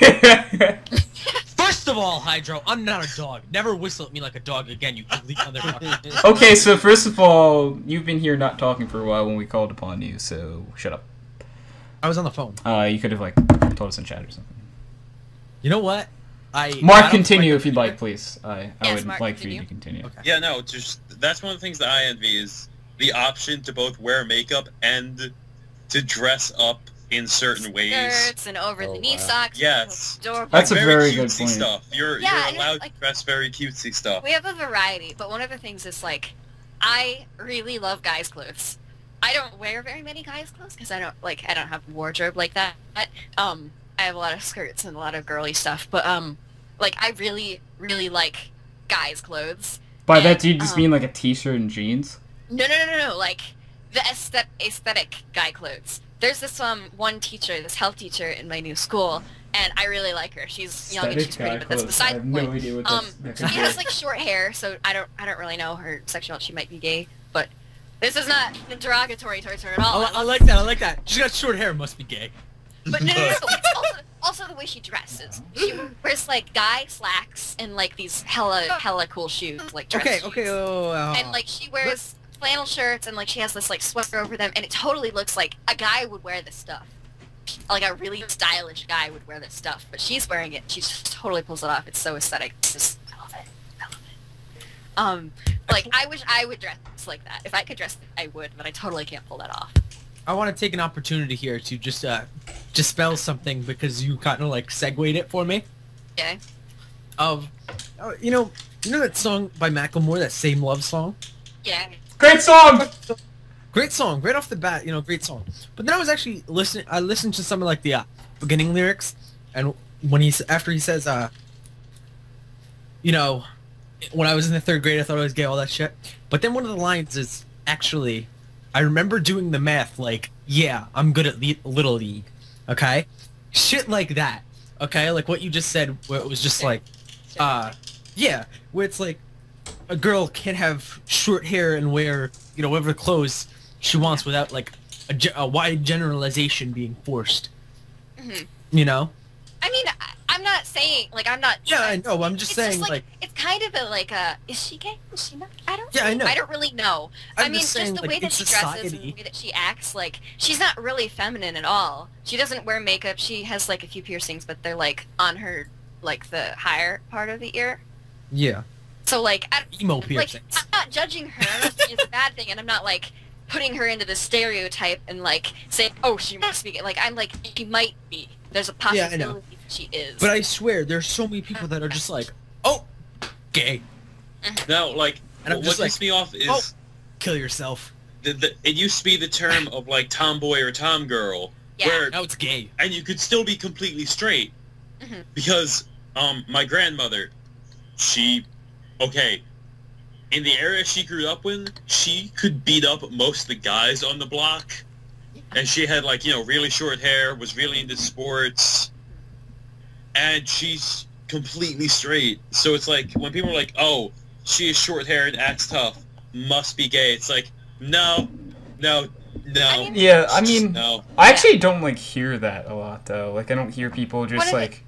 First of all, Hydro, I'm not a dog. Never whistle at me like a dog again, you ugly motherfucker. Okay, so first of all, you've been here not talking for a while when we called upon you, so shut up. I was on the phone. You could have like told us in chat or something. You know what? I Mark, got off continue my if you'd computer. like, please. I Yes, would Mark, like for you continue. to continue. Okay. Yeah, no, just... That's one of the things that I envy is the option to both wear makeup and to dress up in certain ways. Skirts and over-the-knee wow. socks. Yes. Adorable. That's a very good cutesy point. stuff. You're Yeah, and, allowed like- to dress very cutesy stuff. We have a variety, but one of the things is, like, I really love guys' clothes. I don't wear very many guys' clothes because I don't have a wardrobe like that. I have a lot of skirts and a lot of girly stuff, but, like, I really, really like guys' clothes. By that, And, do you just mean like a t-shirt and jeans? No, like, the aesthetic guy clothes. There's this, one teacher, this health teacher in my new school, and I really like her. She's young and Aesthetic she's pretty, guy but that's clothes. I beside have the no point. idea what that She could has be. like short hair, so I don't really know her sexuality. She might be gay, but this is not derogatory towards her at all. I like that. I like that. She's got short hair. Must be gay. But no. It's also the way she dresses. She wears like guy slacks and like these hella cool shoes, like dress Okay. shoes. Okay. And like she wears flannel shirts and like she has this like sweater over them, and it totally looks like a guy would wear this stuff. Like a really stylish guy would wear this stuff, but she's wearing it. She just totally pulls it off. It's so aesthetic. It's just, I love it. Like I wish I would dress like that. If I could dress, I would, but I totally can't pull that off. I want to take an opportunity here to just dispel something because you kind of like segued it for me. Okay. You know that song by Macklemore, that Same Love song? Yeah. Great song! Great song, right off the bat, great song. But then I was actually I listened to some of like the beginning lyrics, and when after he says, when I was in the 3rd grade I thought I was gay, all that shit. But then one of the lines is actually, I remember doing the math, like, yeah, I'm good at Little League, okay? Shit like that, okay? Like what you just said, where it was just like, yeah, where it's like, a girl can't have short hair and wear, whatever clothes she wants without, like, a wide generalization being forced. Mm-hmm. I mean, I'm not saying, like, I'm not... Yeah, I know, I'm just saying, like... It's kind of is she gay? Is she not? I don't Yeah, I know. I don't really know. I'm mean, just saying, the like, way in that she dresses and society- the way that she acts, like, she's not really feminine at all. She doesn't wear makeup. She has, like, a few piercings, but they're, like, on her like the higher part of the ear. Yeah. So like, Emo like piercings. I'm not judging her. I'm not saying it's a bad thing, and I'm not like putting her into the stereotype and like saying, oh, she must be gay. Like I'm like, she might be. There's a Yeah, I know. possibility that she is. But I swear, there's so many people that are just like, oh, gay. Now, like, And I'm what just like, pisses me off is oh, kill yourself. it used to be the term of like tomboy or tomgirl, Yeah. where Now it's gay. and you could still be completely straight Mhm. because my grandmother, in the area she grew up in, she could beat up most of the guys on the block, and she had like really short hair, was really into sports, and she's completely straight. So it's like when people are like, oh, she has short hair and acts tough, must be gay. It's like no. Yeah, I mean, no. I actually don't like hear that a lot though. Like I don't hear people just What like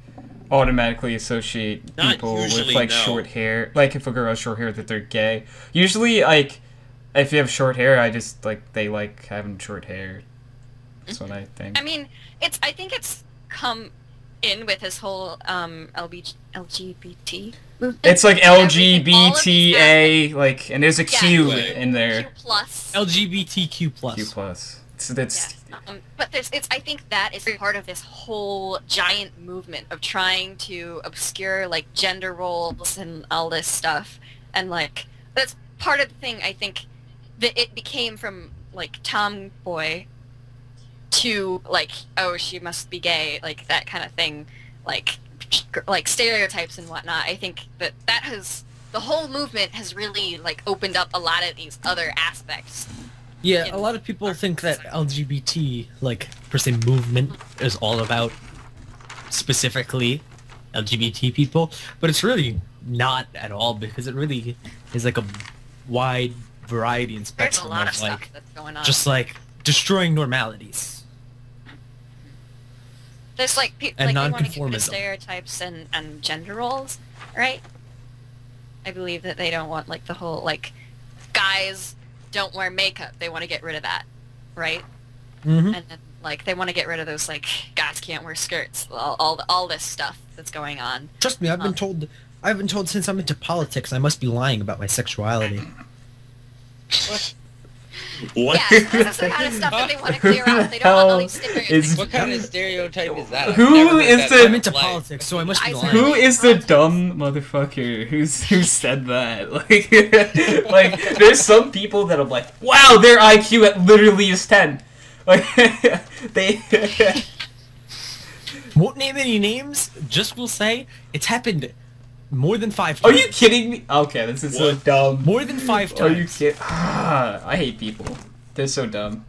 automatically associate Not people with usually, like no. short hair. Like if a girl has short hair that they're gay. Usually, like if you have short hair, I just like they like having short hair. That's what I think. I mean, I think it's come in with this whole LGBT movement. It's like and everything, all of these LGBTA, like, and there's a Q Yeah. in there. Q plus. LGBTQ+. Q plus. That's But I think that is part of this whole giant movement of trying to obscure like gender roles and all this stuff, and like that's part of the thing. I think that it became from like tomboy to like, oh, she must be gay, like that kind of thing, like stereotypes and whatnot. I think that has the whole movement has really like opened up a lot of these other aspects. Yeah, a lot of people think that LGBT, like, per se, movement is all about specifically LGBT people, but it's really not at all, because it really is like a wide variety and There's a spectrum lot of of, stuff like, that's going on. just, like, destroying normalities. There's like and they want to get rid of nonconformism. stereotypes and gender roles, right? I believe that they don't want like the whole like guys don't wear makeup. They want to get rid of that, right? Mm-hmm. And then, like they want to get rid of those like guys can't wear skirts. All this stuff that's going on. Trust me, I've been told since I'm into politics I must be lying about my sexuality. What? Yeah, this is the kind of stuff that they want to clear out. They don't want all these stereotypes. What kind of stereotype is that? I've Who never heard is that the- in I'm my into life. politics, so I must be I lying. Who is the dumb motherfucker who said that? Like, like there's some people that I'm like, wow, their IQ at literally is 10. Like, they. Won't name any names, just will say it's happened more than 5 Are times. you kidding me? Okay, this is so What? dumb. More than 5 Are you times. kidding? I hate people. They're so dumb.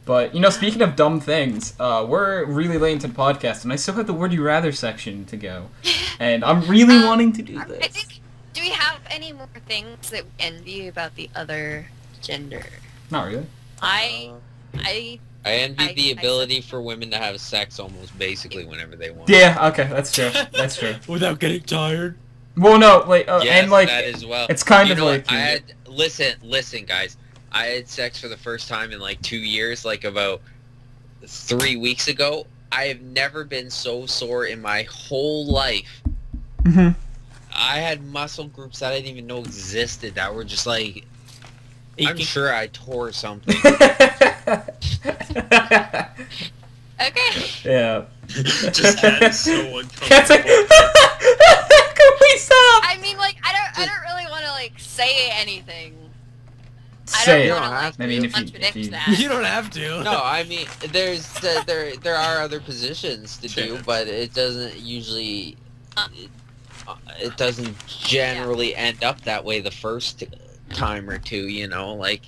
But, speaking of dumb things, we're really late into the podcast, and I still have the Would You Rather section to go. And I'm really wanting to do I this. think. Do we have any more things that we envy about the other gender? Not really. I envy I- the I- ability for women to have sex almost basically whenever they want. Yeah, okay, that's true. That's true. Without getting tired. Well, no, like, Yes, and like, that as well. it's kind You of know like. what? I had listen, guys. I had sex for the first time in like 2 years, like about 3 weeks ago. I have never been so sore in my whole life. Mhm. I had muscle groups that I didn't even know existed that were just like, I'm Aching. sure I tore something. okay. Yeah. Just cat is so Cat's like, uncomfortable. can we stop? I mean, like, I don't really want to like say anything. Say I it. don't want to like I mean, if contradict you- that. You don't have to. No, I mean, there are other positions to do, but it doesn't usually, it doesn't generally end up that way the first time or two. Like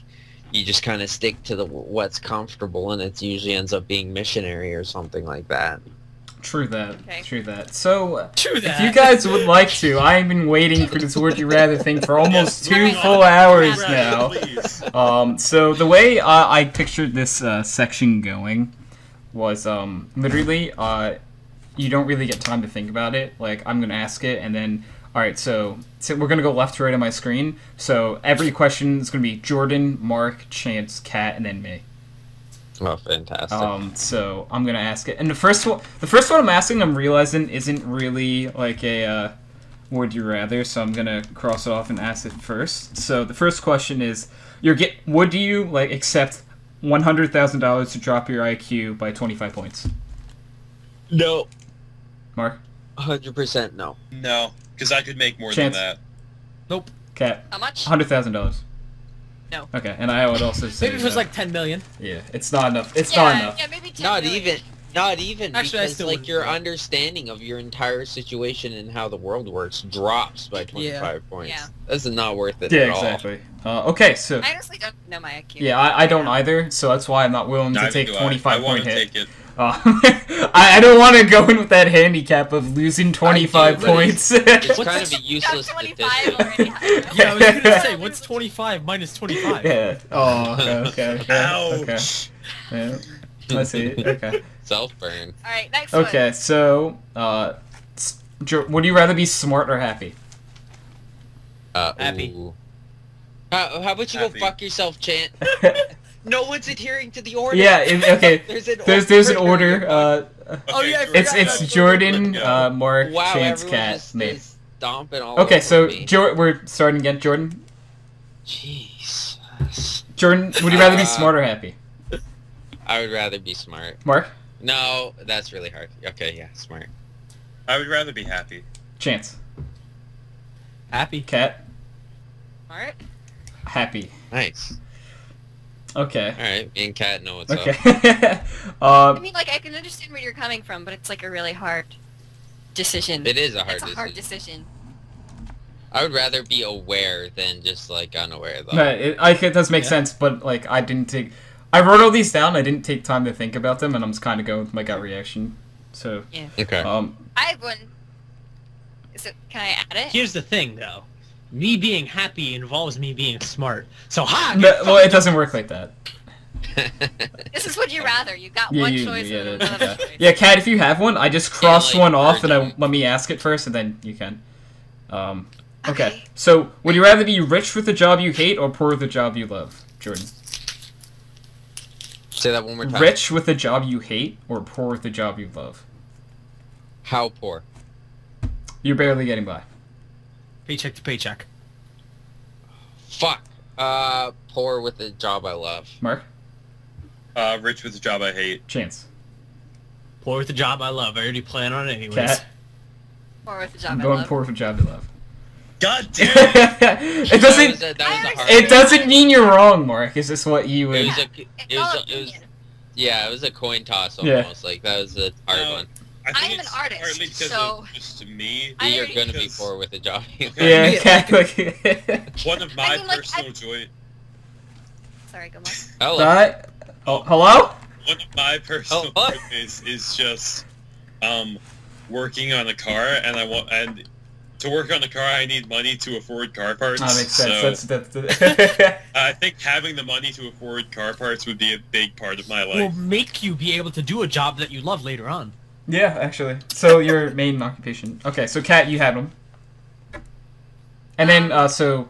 you just kind of stick to what's comfortable, and it usually ends up being missionary or something like that. True that. Okay. True that. So, True if that. you guys would like to, I've been waiting for this Would You Rather thing for almost Yes, 2 moving full on. hours Yeah. now. Please. So the way I pictured this section going was literally you don't really get time to think about it. Like, I'm gonna ask it, and then alright, so we're gonna go left to right on my screen. So every question is gonna be Jordan, Mark, Chance, Kat, and then me. Oh, fantastic. So I'm gonna ask it, and the first one I'm asking, I'm realizing isn't really like a would you rather, so I'm gonna cross it off and ask it first. So the first question is, would you like accept $100,000 to drop your IQ by 25 points? No. Mark? 100% no. No, because I could make more Chance. than that. Nope. Cat? How much? $100,000. No. Okay, and I would also say Maybe if it was like 10 million. yeah, it's not enough. It's not enough. Yeah, maybe 10 Not million. even. Not even. Actually, I because still like wouldn't your do it. understanding of your entire situation and how the world works drops by 25 points. Yeah. This is not worth it Yeah, at all. exactly. Okay, so I honestly don't know my IQ. yeah, I don't either, so that's why I'm not willing to Neither take do 25 I want point to hit. take it. I don't want to go in with that handicap of losing 25 but points. It's What's- kind of a useless Got 25 statistic. already. Yeah, I was gonna say, what's 25 minus 25? Yeah. Oh, okay. Ouch. Okay. Yeah. Let's see. Okay. Self-burn. Alright, next one. Okay, so, would you rather be smart or happy? Happy. Ooh. How about you Happy. go fuck yourself, Chant? No one's adhering to the order. Yeah, okay. There's an order. Oh, yeah, I Okay, forgot It's about Jordan, Let's go. Mark, Wow, Chance, everyone Cat, just me. is stomping all Okay, over so me. we're starting again. Jordan, Jesus. would you rather be smart or happy? I would rather be smart. Mark, No, that's really hard. Okay, yeah, smart. I would rather be happy. Chance, Happy. Cat, Alright. happy. Nice. Okay. Alright, me and Kat know what's up. Okay. I mean, like, I can understand where you're coming from, but it's like a really hard decision. It is a hard It's a decision. hard decision. I would rather be aware than just, like, unaware, though. No, it does make Yeah. sense, but like I wrote all these down. I didn't take time to think about them, and I'm just kind of going with my gut reaction. So, Okay. I have one. Can I add it? Here's the thing, though. Me being happy involves me being smart. So, well, it doesn't work like that. This is would you rather. You got Yeah, one you, choice yeah, and that's- another yeah. choice. Yeah, Kat, if you have one, I just cross like, one off, and urgent. let me ask it first, and then you can. Okay. Okay. So, would you rather be rich with a job you hate or poor with a job you love, Jordan? Say that one more time. Rich with a job you hate or poor with a job you love? How poor? You're barely getting by. Paycheck to paycheck. Fuck. Poor with a job I love. Mark? Rich with a job I hate. Chance? Poor with the job I love. I already plan on it anyways. Cat? Or with the job I'm I going love. poor with a job you love. God damn it! It doesn't... That was a hard It doesn't mean you're wrong, Mark. It's just what you would... It's all it was opinion. yeah, it was a coin toss Yeah. almost. Like that was a hard No. one. I think I'm an it's artist, partly because so- of just to me. I You're already- gonna be because- poor with a job. Yeah, Yeah, Cat, like... One of my I mean, like, personal joy. Sorry, go Mark. Hello. That... Oh, hello? One of my personal Oh, what? joys is just working on a car, and to work on a car, I need money to afford car parts. That makes sense. So That's I think having the money to afford car parts would be a big part of my Will life. make you be able to do a job that you love later on. Yeah, actually. So your main occupation. Okay, so Kat, you had them. And then, so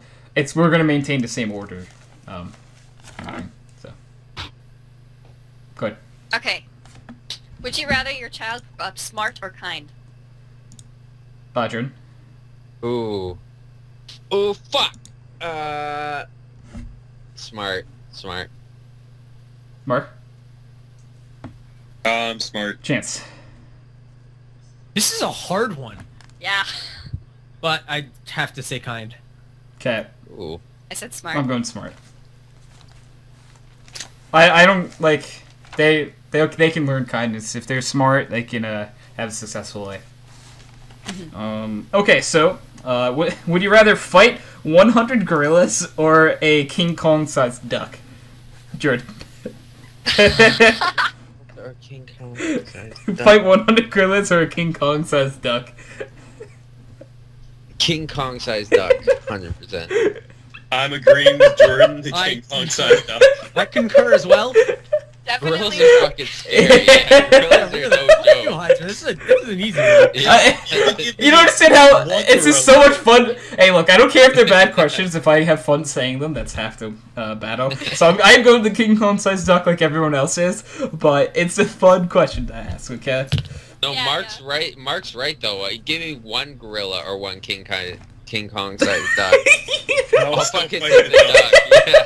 we're gonna maintain the same order. So. Good. Okay. Would you rather your child grow up smart or kind? Badron. Ooh. Oh fuck. Smart. Mark. I'm smart. Chance. This is a hard one, Yeah. but I have to say kind. Kat. Ooh. I said smart. I'm going smart. I don't like they can learn kindness. If they're smart, they can have a successful life. Okay, so would you rather fight 100 gorillas or a King Kong sized duck? Jordan. Or King Kong. Fight 100 gorillas or a King Kong sized duck? King Kong sized duck. 100%. I'm agreeing with Jordan, the I- King Kong side duck. I concur as well. Gorillas Definitely. are fucking scary. Yeah, gorillas are so This is an easy one. You don't understand how it's just so much fun. Hey, look, I don't care if they're bad questions. If I have fun saying them, that's half the battle. So I'm going to the King Kong-sized duck like everyone else is, but it's a fun question to ask. Okay. No, Yeah, Mark's yeah. right. Mark's right though. Give me one gorilla or one King Kong-sized duck. I'll I'll still fucking fight take the it, duck. Yeah.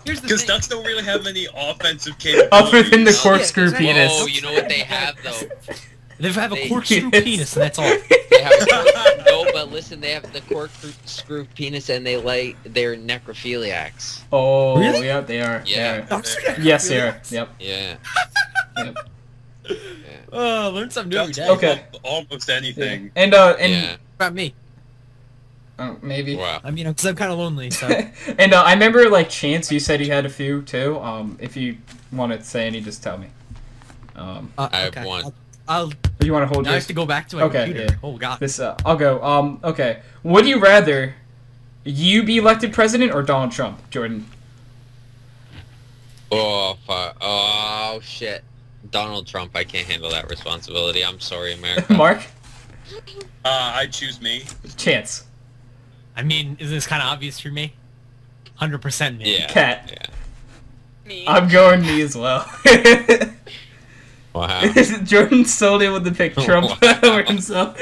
Here's the Because thing. ducks don't really have any offensive capabilities. Other than the Yeah, corkscrew exactly. penis. Oh, you know what they have though? They have a They- corkscrew penis, and that's all. They have no, but listen, they have the corkscrew penis, and they're necrophiliacs. Oh, Really? yeah, they are. Yeah. They are. Yes, they are. Yep. Yeah. Yep. Oh, learn something new every Ducks day. Okay. love almost anything. And Yeah. About me. maybe. Wow. I mean, because I'm kind of lonely, so. And I remember, like, Chance, you said you had a few, too. If you want to say any, just tell me. I have one. I'll You want to hold now I yours? have to go back to my Okay, computer. yeah. Oh god. This, I'll go. Okay. Would you rather you be elected president or Donald Trump, Jordan? Oh fuck. Oh shit. Donald Trump. I can't handle that responsibility. I'm sorry, America. Mark? I'd choose me. Chance? I mean, isn't this kind of obvious for me? 100% me. Yeah. Cat? Yeah. Me. I'm going me as well. Wow. Jordan solely with the pick Trump Wow. over himself.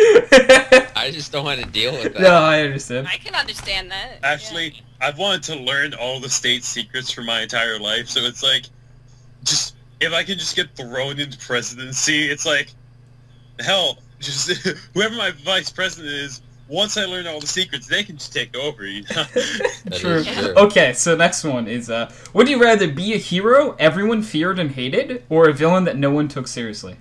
I just don't want to deal with that. No, I understand. I can understand that. Actually, I've wanted to learn all the state secrets for my entire life, so it's like, just, if I can just get thrown into presidency, it's like, hell, just, whoever my vice president is, once I learn all the secrets, they can just take over, you know? That True. is true. Okay, so next one is, would you rather be a hero everyone feared and hated, or a villain that no one took seriously?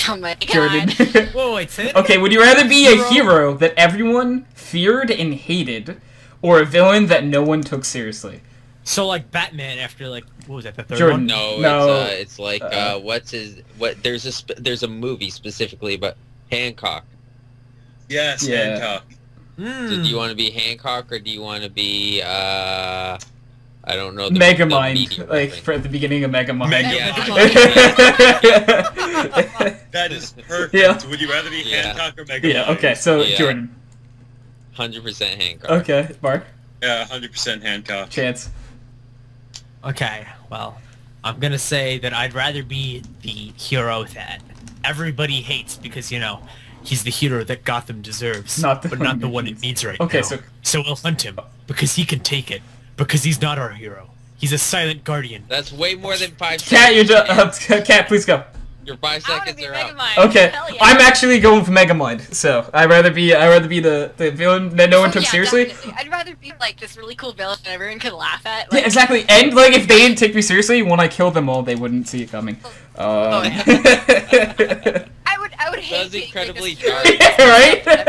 Oh my god. Jordan. Whoa, wait, say it Okay, would you rather be a hero that everyone feared and hated, or a villain that no one took seriously? So, like, Batman after, like, what was that, the third Jordan. one? No, No. it's like there's a movie specifically about Hancock. Yes, Yeah. Hancock. So do you want to be Hancock or do you want to be I don't know. The Megamind, media like reference? for at the beginning of Megamind. That is perfect. Yeah. Would you rather be Yeah. Hancock or Mega Yeah. Man? Okay. So Yeah. Jordan. 100% Hancock. Okay. Mark. Yeah, 100% Hancock. Chance. Okay, well, I'm gonna say that I'd rather be the hero that everybody hates because, you know, he's the hero that Gotham deserves, Not the but one not the it one needs. it needs right Okay, now. So we'll hunt him because he can take it because he's not our hero. He's a silent guardian. That's way more than 5 Cat, you're seconds. Cat, please go. Your 5 I want to seconds be are up. Megamind. Okay, Hell yeah. I'm actually going for Megamind. So I'd rather be the villain that no one Oh, took yeah, seriously. definitely. I'd rather be like this really cool villain that everyone could laugh at. Yeah, Like, exactly. And like if they didn't take me seriously, when I killed them all, they wouldn't see it coming. Oh, Yeah. I would hate That's being, incredibly like, this hero dark. that Right?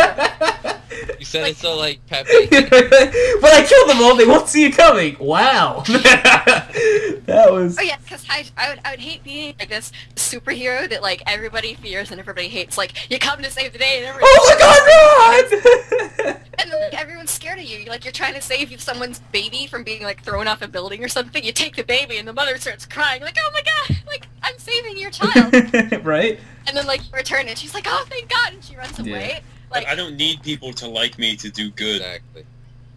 You said it so like Pepe. But I killed them all, they won't see it coming. Wow. That was. Oh yeah, because I would hate being like this superhero that like everybody fears and everybody hates. Like you come to save the day and everyone. Oh my god, run! And then, like, everyone's scared of you. Like you're trying to save someone's baby from being like thrown off a building or something. You take the baby and the mother starts crying like, "Oh my god! Like I'm saving your child." Right? And then like you return and she's like, "Oh thank God!" and she runs away. Like I don't need people to like me to do good. Exactly.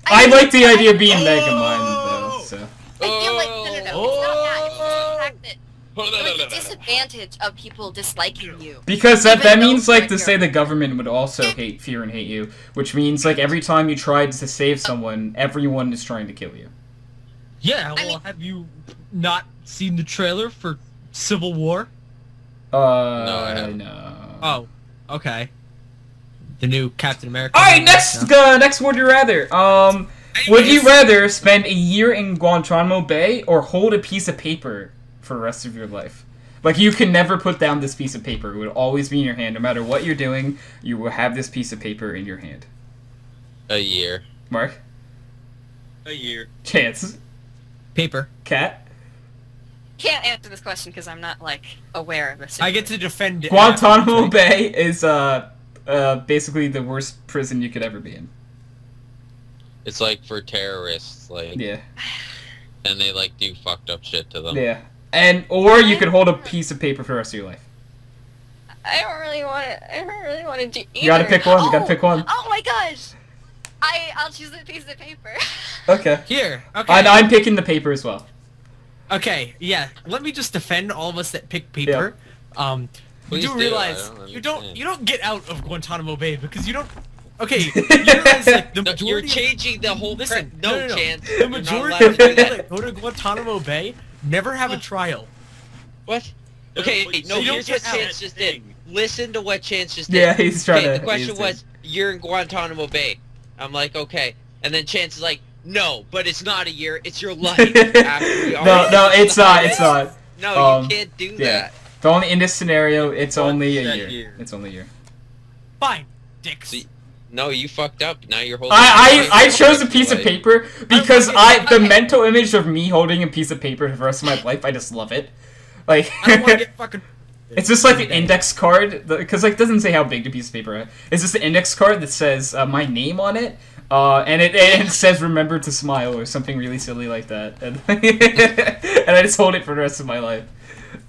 I like the idea of being Oh! Megamind though. So. I feel like no. It's not that. It's just the fact that like the Oh. disadvantage of people disliking you. Because that Even though means like you're to a say hero. the government would also fear and hate you, which means like every time you tried to save someone, everyone is trying to kill you. Yeah, well, mean- have you not seen the trailer for Civil War? No, I haven't. No. Oh, okay. The new Captain America. All right, movie, next, no? next would you rather? Would you rather spend a year in Guantanamo Bay or hold a piece of paper for the rest of your life? Like you can never put down this piece of paper; it would always be in your hand, no matter what you're doing. You will have this piece of paper in your hand. A year. Mark, A year. Chance, Paper. Cat, Can't answer this question because I'm not like aware of this. I get to defend it. Guantanamo Bay is basically the worst prison you could ever be in. It's like for terrorists, like, Yeah, and they like do fucked up shit to them. yeah. or you could hold a piece of paper for the rest of your life. I don't really want to do either. You gotta pick one. You gotta pick one. Oh my gosh! I'll choose a piece of paper. Okay. Here. Okay. I'm picking the paper as well. Okay. Yeah. Let me just defend all of us that pick paper. You Please do do. realize I don't you don't understand. get out of Guantanamo Bay because you don't. Okay. You realize like the No, majority. you're changing the whole. Listen, No, no. Chance. The You're not majority allowed of to do people that. that go to Guantanamo Bay never have a trial. What? Okay, but no, you don't here's what get out. Chance just did. Listen to what Chance just did. Yeah, he's trying Okay, to. the question he's- was, you're in Guantanamo Bay. I'm like, okay. And then Chance is like, no, but it's not a year, it's your life. After we all- No, it's not. It's not. No, you can't do Yeah. that. The only in this scenario, it's only a that year. year. It's only a year. Fine, dicks. See, No, you fucked up. Now you're holding. I chose a piece of Like, paper because the mental image of me holding a piece of paper for the rest of my life, I just love it. Like, I don't want to get fucking. it's just like an index card, because like it doesn't say how big the piece of paper is. It's just an index card that says my name on it, and it says "Remember to smile" or something really silly like that, and, and I just hold it for the rest of my life.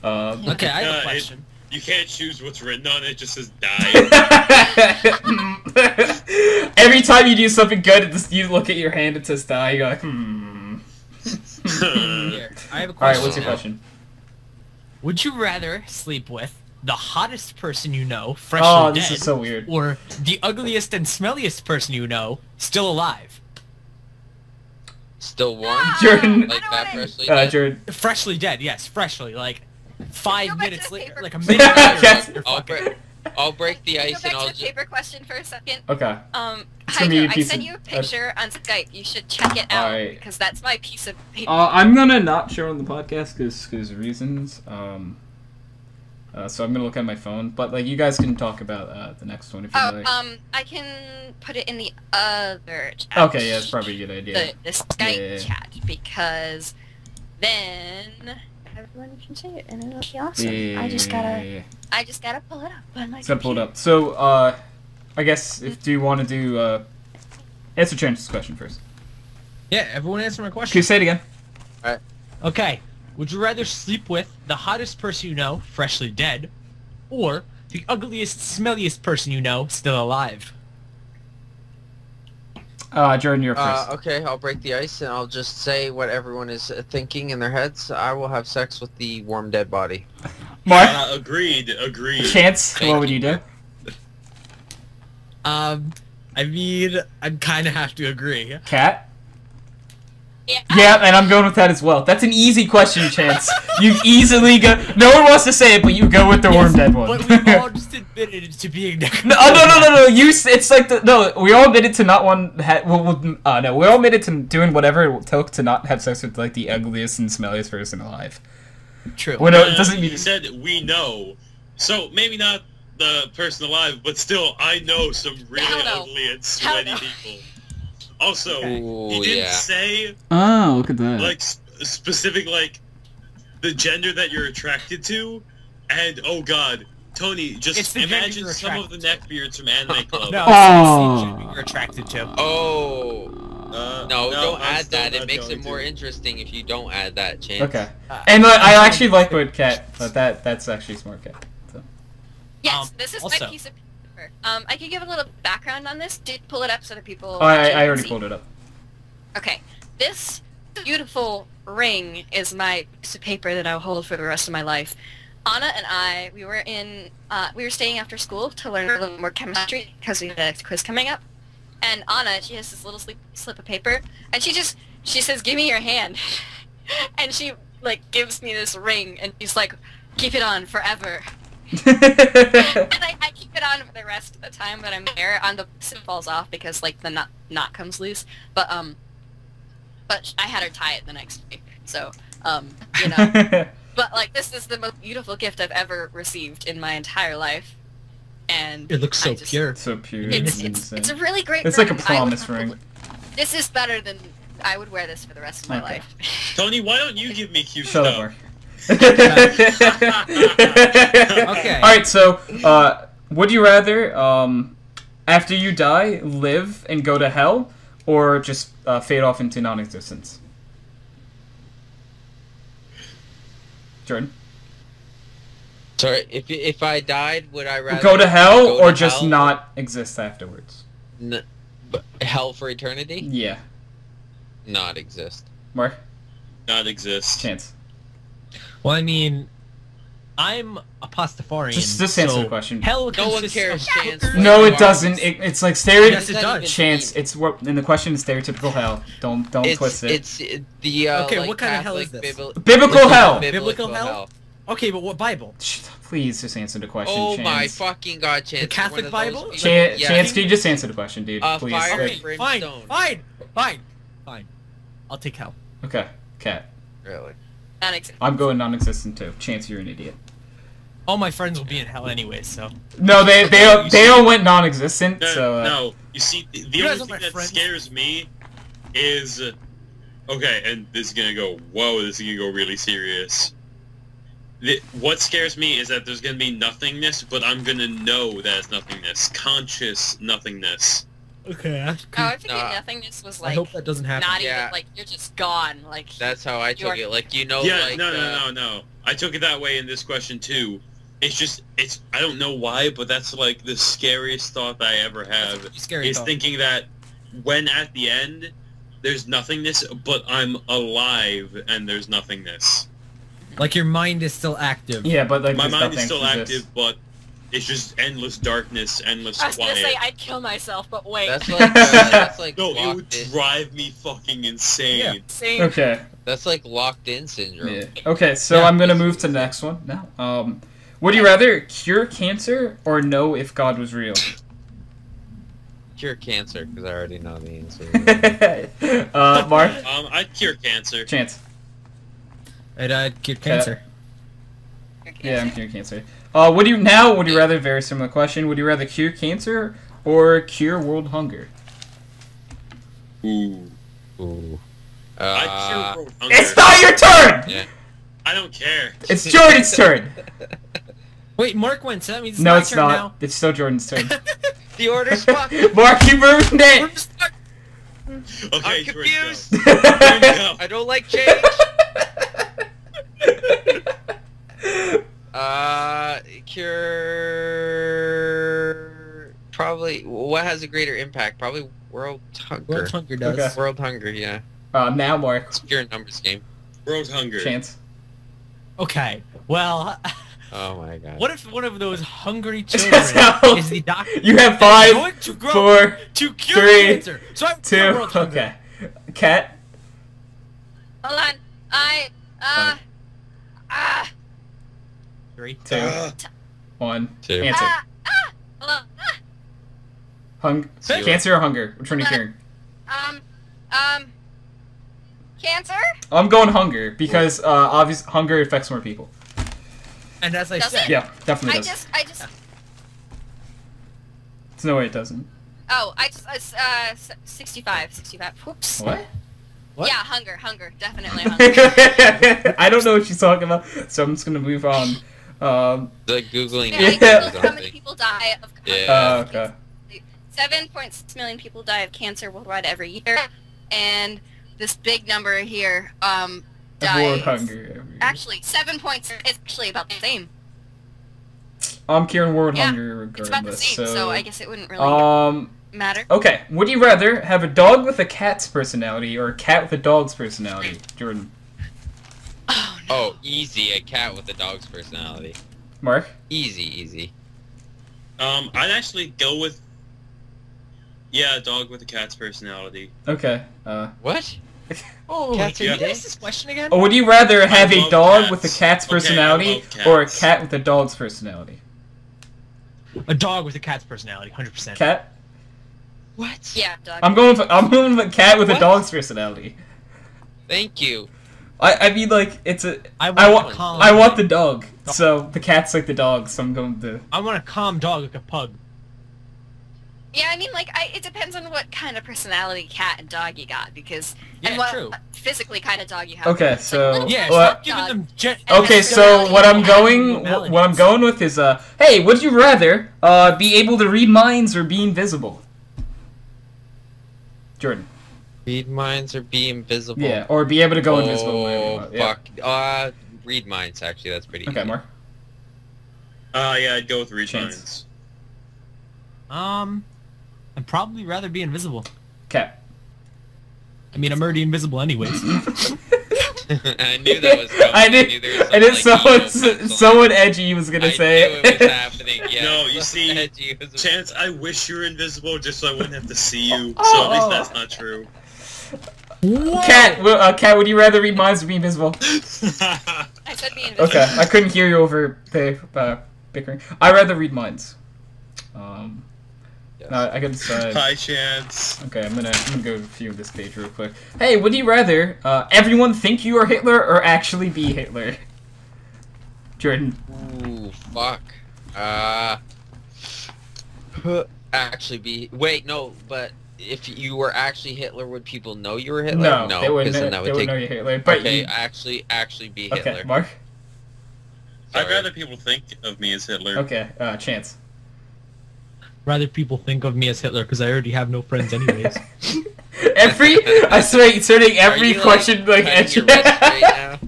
Okay, I have a it- question. You can't choose what's written on it. It just says die. Every time you do something good, you look at your hand, it says die. You're like, hmm. Here, I have a All right, question. what's your question? Would you rather sleep with the hottest person you know, freshly Oh, dead, this is so weird. or the ugliest and smelliest person you know, still alive? Still one? Jordan, Like that freshly? Jordan. Freshly dead, yes, freshly, like 5 Go back to minutes the later, paper. like a minute later. Yes. You're I'll fucking. break. I'll break the Go ice back and to I'll the just. paper question for a second. Okay. It's gonna be a Hydro, I piece sent of- you a picture on Skype. You should check it out Alright. because that's my piece of paper. I'm gonna not show on the podcast because of reasons. So I'm gonna look at my phone, but like you guys can talk about the next one if you like. I can put it in the other chat. Okay, yeah, that's probably a good idea. The Skype Yeah. chat because then everyone can see it and it'll be awesome. I just gotta pull it up on my It's gonna pull it computer. up. So I guess do you want to do answer Chance's question first? Yeah, everyone answer my Can question. you say it again? Okay, would you rather sleep with the hottest person you know, freshly dead, or the ugliest, smelliest person you know, still alive? Jordan, you're first. Okay, I'll break the ice and I'll just say what everyone is thinking in their heads. I will have sex with the warm dead body. Mark, Agreed. Chance, Thank what would you do? I mean, I'd kind of have to agree. Cat? Yeah. Yeah, and I'm going with that as well. That's an easy question, Chance. You easily go. No one wants to say it, but you go with the warm dead one. But we've all just admitted to being No, no. It's like we all admitted to not one. No, we all admitted to doing whatever it took to not have sex with like the ugliest and smelliest person alive. True. Well, no, it doesn't mean. You said we know, so maybe not the person alive, but still, I know some really Hell no. ugly and sweaty Hell no. people. Also, Ooh, he didn't yeah. say Oh, look at that. like specific like the gender that you're attracted to, and oh god, Tony, It's just the gender imagine you're some of the attracted neckbeards from Anime Club. No, Oh. it's the gender you're attracted to. Oh. No, don't I'm add still that. It not makes going it more to. interesting if you don't add that, Chance. Okay. And I actually like what Cat. That's actually smart, Cat. So. Yes, this is also- my piece of paper. I can give a little background on this. Did pull it up so that people. Oh, I actually can already see. pulled it up. Okay, this beautiful ring is my piece of paper that I'll hold for the rest of my life. Anna and I, we were staying after school to learn a little more chemistry because we had a quiz coming up. And Anna, she has this little slip of paper, and she says, "Give me your hand," and she like gives me this ring, and she's like, "Keep it on forever." And I keep it on for the rest of the time that I'm there. On the it falls off because like the knot comes loose, but I had her tie it the next day, so you know. But like this is the most beautiful gift I've ever received in my entire life, and It looks so I just- pure. So pure. It's insane. a really great. It's like a ring. promise I would- ring. This is better than I would wear this for the rest of my Okay. life. Tony, why don't you give me cute Shut up, stuff? Mark. Okay. Alright, so, would you rather, after you die, live and go to hell, or just fade off into non-existence? Jordan. Sorry, if I died, would I rather Go to hell go or to just hell? not exist afterwards? But hell for eternity? Yeah. Not exist. Mark? Not exist. Chance. Well, I mean, I'm a Pastafarian. Just answer the question. Hell No one consists cares, of Chance. hookers. No, it doesn't. It's like Yes, it does. Chance. It's what, and the question is stereotypical hell. Don't twist it. It's the Okay, like, what kind of hell is Catholic this? Biblical hell. Biblical hell? Okay, but what Bible? Please just answer the question. Oh Chance. my fucking god, Chance! The Catholic One of those Bible? people- Chance, yeah. Chance, can you just answer the question, dude? Please. Fire Okay, and fine, brimstone. fine. I'll take hell. Okay, Cat. Really? Non-existent. I'm going non-existent too. Chance, you're an idiot. All my friends will be in hell anyway, so. No, they all went non-existent. No, So no. You see, the You guys only are my thing that friends. scares me is... okay, and this is gonna go... Whoa, this is gonna go really serious. What scares me is that there's gonna be nothingness, but I'm gonna know that it's nothingness. Conscious nothingness. Okay, that's Oh, I figured Nah. nothingness was I like hope that doesn't happen. not Yeah. even like you're just gone. Like That's how I took You're- it. Like you know, Yeah, like no. I took it that way in this question too. It's just, I don't know why, but that's like the scariest thought that I ever have. Scary Is thought. thinking that when at the end, there's nothingness, but I'm alive and there's nothingness. Like your mind is still active. yeah, but like My there's mind is nothing still exists. active, but it's just endless darkness, endless I was quiet. gonna say I'd kill myself, but wait. that's like No, it locked would in. drive me fucking insane. Yeah. Same. Okay. That's like locked in syndrome. Yeah. Okay, so Yeah. I'm gonna move to the next one now. Would you rather cure cancer or know if God was real? Cure cancer because I already know the answer. Mark? I'd cure cancer. Chance. I'd cure cancer. Yeah, I'm curing cancer. Would you rather, very similar question, would you rather cure cancer or cure world hunger? Ooh. Ooh. I'd cure world hunger. It's not your turn! Yeah. I don't care. It's Jordan's turn! Wait, Mark went, so that means it's No, my it's turn not. now. It's still Jordan's turn. The order's fucked. Mark, you ruined We're it! stuck. Okay, I'm Jordan, confused. go. Go. I don't like change. Cure. Probably. What has a greater impact? Probably world hunger. World hunger does. Okay. World hunger. Yeah. Now Mark. It's pure numbers game. World hunger. Chance. Okay, well, Oh my god. what if one of those hungry That's children how- is the doctor You have that's 5, going to grow 4, to cure 3, cancer? So I'm 2, world hunger. okay. Cat? Hold on. I 3. 2, 1. Two. Answer. hold on. Zero. Cancer or hunger? Which one are you curing? Cancer? I'm going hunger because obviously hunger affects more people. And as I Does said, it? Yeah, definitely does. I just There's no way it doesn't. oh, 65. Whoops. What? What? Yeah, hunger, definitely hunger. I don't know what she's talking about, so I'm just gonna move on. Like googling. Yeah, I Yeah. googled how many people die of Yeah. Okay. 7.6 million people die of cancer worldwide every year, and this big number here World dies. hunger. Actually, 7 points is actually about the same. I'm curing world Yeah, hunger It's about the regardless. same, so I guess it wouldn't really matter. Okay. Would you rather have a dog with a cat's personality or a cat with a dog's personality, Jordan? Oh no. Oh, easy. A cat with a dog's personality. Mark? Easy. I'd actually go with... Yeah, a dog with a cat's personality. Okay. What? oh, Cats can are you dead. ask this question again? Or would you rather have a love dog cats. with a cat's Okay, I personality love or a cats. cat with a dog's personality? A dog with a cat's personality, 100%. Cat? What? Yeah, dog. I'm going with a cat with a What? dog's personality. Thank you. I mean, like, it's a... I I want, want a calm, I want the dog, so the cat's like the dog, so I'm going to... I want a calm dog like a pug. Yeah, I mean, like, it depends on what kind of personality cat and dog you got, because Yeah, and what true. Physically kind of dog you have. Okay, It's like so- little Yeah, Well, stop giving them Okay, so what I'm going with is hey, would you rather be able to read minds or be invisible? Jordan. Read minds or be invisible. Yeah, or be able to go invisible. Oh, wherever you want. Yeah. fuck. read minds, actually. That's pretty Okay, easy. Mark. Yeah, I'd go with read Chance. minds. I'd probably rather be invisible. Okay. I mean, I'm already invisible anyways. I knew that was coming. I did. There was I did. some, Someone edgy was gonna say I knew it was happening. Yeah. No, you see, Edgy was- Chance, I wish you were invisible just so I wouldn't have to see you. Oh. So at least that's not true. Cat, would you rather read minds or be invisible? I said be invisible. Okay, I couldn't hear you over the bickering. I'd rather read minds. Yes. I gotta decide. Hi, Chance. Okay, I'm gonna go view this page real quick. Hey, would you rather everyone think you are Hitler or actually be Hitler? Jordan. Ooh, fuck. Actually be... Wait, no, but if you were actually Hitler, would people know you were Hitler? No, they wouldn't. 'cause then that They would would take... know you're Hitler. But Okay, you... actually be Okay, Hitler. Mark. I'd Sorry. rather people think of me as Hitler. Okay, Chance. Rather people think of me as Hitler because I already have no friends anyways. I swear, you're turning Are every you, question like cutting at your you. wrist right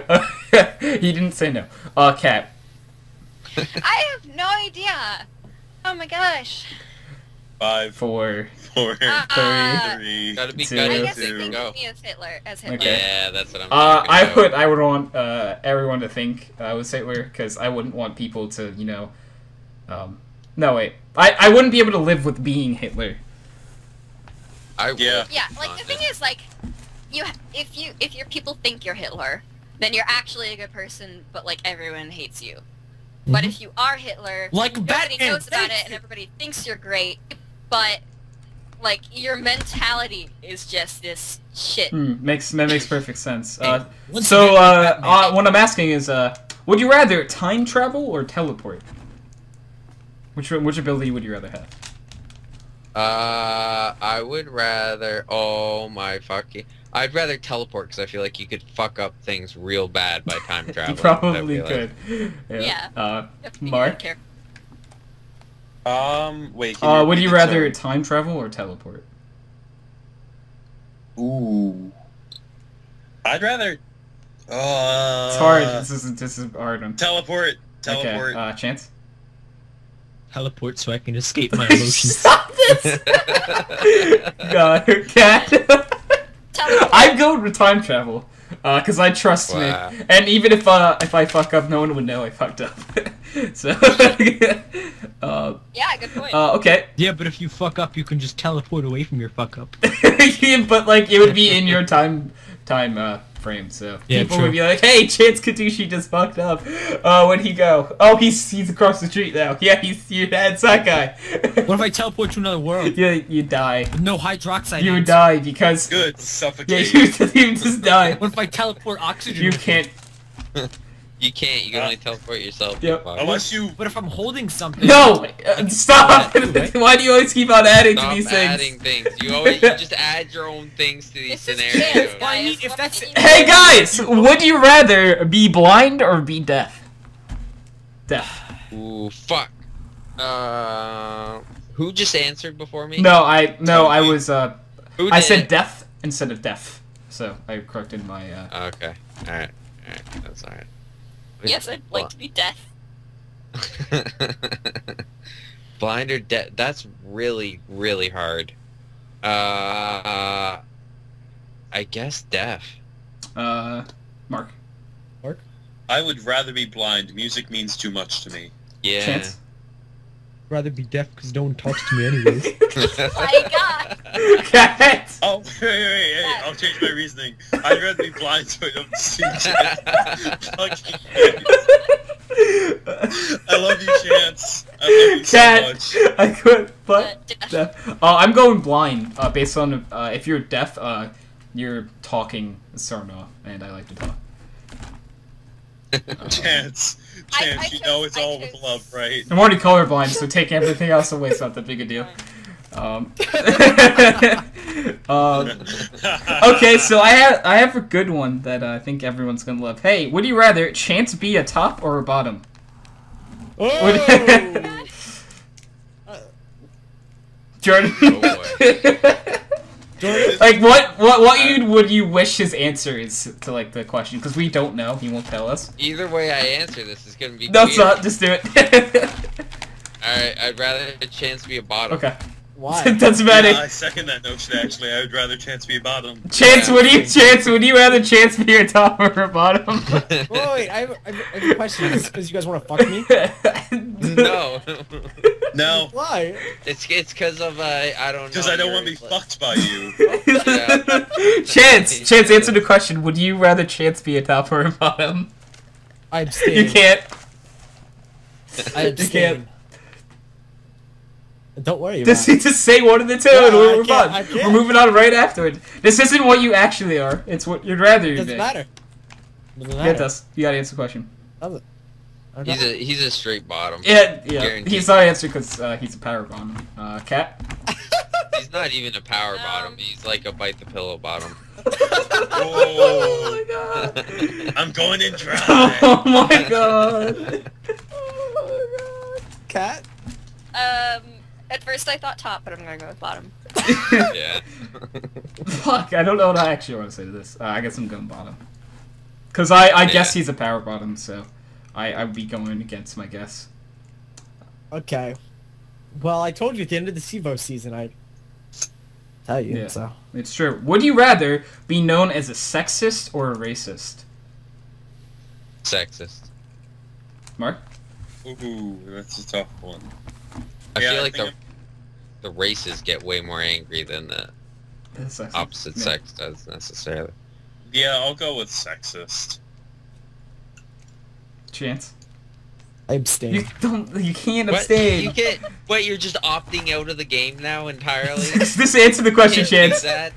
now? He didn't say no. Cat. I have no idea. Oh my gosh. 5, 4. 4, Ah. 3. Gotta be Two. I good. guess they Two. think Go. of me as Hitler. Hitler. Okay. Yeah, that's what I'm I would want everyone to think I was Hitler because I wouldn't want people to, you know, no wait, I wouldn't be able to live with being Hitler. I would. Yeah. Yeah, like the thing is, like, if your people think you're Hitler, then you're actually a good person, but like everyone hates you. But if you are Hitler, Like nobody Batman, knows about thank it, and everybody thinks you're great, but like your mentality is just this shit. That makes perfect sense. Once So again, Batman. what I'm asking is, would you rather time travel or teleport? Which ability would you rather have? I would rather... Oh my fucking... I'd rather teleport because I feel like you could fuck up things real bad by time traveling. You probably I feel like. could. Yeah. You have to be Mark? careful. Wait. Would you rather time travel or teleport? Ooh. I'd rather. It's hard. This is a hard one. Teleport. Okay. Chance. Teleport so I can escape my emotions. Stop this! God, Cat. Teleport. I'd go with time travel, cause I trust Wow. me, and even if I fuck up, no one would know I fucked up. So, Yeah, good point. okay. Yeah, but if you fuck up, you can just teleport away from your fuck up. Yeah, but like it would be in your time frame, so Yeah, people true. would be like, "Hey, Chance Kadushi just fucked up. Where'd he go? Oh, he's across the street now. Yeah, he's your dad's that guy." What if I teleport to another world? Yeah, you die. No hydroxide. You would ants? die because Good. yeah, Suffocate. you just die. What if I teleport oxygen? You with me? can't. You can't. You can only teleport yourself. Yep. Fuck. Unless you. But if I'm holding something. No, stop! Right? Why do you always keep on adding Stop to these adding things? things. You just add your own things to these This is scenarios. chance, Well, I guys. mean, if What that's- do you Hey mean? guys, would you rather be blind or be deaf? Deaf. Ooh, fuck. Who just answered before me? No, I was Who I did? said deaf instead of deaf, so I corrected my. Okay. Alright. Alright. That's alright. Yes, I'd like to be deaf. Blind or deaf? That's really, really hard. I guess deaf. Mark. I would rather be blind. Music means too much to me. Yeah. Chance. Rather be deaf because no one talks to me anyways. Oh my god. Cat. Oh, wait. I'll change my reasoning. I'd rather be blind so I don't see Fucking I love you, Chance. I love you so Cat. much. I could, but Deaf. deaf. I'm going blind. Based on if you're deaf, you're talking Sarna, and I like to talk. Chance, I you know it's chose- all with love, right? I'm already colorblind, so take everything else away. It's not that big a deal. Okay, so I have a good one that I think everyone's gonna love. Hey, would you rather Chance be a top or a bottom? Oh! Jordan. Oh, Like, what would you wish his answer is to, like, the question? Because we don't know. He won't tell us. Either way I answer this is gonna be No, weird. it's not. Just do it. Alright, I'd rather a chance be a bottom. Okay. Why? Doesn't matter. Yeah, I second that notion, actually. I would rather Chance be a bottom. Chance, would you rather Chance be a top or a bottom? Wait, I have a question. Because you guys want to fuck me? No. No. Why? It's because of I don't know. Because I don't want to be fucked by you. Yeah. Chance, answer the question. Would you rather Chance be a top or a bottom? I abstain. You can't. I abstain. Don't worry about it. Just say one of the two and we're fine. We're moving on right afterward. This isn't what you actually are. It's what you'd rather you be. Doesn't matter. Doesn't Yeah, matter. it does. You gotta answer the question. Does it? Okay. He's a straight bottom. Yeah. Guaranteed. He's not answering because he's a power bottom. Cat? He's not even a power bottom. He's like a bite the pillow bottom. Oh my god. I'm going in dry. Oh my god. Cat? At first I thought top, but I'm gonna go with bottom. Yeah. Fuck, I don't know what I actually want to say to this. I guess I'm going bottom. Because I guess he's a power bottom, so I would be going against my guess. Okay. Well, I told you at the end of the SIVO season, I'd tell you, Yeah, so. it's true. Would you rather be known as a sexist or a racist? Sexist. Mark? Ooh, that's a tough one. I Yeah, feel I like think the races get way more angry than the opposite sex does necessarily. Yeah, I'll go with sexist. Chance? I abstain. You can't What? abstain. You get what? You're just opting out of the game now entirely. Just answer the question, Can't do Chance. that.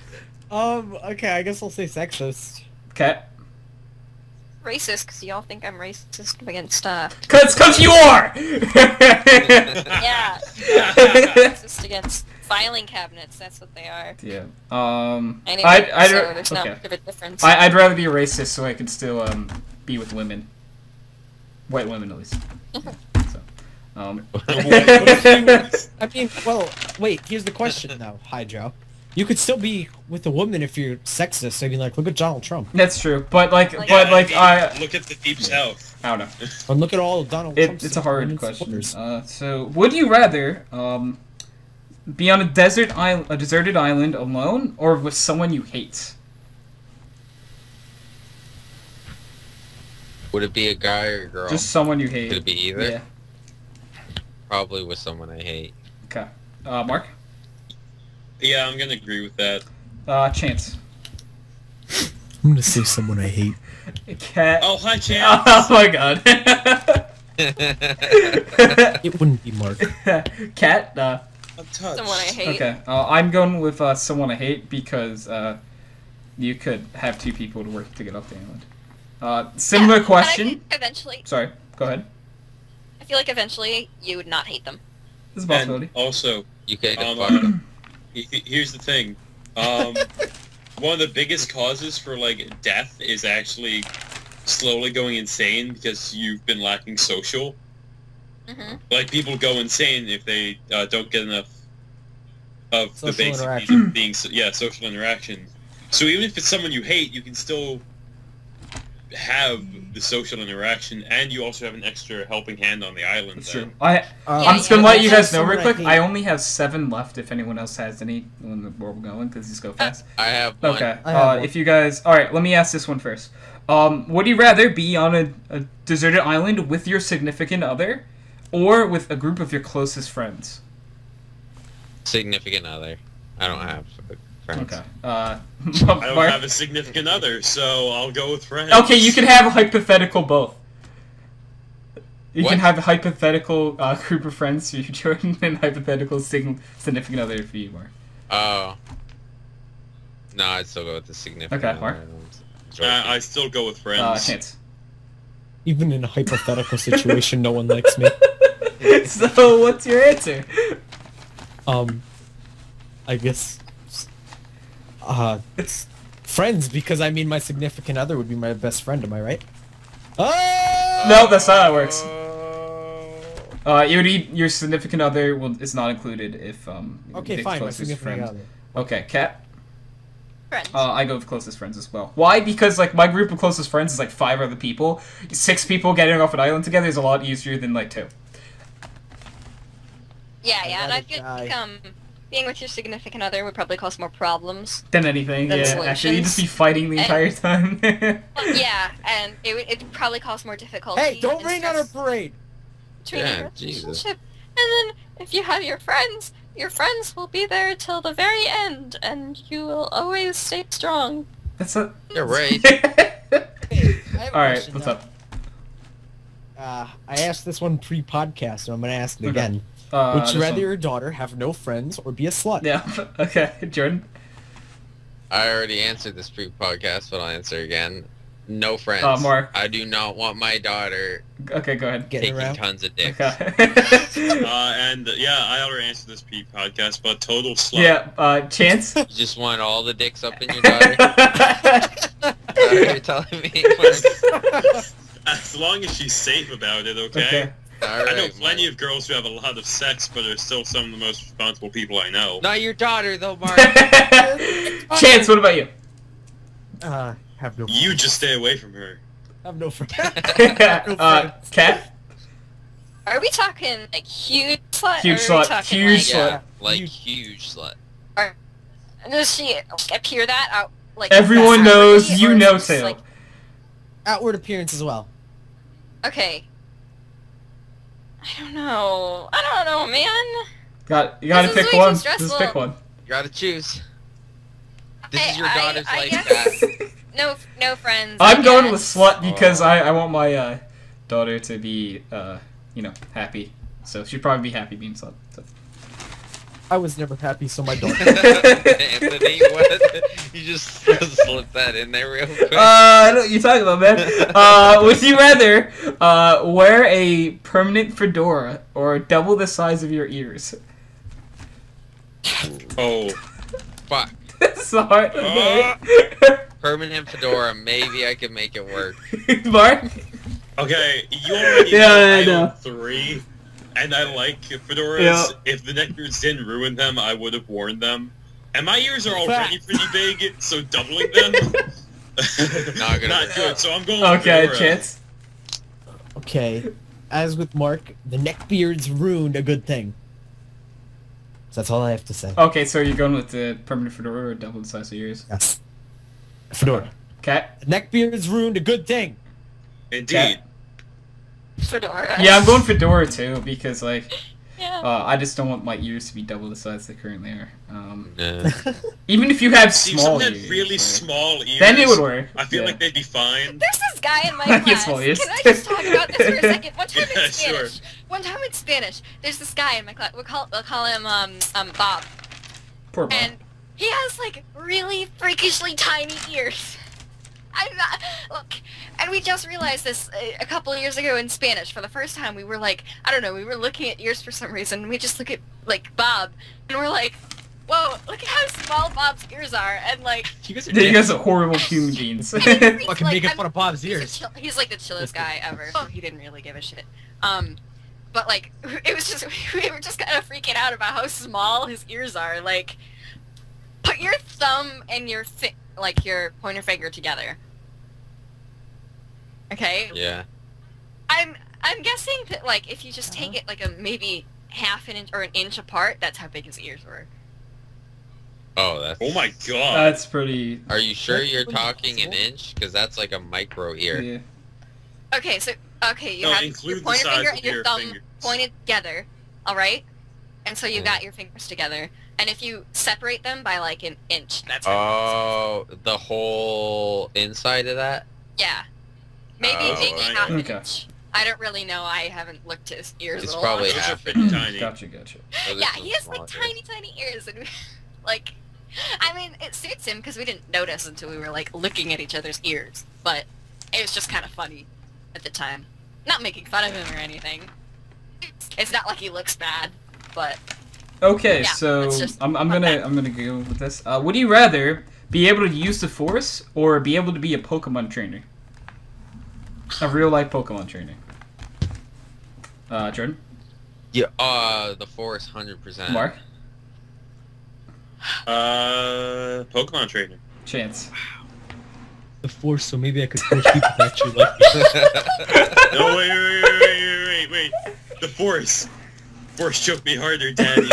Okay, I guess I'll say sexist. Cat? Racist, because y'all think I'm racist against, Cause you are! yeah. Racist against filing cabinets, that's what they are. Yeah. Anyway, so there's no okay. bit of a difference. I'd rather be a racist so I can still be with women. White women at least. So, I mean, well, wait, here's the question, though, Hydro. You could still be with a woman if you're sexist. I mean, like, look at Donald Trump. that's true, but Yeah, I mean, look at the deep south. I don't know. And look at all of Donald Trump's It's a hard women question. supporters. So, would you rather be on a deserted island alone, or with someone you hate? Would it be a guy or a girl? Just someone you hate. Could it be either? Yeah. Probably with someone I hate. Okay. Mark? Yeah, I'm gonna agree with that. Chance. I'm gonna say someone I hate. Cat. Oh, hi, Chance. Oh my god. It wouldn't be Mark. Cat? I'm touched. Someone I hate. Okay. I'm going with someone I hate because you could have two people to work to get off the island. Similar Yeah, question. but I think eventually, Sorry, go ahead. I feel like eventually you would not hate them. This is a possibility. And also, You could Um, fuck them. here's the thing. One of the biggest causes for, like, death is actually slowly going insane because you've been lacking social. Mm-hmm. Like, people go insane if they don't get enough of Social the basic interaction. needs of being, social interaction. So even if it's someone you hate, you can still have the social interaction, and you also have an extra helping hand on the island. That's then. true. Yeah, I'm just gonna let you guys know real someone I quick. hate. I only have 7 left. If anyone else has any, when we're going, because these go fast. I have one. Okay. I have one. If you guys, all right, let me ask this one first. Would you rather be on a deserted island with your significant other, or with a group of your closest friends? Significant other. I don't have friends. Okay. I don't Mark? have a significant other, so I'll go with friends. Okay, you can have a hypothetical both. You can What? have a hypothetical group of friends for you, Jordan, and hypothetical significant other for you, Mark. Oh. No, I'd still go with the significant Okay, other. Mark. I still go with friends. Chance. Even in a hypothetical situation, no one likes me. So, what's your answer? I guess, it's friends, because I mean my significant other would be my best friend, am I right? Oh! No, that's not how it works. Your significant other is not included if Okay, the fine, my closest significant friend. other. Okay, Kat. Friends. I go with closest friends as well. Why? Because like my group of closest friends is like 5 other people. 6 people getting off an island together is a lot easier than like 2. Yeah, I'd and I rather feel die. like being with your significant other would probably cause more problems. Than anything, Than yeah. Actually, you'd just be fighting the entire time. Well, yeah, and it'd probably cause more difficulty. Hey, don't and rain on our stress parade! between Yeah, your Jesus. relationship. And then if you have your friends will be there till the very end, and you will always stay strong. That's a... You're right. Hey, I have a Alright, question what's now. up? I asked this one pre-podcast, and I'm gonna ask it Okay. again. Would this you rather one. your daughter have no friends or be a slut? Yeah, okay. Jordan? I already answered this pre-podcast, but I'll answer again. No friends. Mark. I do not want my daughter Okay, go ahead. Getting taking around? tons of dicks. Okay. And yeah, I already answered this podcast, but total slut. yeah, Chance? You just want all the dicks up in your daughter? That's what you're telling me? Mark? As long as she's safe about it, okay? All I know right, plenty Mark. of girls who have a lot of sex, but are still some of the most responsible people I know. Not your daughter, though, Mark. Chance, what about you? Have no. You just stay away from her. have no friends. Cat? Are we talking like huge slut? Huge or are we slut, talking, huge like, slut. Yeah, like You- huge slut. Does she appear that out? Like Everyone that knows, outwardly, you or is know it just, Tail. like, Outward appearance as well. okay. I don't know, man. You gotta This is pick way too one. Just stressful. pick one. You gotta choose. This is your I daughter's life, guess- Kat. No friends. I'm I going with guess. slut because Oh. I want my daughter to be, happy. So she'd probably be happy being slut. So. I was never happy, so my daughter. Anthony, what? You just slipped that in there real quick. I know what you're talking about, man. Would you rather wear a permanent fedora or double the size of your ears? Oh. Fuck. Sorry. Permanent fedora, maybe I can make it work. Mark? Okay, you already Yeah, know I I know. own 3, and I like fedoras. Yeah. If the neckbeards didn't ruin them, I would have worn them. And my ears are already pretty big, so doubling them... Not gonna Not work. good, so I'm going with Okay, fedora. Chance. Okay, as with Mark, the neckbeards ruined a good thing. So that's all I have to say. Okay, so you're going with the permanent fedora or double the size of yours? Yes. Fedora. Cat? The neckbeards ruined a good thing. Indeed. Fedora. Yeah, I'm going fedora too because like Yeah. I just don't want my ears to be double the size they currently are. Nah. Even if you have See, if small someone ears, had really like- small ears, then it would work. I feel Yeah. like they'd be fine. There's this guy in my Yes, class. well, yes. Can I just talk about this for a second? One time Yeah, in Spanish. sure. One time in Spanish. There's this guy in my class. We'll call him Bob. Poor Bob. And he has like really freakishly tiny ears. I'm not look, and we just realized this a couple of years ago in Spanish. For the first time, we were like, I don't know, we were looking at ears for some reason. We just look at like Bob, and we're like, whoa, look at how small Bob's ears are, and like. You guys are You guys are horrible human beings. fucking like, making I'm- fun of Bob's He's, ears. he's like the chillest guy ever. So he didn't really give a shit. But like, it was just we were just kind of freaking out about how small his ears are. Like, put your thumb and your your pointer finger together. Okay. Yeah. I'm guessing that like if you just take it like a maybe half an inch or an inch apart, that's how big his ears were. Oh, that's... Oh my god. That's pretty. Are you sure That's you're pretty talking an possible. inch? Because that's like a micro ear. Yeah. Okay, so you No, have include your the pointer size finger of and your your thumb fingers. pointed together, all right? And so you Yeah. got your fingers together, and if you separate them by like an inch, that's how Oh, the whole inside of that? yeah, maybe Oh, maybe I half an Okay. inch. I don't really know. I haven't looked at his ears. It's in a probably long Those are half pretty an inch. tiny. Gotcha. So Yeah, there's he some has like small ears. tiny ears, and like, I mean, it suits him because we didn't notice until we were like looking at each other's ears. But it was just kind of funny at the time. Not making fun of him or anything. It's not like he looks bad, but Okay, Yeah, so it's just I'm fun gonna fact. go with this. Would you rather be able to use the Force or be able to be a Pokemon trainer? A real life Pokemon trainer. Jordan, Yeah, the Force, 100%. Mark, Pokemon trainer. Chance. The Force, so maybe I could push people that actually like me. No, wait. The Force. Force choked me harder, Daddy.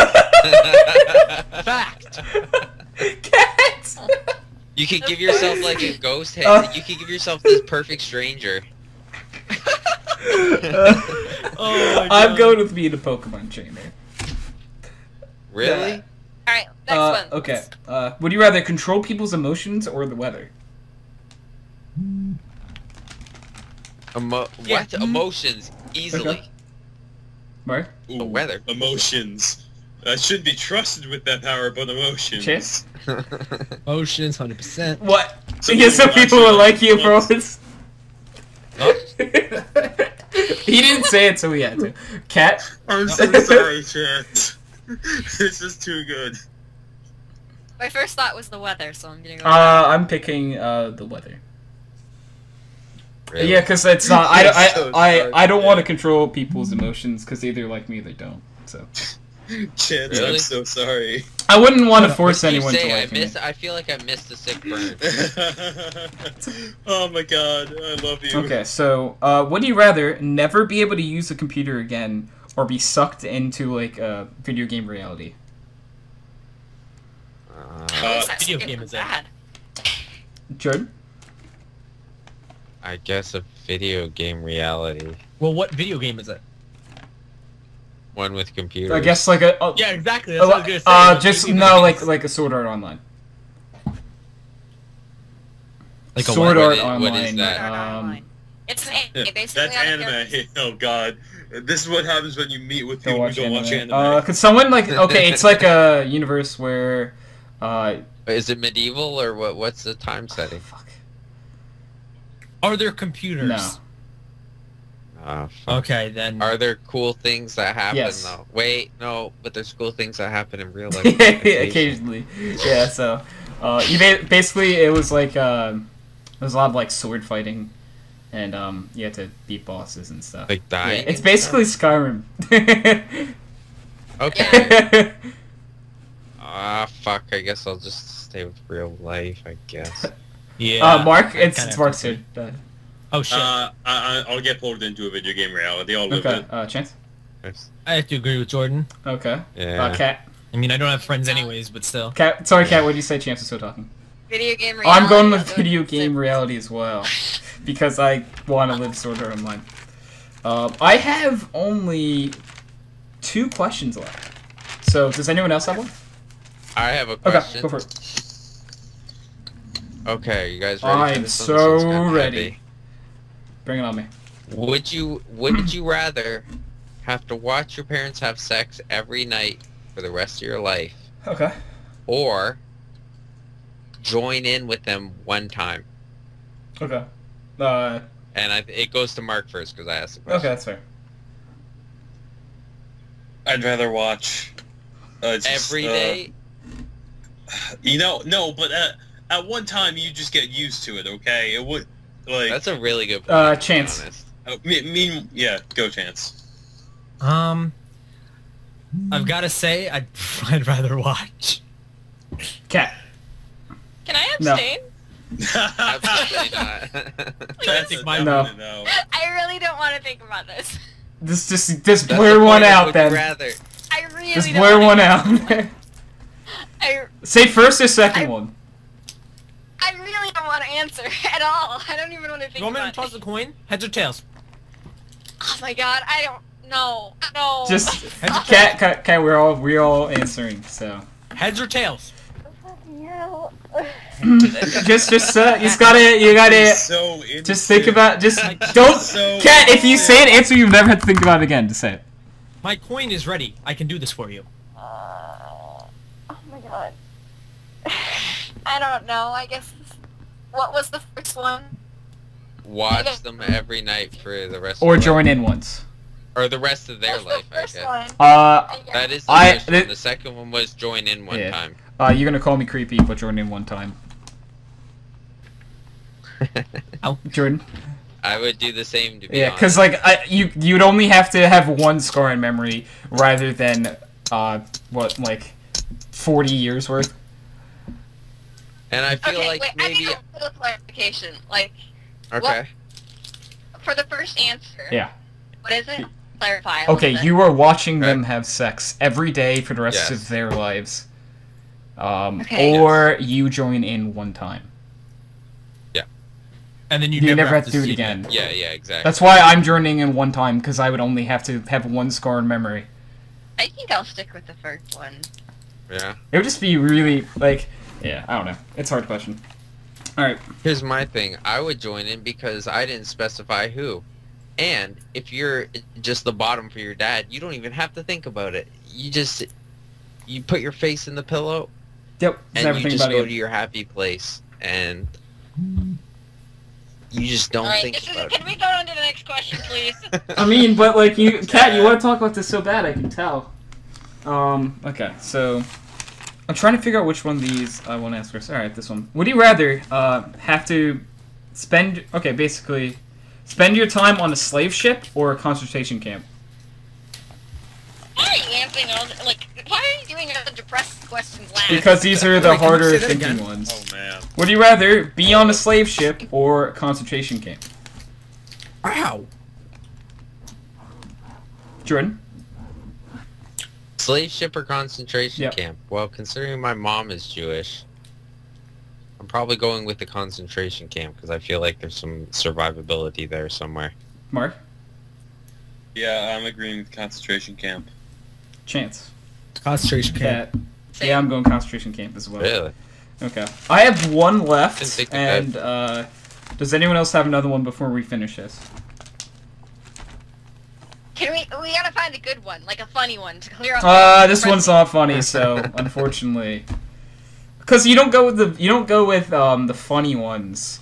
Fact! Cat! You could give yourself like a ghost head. You could give yourself this perfect stranger. Oh, I'm going with being a Pokemon trainer. Really? Alright, next one. Okay. Would you rather control people's emotions or the weather? Yeah. What? Emotions. Easily. Okay. Mark? The weather. Emotions. I shouldn't be trusted with that power, but emotions. Chance? Oceans, 100%. What? Some Because some people people will actually like you, bro. like He didn't say it, so we had to. Cat? I'm so sorry, Chance. This is too good. My first thought was the weather, so I'm gonna go. I'm picking the weather. Really? Yeah, because it's not. I So I don't sorry, want to yeah. control people's emotions because they either like me or they don't. So Chance, I'm Really? so sorry. I wouldn't want to What force What do you anyone to say? like me. I feel like I missed a sick burn. Oh my god, I love you. Okay, so would you rather never be able to use a computer again or be sucked into like video game reality? That's video good game and is that? bad. Jordan? I guess a video game reality. Well, what video game is it? One with computers. I guess like a Yeah, exactly. That's what I was gonna say. What just video no game is it? like a Sword Art Online. Like a Sword what? Art What Online. is that? Online. It's an anime. Yeah, Basically, that's all the anime. characters- Oh god. This is what happens when you meet with Don't people who watch don't watch anime. anime. Could someone like okay, it's like a universe where Is it medieval or what? What's the time setting? fuck. Are there computers? No. Fuck. Okay, then. Are there cool things that happen Yes. though? Wait, no, but there's cool things that happen in real life. Occasionally. Yeah, so basically it was like there was a lot of like sword fighting and you had to beat bosses and stuff. Like Yeah, dying. it's and basically Skyrim. stuff? Okay. Fuck. I guess I'll just stay with real life. I guess. Yeah. Mark, I it's kinda Mark's have to turn. Oh shit. I'll get pulled into a video game reality. I'll live Okay, it. Chance? I have to agree with Jordan. Okay. Yeah. Cat? I mean, I don't have friends anyways, but still. Cat? Sorry, Cat, what did you say? Chance is still talking. Video game Oh, reality. I'm going with I'll go video with game the- reality as well. Because I want to live Sword Art Online. I have only 2 questions left. So, does anyone else have one? I have a Okay, question. go for it. Okay, you guys ready? for I'm this one? This so one's kinda ready. heavy. Bring it on me. Would you rather have to watch your parents have sex every night for the rest of your life, Okay. or join in with them one time? Okay. And it goes to Mark first because I asked the question. Okay, that's fair. I'd rather watch. Every day? You know, no, but at one time you just get used to it. Okay, it would like. That's a really good point. to be Chance. honest. Yeah, go Chance. I've got to say, I'd rather watch. Cat. Can I No. abstain? Absolutely not. I think mine No. No. I really don't want to think about this. Just That's blur the one point of out would then. you rather. I really Just don't blur wanna one think out. about I Say first or second one. really don't want to answer at all. I don't even want to think You want me to about toss it. a coin? Heads or tails? Oh my god, I don't know. No. Just Heads or cat. We're all answering. So Heads or tails? No. just you gotta So just think innocent. about don't So cat. If you say an innocent. answer, you've never had to think about it again. Just say it. My coin is ready. I can do this for you. Oh my god. I don't know. I guess. What was the first one? Watch them every night for the rest Or of their join life. in once. Or the rest of their What's life, the I first guess. one? That is the I- first one. The second one was join in one Yeah. time. You're gonna call me creepy, but join in one time. Jordan. I would do the same to be Yeah, honest. because like you'd only have to have one scar in memory rather than 40 years worth. And I feel Okay, like wait, maybe... I need a little clarification. Like, Okay. for the first answer, Yeah. what is it? Clarify a Okay, little bit. you are watching Okay. them have sex every day for the rest Yes. of their lives. Okay. Or you join in one time. And then You never have to do it again. Yeah, exactly. That's why I'm joining in one time, because I would only have to have one scar in memory. I think I'll stick with the first one. Yeah. It would just be really, like... Yeah, I don't know. It's a hard question. Alright. Here's my thing. I would join in because I didn't specify who. And if you're just the bottom for your dad, you don't even have to think about it. You put your face in the pillow, Yep. and Never you think just about go it. to your happy place, and you just don't Alright, think about it. can we go on to the next question, please? I mean, but like Kat, you want to talk about this so bad, I can tell. Okay, so I'm trying to figure out which one of these I want to ask first. All right, this one. Would you rather have to spend basically spend your time on a slave ship or a concentration camp? Why are you answering all why are you doing all the depressed questions last? Because these are the Wait, can you harder say that thinking again? ones. Oh man. Would you rather be on a slave ship or a concentration camp? Ow. Jordan? Slave ship or concentration Yep. camp? Well, considering my mom is Jewish, I'm probably going with the concentration camp because I feel like there's some survivability there somewhere. Mark? Yeah, I'm agreeing with concentration camp. Chance? Concentration camp. Kat? Yeah, I'm going concentration camp as well. Really? Okay. I have one left, Didn't think of and does anyone else have another one before we finish this? We gotta find a good one, like a funny one to clear up. This one's not funny, so unfortunately, because you don't go with the funny ones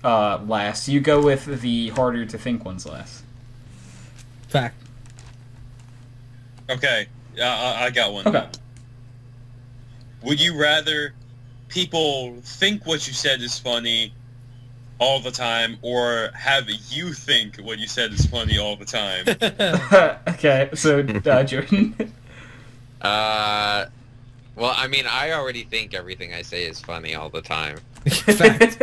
last. You go with the harder to think ones last. Fact. Okay, I got one. Okay. Would you rather people think what you said is funny all the time, or have you think what you said is funny all the time? Okay, so Jordan. Well, I mean, I already think everything I say is funny all the time. Fact.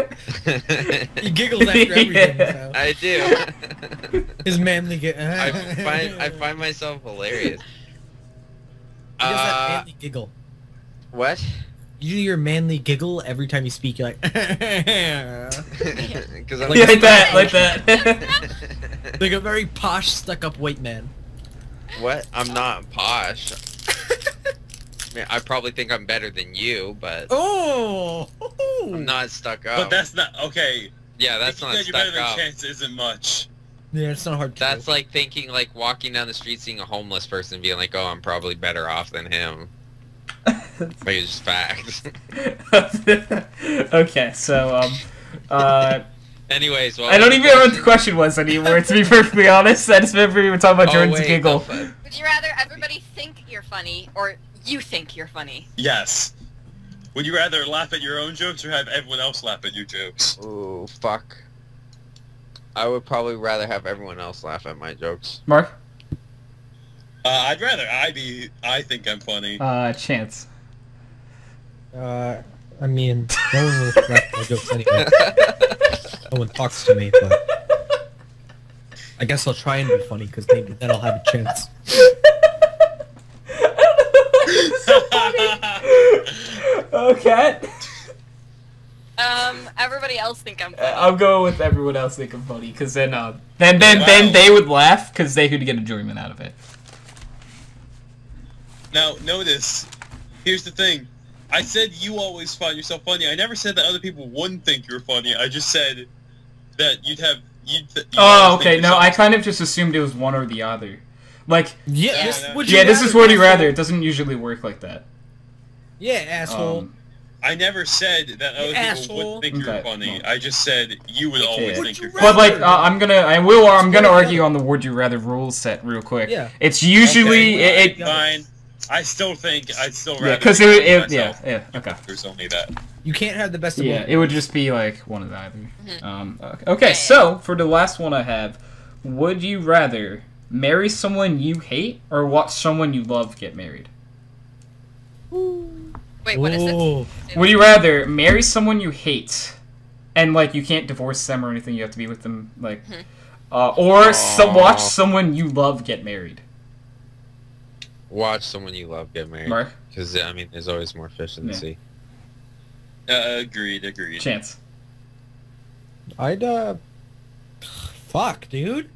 He giggles after everything. So. I do. His manly giggle. I find myself hilarious. He does that manly giggle. What? You do your manly giggle every time you speak. You're like, Because I'm like that. like a very posh, stuck-up white man. What? I'm not posh. I mean, I probably think I'm better than you, but Oh! I'm not stuck up. But that's not okay. Yeah, that's not Thinking that you're better stuck than up. Chance isn't much. Yeah, it's not hard to That's do. like thinking, like, walking down the street, seeing a homeless person, and being like, oh, I'm probably better off than him. Like, it's just facts. Okay, so Anyways, well... I don't even know what the question was anymore. To be perfectly honest, I just remember we were talking about Jordan's wait, giggle. Would you rather everybody think you're funny, or you think you're funny? Yes. Would you rather laugh at your own jokes or have everyone else laugh at your jokes? Ooh, fuck. I would probably rather have everyone else laugh at my jokes. Mark? I'd rather I think I'm funny. Chance. I mean, no one will laugh at my jokes anyway. No one talks to me, but I guess I'll try and be funny because maybe then I'll have a chance. Okay. Everybody else think I'm funny. I'll go with everyone else think I'm funny, because then they would laugh, because they could get enjoyment out of it. Now, notice, here's the thing. I said you always find yourself funny. I never said that other people wouldn't think you're funny. I just said that you'd Oh, okay. No, I kind of just assumed it was one or the other. Like, Yeah, Yeah, would you this is rather, would you asshole? rather. It doesn't usually work like that. Yeah, asshole. I never said that other people asshole. would think you're Okay. funny. I just said you would always Yeah. think you're Would funny. But like, I'm gonna argue on the would you rather rules set real quick. Yeah. It's usually Okay, it fine. I'd still rather because think it myself. yeah okay. There's only that. You can't have the best of Yeah, both. it would just be like one of the either. Mhm. Okay, so for the last one I have, would you rather marry someone you hate or watch someone you love get married? Wait, what is Ooh. it? Would you rather marry someone you hate, and like you can't divorce them or anything, you have to be with them, like, or watch someone you love get married? Watch someone you love get married. Mark? Because, I mean, there's always more fish in the Yeah. sea. Agreed. Chance. I'd fuck, dude.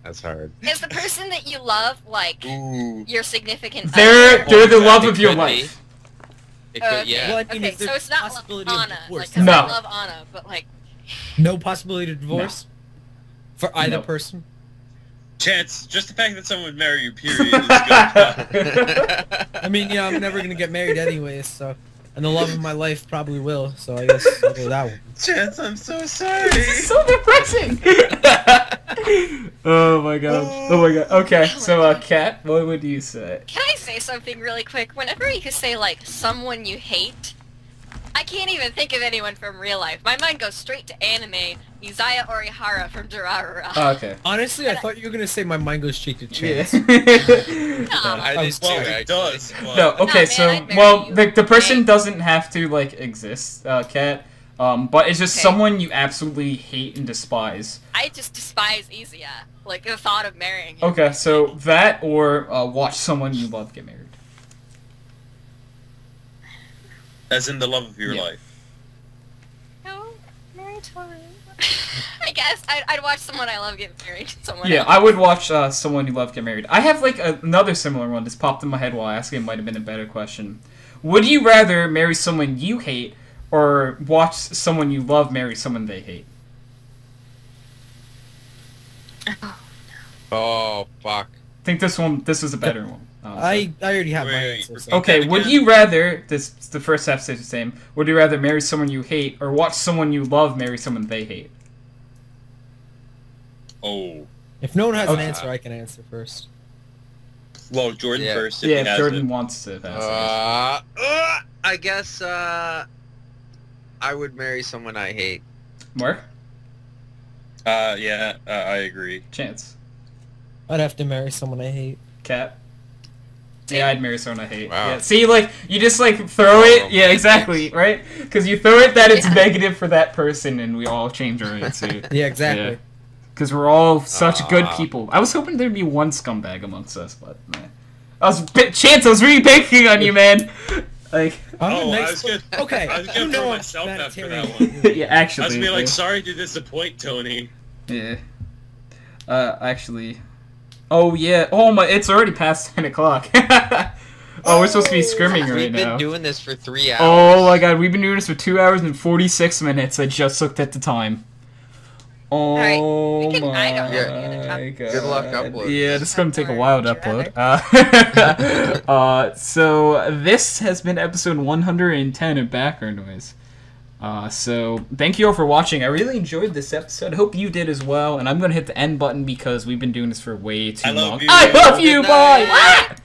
That's hard. Is the person that you love like Ooh. your significant They're other? the love It of your could be. life. It could, Okay. yeah. Well, I mean, Okay, is there so it's not possibility Anna, of like, divorce? 'cause No. I love Anna, but like, No possibility of divorce for either No. person. Chance, just the fact that someone would marry you, period, is good. I mean, yeah, I'm never gonna get married anyways, so, and the love of my life probably will. So I guess I'll go that one. Chance, I'm so sorry. So depressing. Oh my god. Oh my god. Okay, so Kat, what would you say? can I say something really quick? Whenever you say like someone you hate, I can't even think of anyone from real life. My mind goes straight to anime, Izaya Orihara from Durarara. Oh, okay. Honestly, I thought you were gonna say my mind goes straight to Chance. Yeah. I did too, Well, actually. it does. But... No, okay, man, so I'd marry well, you. the person Okay. doesn't have to like exist, Kat. But it's just Okay. someone you absolutely hate and despise. I just despise Izaya. Like the thought of marrying him. Okay, so that or watch someone you love get married. As in the love of your Yeah. life. No, married to I guess I'd watch someone I love get married to someone Yeah, else. I would watch someone you love get married. I have like another similar one that's popped in my head while asking. It might have been a better question. Would you rather marry someone you hate or watch someone you love marry someone they hate? Oh, fuck. I think this was a better one. I already have my Wait, answer. So. Okay, that would again? you rather, the first half stays the same, would you rather marry someone you hate or watch someone you love marry someone they hate? Oh. If no one has an Okay. answer, I can answer first. Well, Jordan Yeah. first. If Yeah, he if has Jordan it. wants to pass I guess, I would marry someone I hate. Mark? Yeah, I agree. Chance? I'd have to marry someone I hate. Cat? Yeah, I'd marry someone I hate. Wow. Yeah. See, like, you just, like, throw it. Yeah, exactly, right? Because you throw it that it's negative for that person, and we all change our answer. Yeah, exactly. Yeah. Because we're all such good people. I was hoping there'd be one scumbag amongst us, but, man. Chance, I was really picking on you, man! Like, I'm a Oh, I nice was good. Okay, I was you gonna know throw I'm myself after that humanitarian. one. yeah, actually. I was gonna be like, yeah. sorry to disappoint, Tony. Yeah. Actually. Oh, yeah. Oh, my. It's already past 10 o'clock. Oh, we're supposed to be scrimming right We've been now. doing this for 3 hours. Oh, my God. We've been doing this for 2 hours and 46 minutes. I just looked at the time. Oh, Alright, we can my hide over God. Good luck uploading. Yeah, this is going to take a while to Would you upload. So, this has been episode 110 of Background Noise. So, thank you all for watching. I really enjoyed this episode. I hope you did as well. And I'm going to hit the end button because we've been doing this for way too I love long. you. I love you! Good Bye! night. Ah!